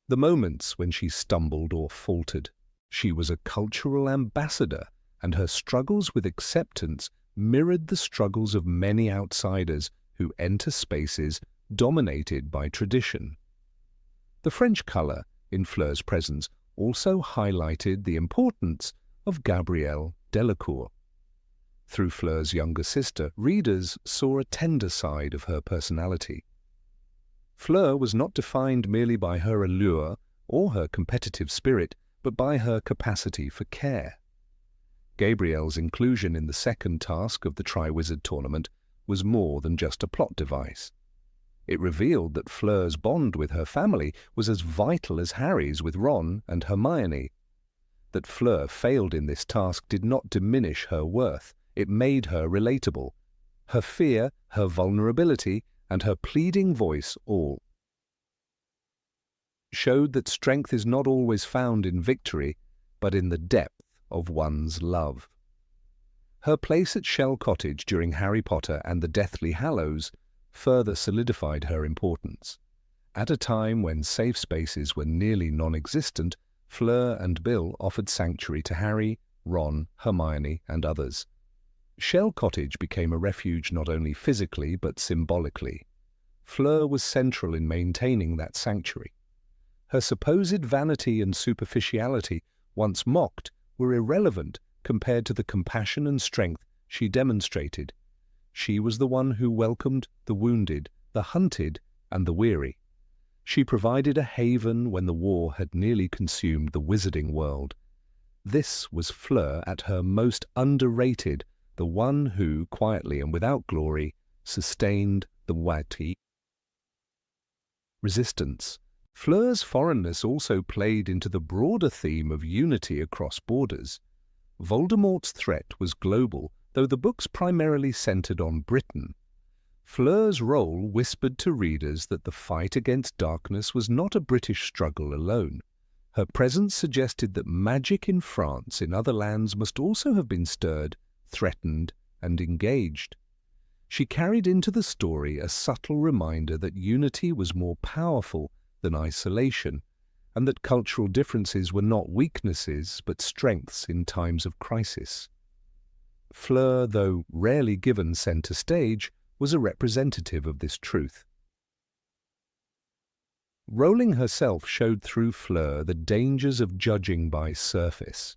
Speaker 1: the moments when she stumbled or faltered. She was a cultural ambassador, and her struggles with acceptance mirrored the struggles of many outsiders who enter spaces dominated by tradition. The French colour in Fleur's presence also highlighted the importance of Gabrielle Delacour. Through Fleur's younger sister, readers saw a tender side of her personality. Fleur was not defined merely by her allure or her competitive spirit, but by her capacity for care. Gabrielle's inclusion in the second task of the Triwizard Tournament was more than just a plot device. It revealed that Fleur's bond with her family was as vital as Harry's with Ron and Hermione. That Fleur failed in this task did not diminish her worth. It made her relatable. Her fear, her vulnerability, and her pleading voice all showed that strength is not always found in victory, but in the depth of one's love. Her place at Shell Cottage during Harry Potter and the Deathly Hallows further solidified her importance. At a time when safe spaces were nearly non-existent, Fleur and Bill offered sanctuary to Harry, Ron, Hermione, and others. Shell Cottage became a refuge not only physically but symbolically. Fleur was central in maintaining that sanctuary. Her supposed vanity and superficiality, once mocked, were irrelevant compared to the compassion and strength she demonstrated. She was the one who welcomed the wounded, the hunted, and the weary. She provided a haven when the war had nearly consumed the wizarding world. This was Fleur at her most underrated, the one who, quietly and without glory, sustained the Wati resistance. Fleur's foreignness also played into the broader theme of unity across borders. Voldemort's threat was global, though the books primarily centered on Britain. Fleur's role whispered to readers that the fight against darkness was not a British struggle alone. Her presence suggested that magic in France, in other lands, must also have been stirred, threatened, and engaged. She carried into the story a subtle reminder that unity was more powerful than isolation, and that cultural differences were not weaknesses but strengths in times of crisis. Fleur, though rarely given centre stage, was a representative of this truth. Rowling herself showed through Fleur the dangers of judging by surface.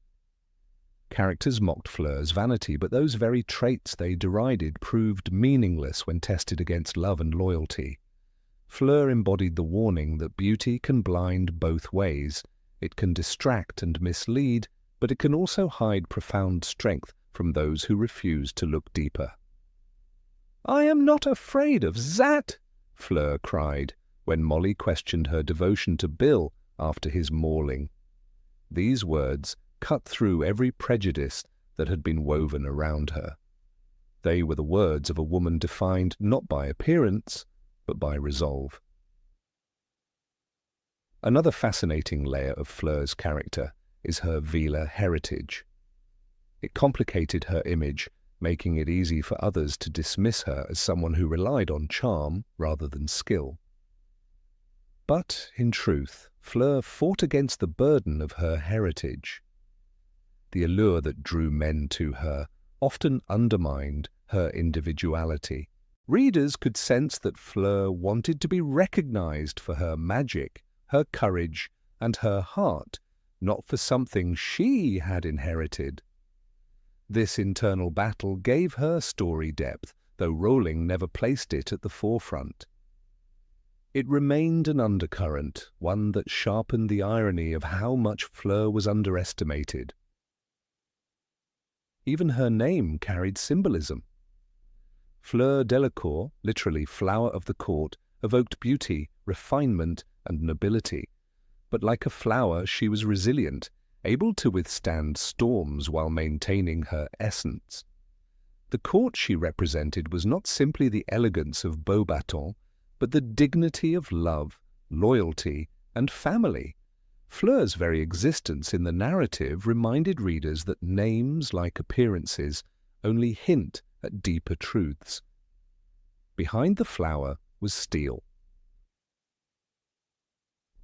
Speaker 1: Characters mocked Fleur's vanity, but those very traits they derided proved meaningless when tested against love and loyalty. Fleur embodied the warning that beauty can blind both ways. It can distract and mislead, but it can also hide profound strength from those who refuse to look deeper. "I am not afraid of that," Fleur cried, when Molly questioned her devotion to Bill after his mauling. These words cut through every prejudice that had been woven around her. They were the words of a woman defined not by appearance, but by resolve. Another fascinating layer of Fleur's character is her Velar heritage. It complicated her image, making it easy for others to dismiss her as someone who relied on charm rather than skill. But, in truth, Fleur fought against the burden of her heritage. The allure that drew men to her often undermined her individuality. Readers could sense that Fleur wanted to be recognized for her magic, her courage, and her heart, not for something she had inherited. This internal battle gave her story depth, though Rowling never placed it at the forefront. It remained an undercurrent, one that sharpened the irony of how much Fleur was underestimated. Even her name carried symbolism. Fleur Delacour, literally flower of the court, evoked beauty, refinement, and nobility. But like a flower, she was resilient, able to withstand storms while maintaining her essence. The court she represented was not simply the elegance of Beauxbatons, but the dignity of love, loyalty, and family. Fleur's very existence in the narrative reminded readers that names, like appearances, only hint at deeper truths. Behind the flower was steel.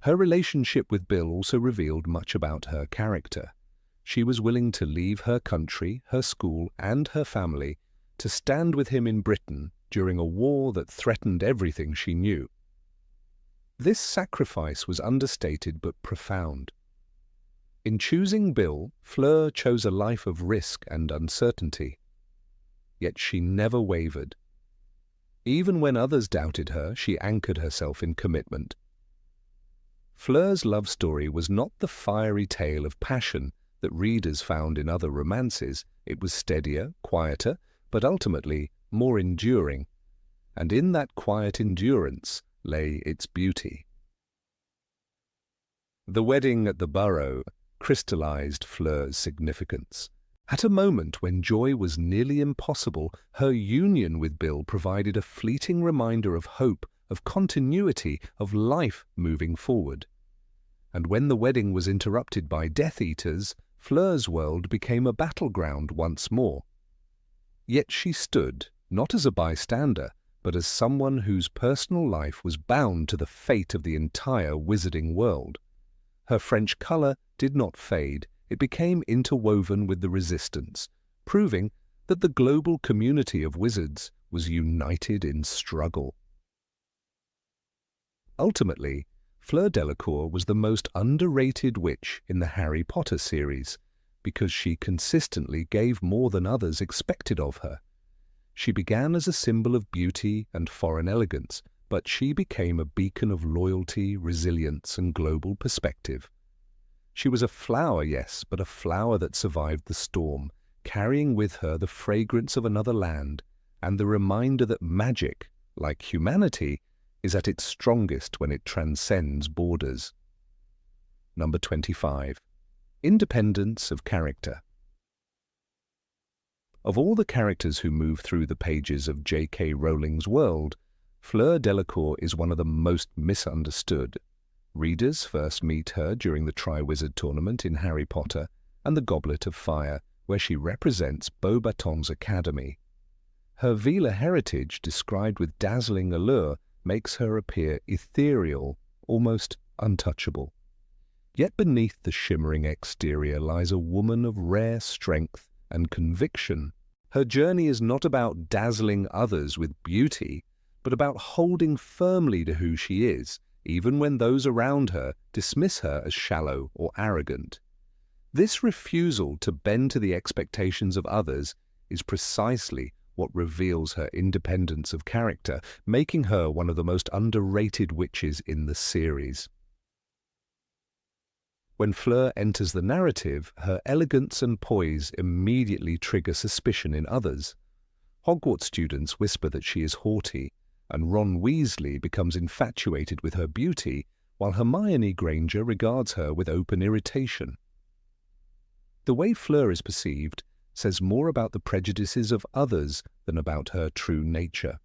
Speaker 1: Her relationship with Bill also revealed much about her character. She was willing to leave her country, her school, and her family to stand with him in Britain during a war that threatened everything she knew. This sacrifice was understated but profound. In choosing Bill, Fleur chose a life of risk and uncertainty. Yet she never wavered. Even when others doubted her, she anchored herself in commitment. Fleur's love story was not the fiery tale of passion that readers found in other romances. It was steadier, quieter, but ultimately more enduring. And in that quiet endurance lay its beauty. The wedding at the Burrow crystallized Fleur's significance. At a moment when joy was nearly impossible, her union with Bill provided a fleeting reminder of hope, of continuity, of life moving forward. And when the wedding was interrupted by Death Eaters, Fleur's world became a battleground once more. Yet she stood, not as a bystander, but as someone whose personal life was bound to the fate of the entire wizarding world. Her French colour did not fade. It became interwoven with the resistance, proving that the global community of wizards was united in struggle. Ultimately, Fleur Delacour was the most underrated witch in the Harry Potter series, because she consistently gave more than others expected of her. She began as a symbol of beauty and foreign elegance, but she became a beacon of loyalty, resilience, and global perspective. She was a flower, yes, but a flower that survived the storm, carrying with her the fragrance of another land and the reminder that magic, like humanity, is at its strongest when it transcends borders. Number 25. Independence of character. Of all the characters who move through the pages of J.K. Rowling's world, Fleur Delacour is one of the most misunderstood. Readers first meet her during the Triwizard Tournament in Harry Potter and the Goblet of Fire, where she represents Beauxbatons Academy. Her Veela heritage, described with dazzling allure, makes her appear ethereal, almost untouchable. Yet beneath the shimmering exterior lies a woman of rare strength and conviction. Her journey is not about dazzling others with beauty, but about holding firmly to who she is, even when those around her dismiss her as shallow or arrogant. This refusal to bend to the expectations of others is precisely what reveals her independence of character, making her one of the most underrated witches in the series. When Fleur enters the narrative, her elegance and poise immediately trigger suspicion in others. Hogwarts students whisper that she is haughty, and Ron Weasley becomes infatuated with her beauty, while Hermione Granger regards her with open irritation. The way Fleur is perceived says more about the prejudices of others than about her true nature.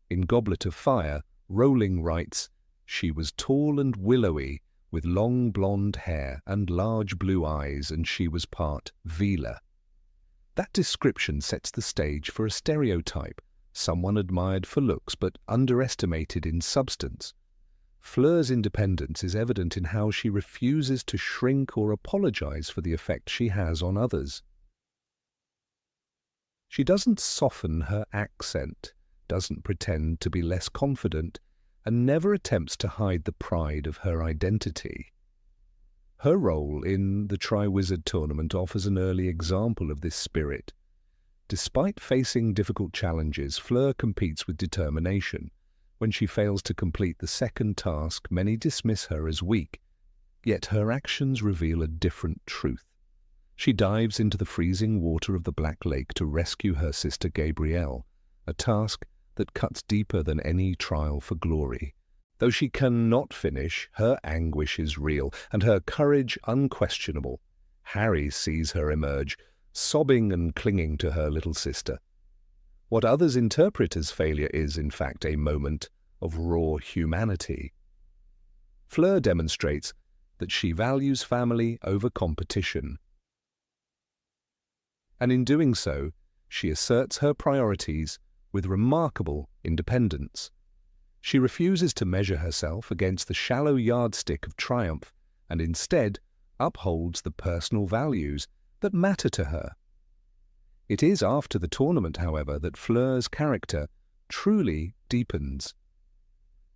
Speaker 1: In Goblet of Fire, Rowling writes, "She was tall and willowy, with long blonde hair and large blue eyes, and she was part Veela." That description sets the stage for a stereotype, someone admired for looks but underestimated in substance. Fleur's independence is evident in how she refuses to shrink or apologize for the effect she has on others. She doesn't soften her accent, doesn't pretend to be less confident, and never attempts to hide the pride of her identity. Her role in the Triwizard Tournament offers an early example of this spirit. Despite facing difficult challenges, Fleur competes with determination. When she fails to complete the second task, many dismiss her as weak, yet her actions reveal a different truth. She dives into the freezing water of the Black Lake to rescue her sister Gabrielle, a task that cuts deeper than any trial for glory. Though she cannot finish, her anguish is real, and her courage unquestionable. Harry sees her emerge, sobbing and clinging to her little sister. What others interpret as failure is, in fact, a moment of raw humanity. Fleur demonstrates that she values family over competition. And in doing so, she asserts her priorities with remarkable independence. She refuses to measure herself against the shallow yardstick of triumph and instead upholds the personal values that matter to her. It is after the tournament, however, that Fleur's character truly deepens.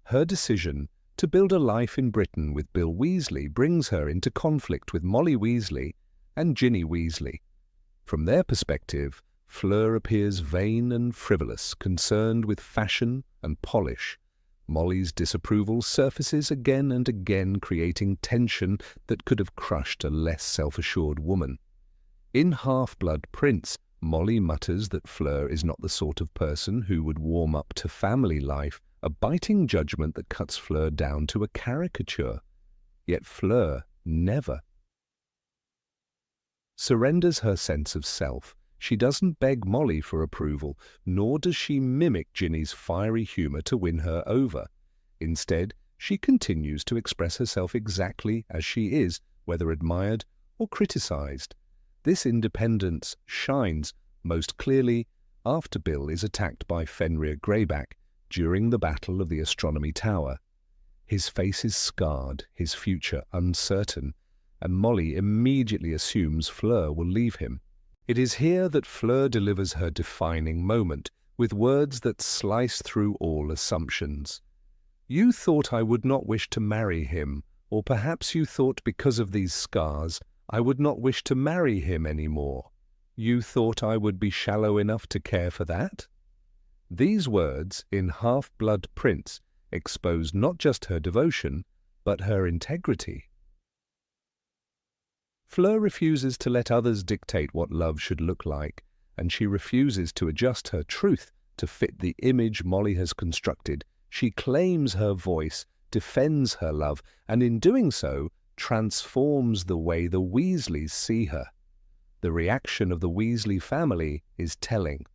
Speaker 1: Her decision to build a life in Britain with Bill Weasley brings her into conflict with Molly Weasley and Ginny Weasley. From their perspective, Fleur appears vain and frivolous, concerned with fashion and polish. Molly's disapproval surfaces again and again, creating tension that could have crushed a less self-assured woman. In Half-Blood Prince, Molly mutters that Fleur is not the sort of person who would warm up to family life, a biting judgment that cuts Fleur down to a caricature. Yet Fleur never surrenders her sense of self. She doesn't beg Molly for approval, nor does she mimic Ginny's fiery humour to win her over. Instead, she continues to express herself exactly as she is, whether admired or criticised. This independence shines most clearly after Bill is attacked by Fenrir Greyback during the Battle of the Astronomy Tower. His face is scarred, his future uncertain, and Molly immediately assumes Fleur will leave him. It is here that Fleur delivers her defining moment, with words that slice through all assumptions. "You thought I would not wish to marry him, or perhaps you thought because of these scars I would not wish to marry him any more. You thought I would be shallow enough to care for that?" These words in Half-Blood Prince expose not just her devotion, but her integrity. Fleur refuses to let others dictate what love should look like, and she refuses to adjust her truth to fit the image Molly has constructed. She claims her voice, defends her love, and in doing so, transforms the way the Weasleys see her. The reaction of the Weasley family is telling.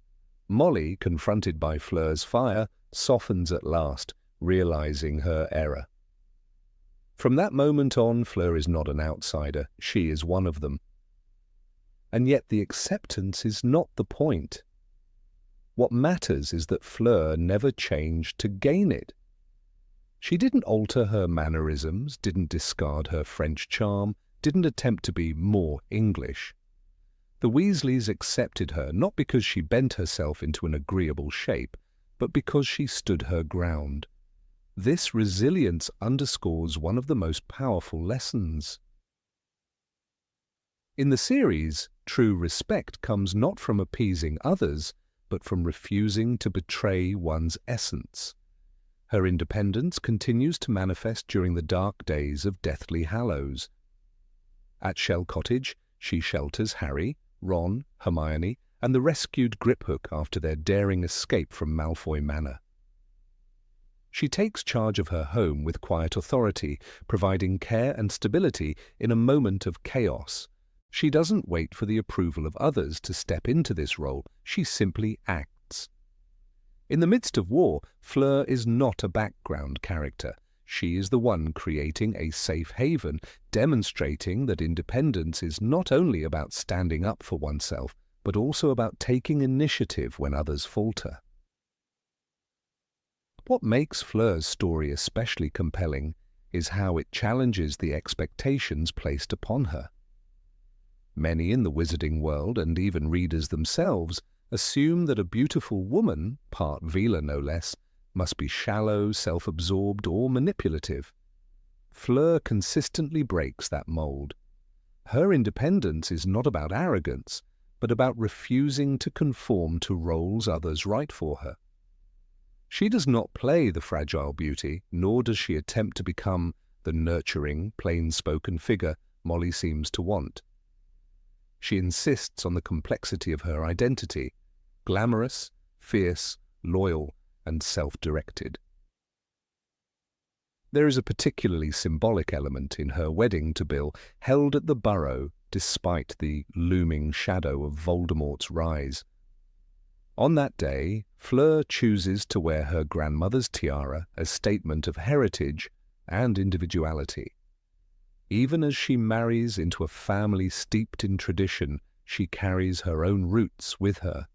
Speaker 1: Molly, confronted by Fleur's fire, softens at last, realizing her error. From that moment on, Fleur is not an outsider, she is one of them. And yet the acceptance is not the point. What matters is that Fleur never changed to gain it. She didn't alter her mannerisms, didn't discard her French charm, didn't attempt to be more English. The Weasleys accepted her not because she bent herself into an agreeable shape, but because she stood her ground. This resilience underscores one of the most powerful lessons. In the series, true respect comes not from appeasing others, but from refusing to betray one's essence. Her independence continues to manifest during the dark days of Deathly Hallows. At Shell Cottage, she shelters Harry, Ron, Hermione, and the rescued Griphook after their daring escape from Malfoy Manor. She takes charge of her home with quiet authority, providing care and stability in a moment of chaos. She doesn't wait for the approval of others to step into this role, she simply acts. In the midst of war, Fleur is not a background character. She is the one creating a safe haven, demonstrating that independence is not only about standing up for oneself, but also about taking initiative when others falter. What makes Fleur's story especially compelling is how it challenges the expectations placed upon her. Many in the wizarding world, and even readers themselves, assume that a beautiful woman, part Vila no less, must be shallow, self-absorbed, or manipulative. Fleur consistently breaks that mold. Her independence is not about arrogance, but about refusing to conform to roles others write for her. She does not play the fragile beauty, nor does she attempt to become the nurturing, plain-spoken figure Molly seems to want. She insists on the complexity of her identity, glamorous, fierce, loyal, and self-directed. There is a particularly symbolic element in her wedding to Bill, held at the Burrow despite the looming shadow of Voldemort's rise. On that day, Fleur chooses to wear her grandmother's tiara, a statement of heritage and individuality. Even as she marries into a family steeped in tradition, she carries her own roots with her.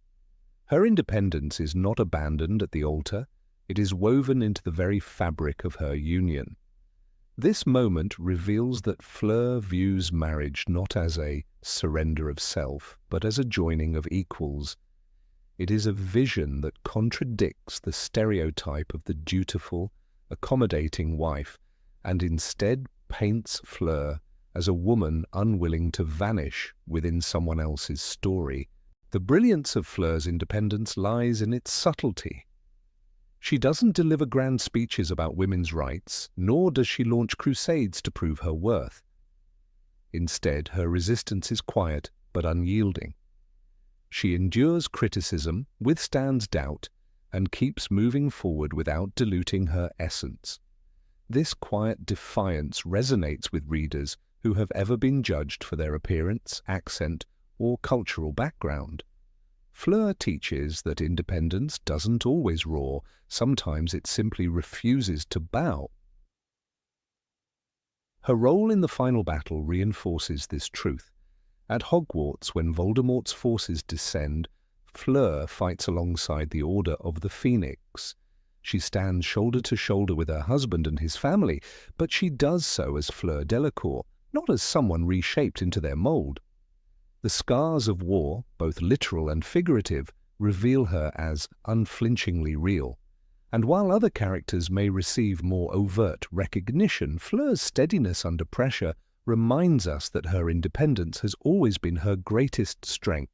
Speaker 1: Her independence is not abandoned at the altar, it is woven into the very fabric of her union. This moment reveals that Fleur views marriage not as a surrender of self, but as a joining of equals. It is a vision that contradicts the stereotype of the dutiful, accommodating wife, and instead paints Fleur as a woman unwilling to vanish within someone else's story. The brilliance of Fleur's independence lies in its subtlety. She doesn't deliver grand speeches about women's rights, nor does she launch crusades to prove her worth. Instead, her resistance is quiet but unyielding. She endures criticism, withstands doubt, and keeps moving forward without diluting her essence. This quiet defiance resonates with readers who have ever been judged for their appearance, accent, or cultural background. Fleur teaches that independence doesn't always roar, sometimes it simply refuses to bow. Her role in the final battle reinforces this truth. At Hogwarts, when Voldemort's forces descend, Fleur fights alongside the Order of the Phoenix. She stands shoulder to shoulder with her husband and his family, but she does so as Fleur Delacour, not as someone reshaped into their mold. The scars of war, both literal and figurative, reveal her as unflinchingly real. And while other characters may receive more overt recognition, Fleur's steadiness under pressure reminds us that her independence has always been her greatest strength.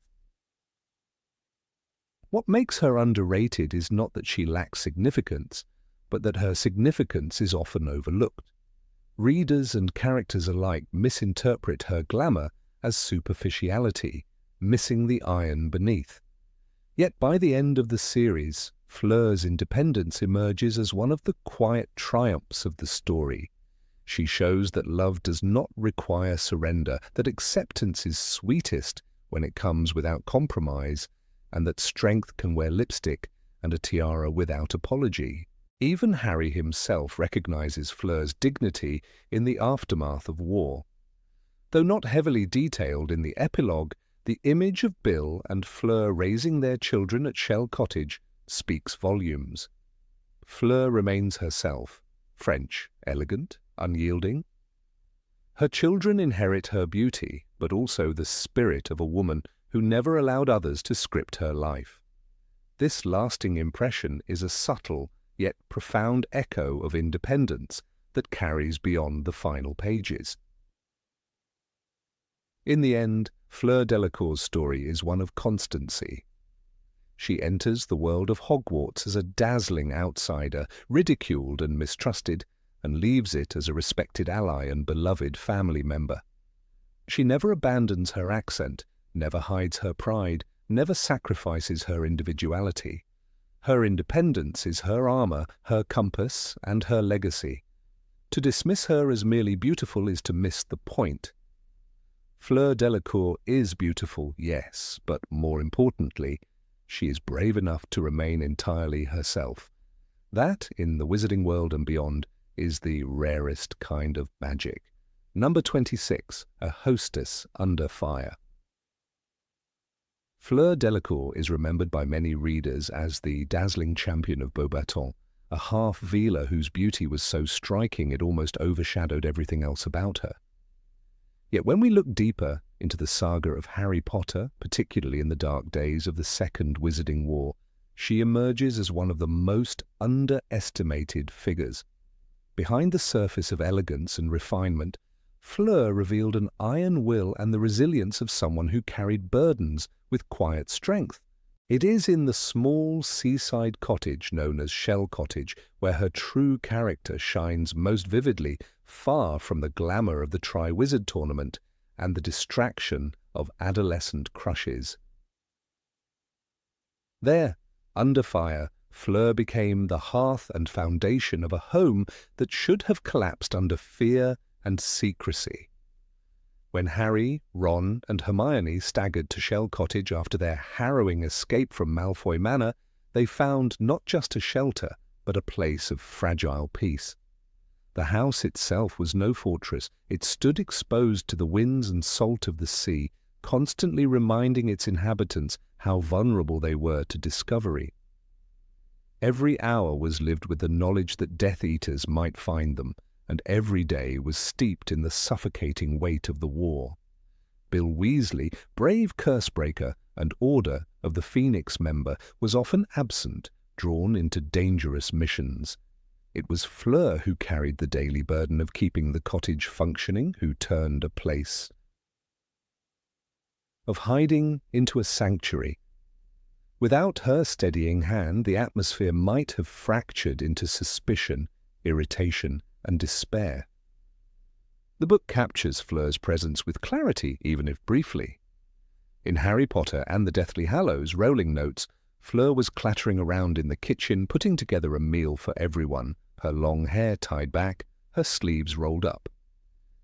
Speaker 1: What makes her underrated is not that she lacks significance, but that her significance is often overlooked. Readers and characters alike misinterpret her glamour as superficiality, missing the iron beneath. Yet by the end of the series, Fleur's independence emerges as one of the quiet triumphs of the story. She shows that love does not require surrender, that acceptance is sweetest when it comes without compromise, and that strength can wear lipstick and a tiara without apology. Even Harry himself recognizes Fleur's dignity in the aftermath of war. Though not heavily detailed in the epilogue, the image of Bill and Fleur raising their children at Shell Cottage speaks volumes. Fleur remains herself, French, elegant, unyielding. Her children inherit her beauty, but also the spirit of a woman who never allowed others to script her life. This lasting impression is a subtle yet profound echo of independence that carries beyond the final pages. In the end, Fleur Delacour's story is one of constancy. She enters the world of Hogwarts as a dazzling outsider, ridiculed and mistrusted, and leaves it as a respected ally and beloved family member. She never abandons her accent, never hides her pride, never sacrifices her individuality. Her independence is her armor, her compass, and her legacy. To dismiss her as merely beautiful is to miss the point. Fleur Delacour is beautiful, yes, but more importantly, she is brave enough to remain entirely herself. That, in the wizarding world and beyond, is the rarest kind of magic. Number 26, A Hostess Under Fire. Fleur Delacour is remembered by many readers as the dazzling champion of Beauxbatons, a half-Vila whose beauty was so striking it almost overshadowed everything else about her. Yet when we look deeper, into the saga of Harry Potter, particularly in the dark days of the Second Wizarding War, she emerges as one of the most underestimated figures. Behind the surface of elegance and refinement, Fleur revealed an iron will and the resilience of someone who carried burdens with quiet strength. It is in the small seaside cottage known as Shell Cottage where her true character shines most vividly, far from the glamour of the Triwizard Tournament and the distraction of adolescent crushes. There, under fire, Fleur became the hearth and foundation of a home that should have collapsed under fear and secrecy. When Harry, Ron, and Hermione staggered to Shell Cottage after their harrowing escape from Malfoy Manor, they found not just a shelter, but a place of fragile peace. The house itself was no fortress. It stood exposed to the winds and salt of the sea, constantly reminding its inhabitants how vulnerable they were to discovery. Every hour was lived with the knowledge that Death Eaters might find them, and every day was steeped in the suffocating weight of the war. Bill Weasley, brave cursebreaker and Order of the Phoenix member, was often absent, drawn into dangerous missions. It was Fleur who carried the daily burden of keeping the cottage functioning, who turned a place of hiding into a sanctuary. Without her steadying hand, the atmosphere might have fractured into suspicion, irritation, and despair. The book captures Fleur's presence with clarity, even if briefly. In Harry Potter and the Deathly Hallows Rolling Notes, Fleur was clattering around in the kitchen, putting together a meal for everyone, her long hair tied back, her sleeves rolled up.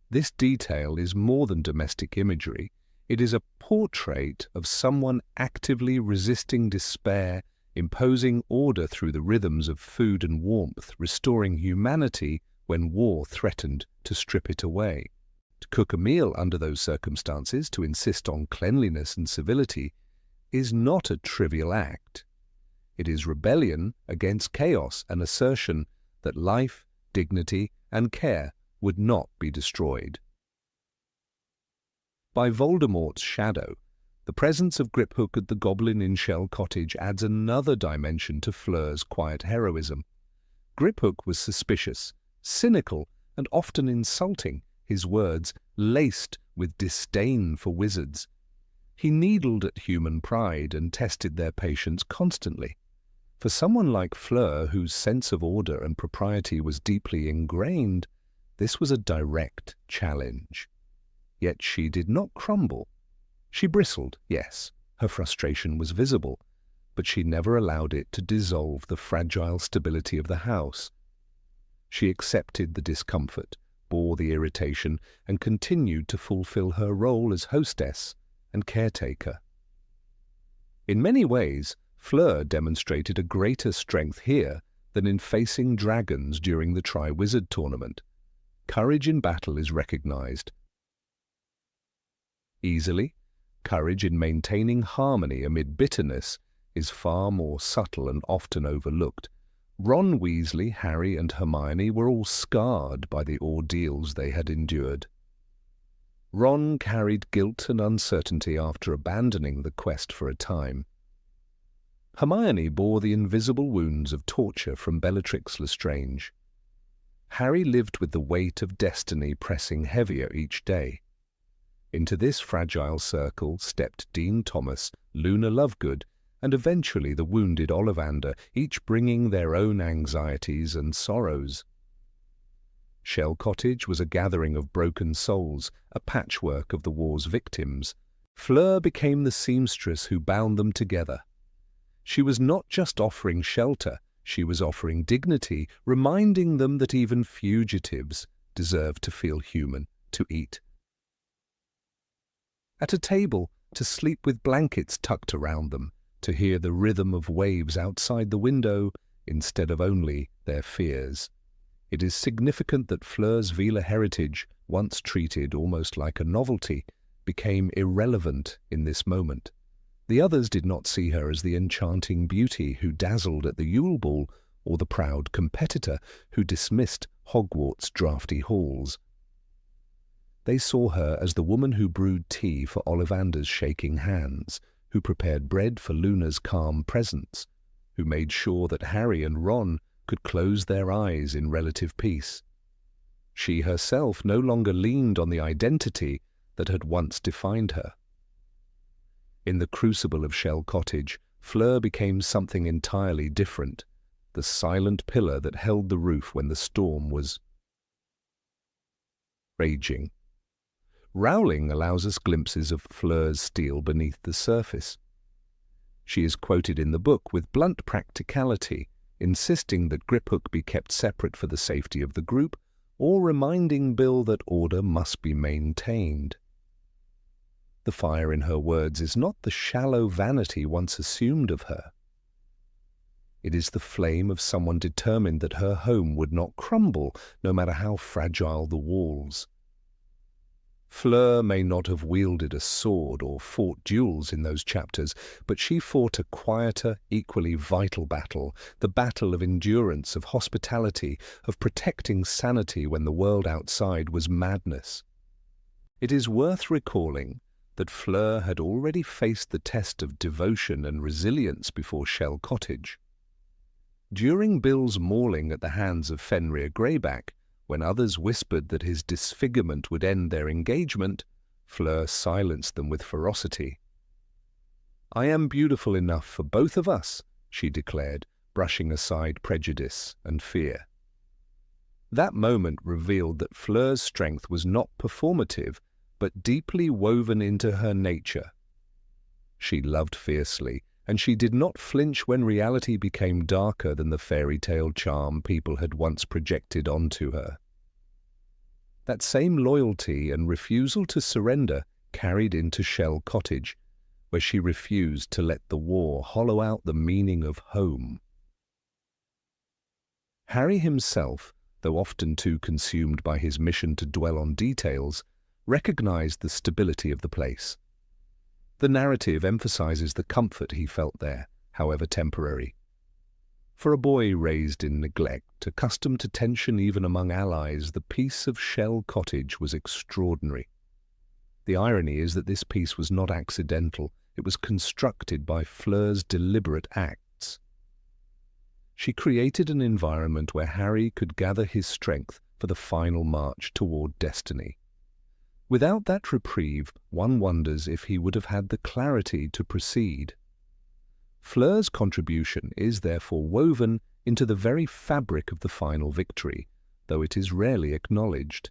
Speaker 1: This detail is more than domestic imagery. It is a portrait of someone actively resisting despair, imposing order through the rhythms of food and warmth, restoring humanity when war threatened to strip it away. To cook a meal under those circumstances, to insist on cleanliness and civility, is not a trivial act. It is rebellion against chaos, an assertion that life, dignity, and care would not be destroyed. By Voldemort's shadow, the presence of Griphook at the Goblin in Shell Cottage adds another dimension to Fleur's quiet heroism. Griphook was suspicious, cynical, and often insulting, his words laced with disdain for wizards. He needled at human pride and tested their patience constantly. For someone like Fleur, whose sense of order and propriety was deeply ingrained, this was a direct challenge. Yet she did not crumble. She bristled, yes, her frustration was visible, but she never allowed it to dissolve the fragile stability of the house. She accepted the discomfort, bore the irritation, and continued to fulfill her role as hostess and caretaker. In many ways, Fleur demonstrated a greater strength here than in facing dragons during the Triwizard Tournament. Courage in battle is recognized easily. Courage in maintaining harmony amid bitterness is far more subtle and often overlooked. Ron Weasley, Harry, and Hermione were all scarred by the ordeals they had endured. Ron carried guilt and uncertainty after abandoning the quest for a time. Hermione bore the invisible wounds of torture from Bellatrix Lestrange. Harry lived with the weight of destiny pressing heavier each day. Into this fragile circle stepped Dean Thomas, Luna Lovegood, and eventually the wounded Ollivander, each bringing their own anxieties and sorrows. Shell Cottage was a gathering of broken souls, a patchwork of the war's victims. Fleur became the seamstress who bound them together. She was not just offering shelter, she was offering dignity, reminding them that even fugitives deserve to feel human, to eat at a table, to sleep with blankets tucked around them, to hear the rhythm of waves outside the window instead of only their fears. It is significant that Fleur's Vila heritage, once treated almost like a novelty, became irrelevant in this moment. The others did not see her as the enchanting beauty who dazzled at the Yule Ball or the proud competitor who dismissed Hogwarts' draughty halls. They saw her as the woman who brewed tea for Ollivander's shaking hands, who prepared bread for Luna's calm presence, who made sure that Harry and Ron could close their eyes in relative peace. She herself no longer leaned on the identity that had once defined her. In the crucible of Shell Cottage, Fleur became something entirely different, the silent pillar that held the roof when the storm was raging. Rowling allows us glimpses of Fleur's steel beneath the surface. She is quoted in the book with blunt practicality, insisting that Griphook be kept separate for the safety of the group, or reminding Bill that order must be maintained. The fire in her words is not the shallow vanity once assumed of her. It is the flame of someone determined that her home would not crumble, no matter how fragile the walls. Fleur may not have wielded a sword or fought duels in those chapters, but she fought a quieter, equally vital battle, the battle of endurance, of hospitality, of protecting sanity when the world outside was madness. It is worth recalling that Fleur had already faced the test of devotion and resilience before Shell Cottage. During Bill's mauling at the hands of Fenrir Greyback, when others whispered that his disfigurement would end their engagement, Fleur silenced them with ferocity. "I am beautiful enough for both of us," she declared, brushing aside prejudice and fear. That moment revealed that Fleur's strength was not performative, but deeply woven into her nature. She loved fiercely, and she did not flinch when reality became darker than the fairy tale charm people had once projected onto her. That same loyalty and refusal to surrender carried into Shell Cottage, where she refused to let the war hollow out the meaning of home. Harry himself, though often too consumed by his mission to dwell on details, recognized the stability of the place. The narrative emphasizes the comfort he felt there, however temporary. For a boy raised in neglect, accustomed to tension even among allies, the peace of Shell Cottage was extraordinary. The irony is that this peace was not accidental, it was constructed by Fleur's deliberate acts. She created an environment where Harry could gather his strength for the final march toward destiny. Without that reprieve, one wonders if he would have had the clarity to proceed. Fleur's contribution is therefore woven into the very fabric of the final victory, though it is rarely acknowledged.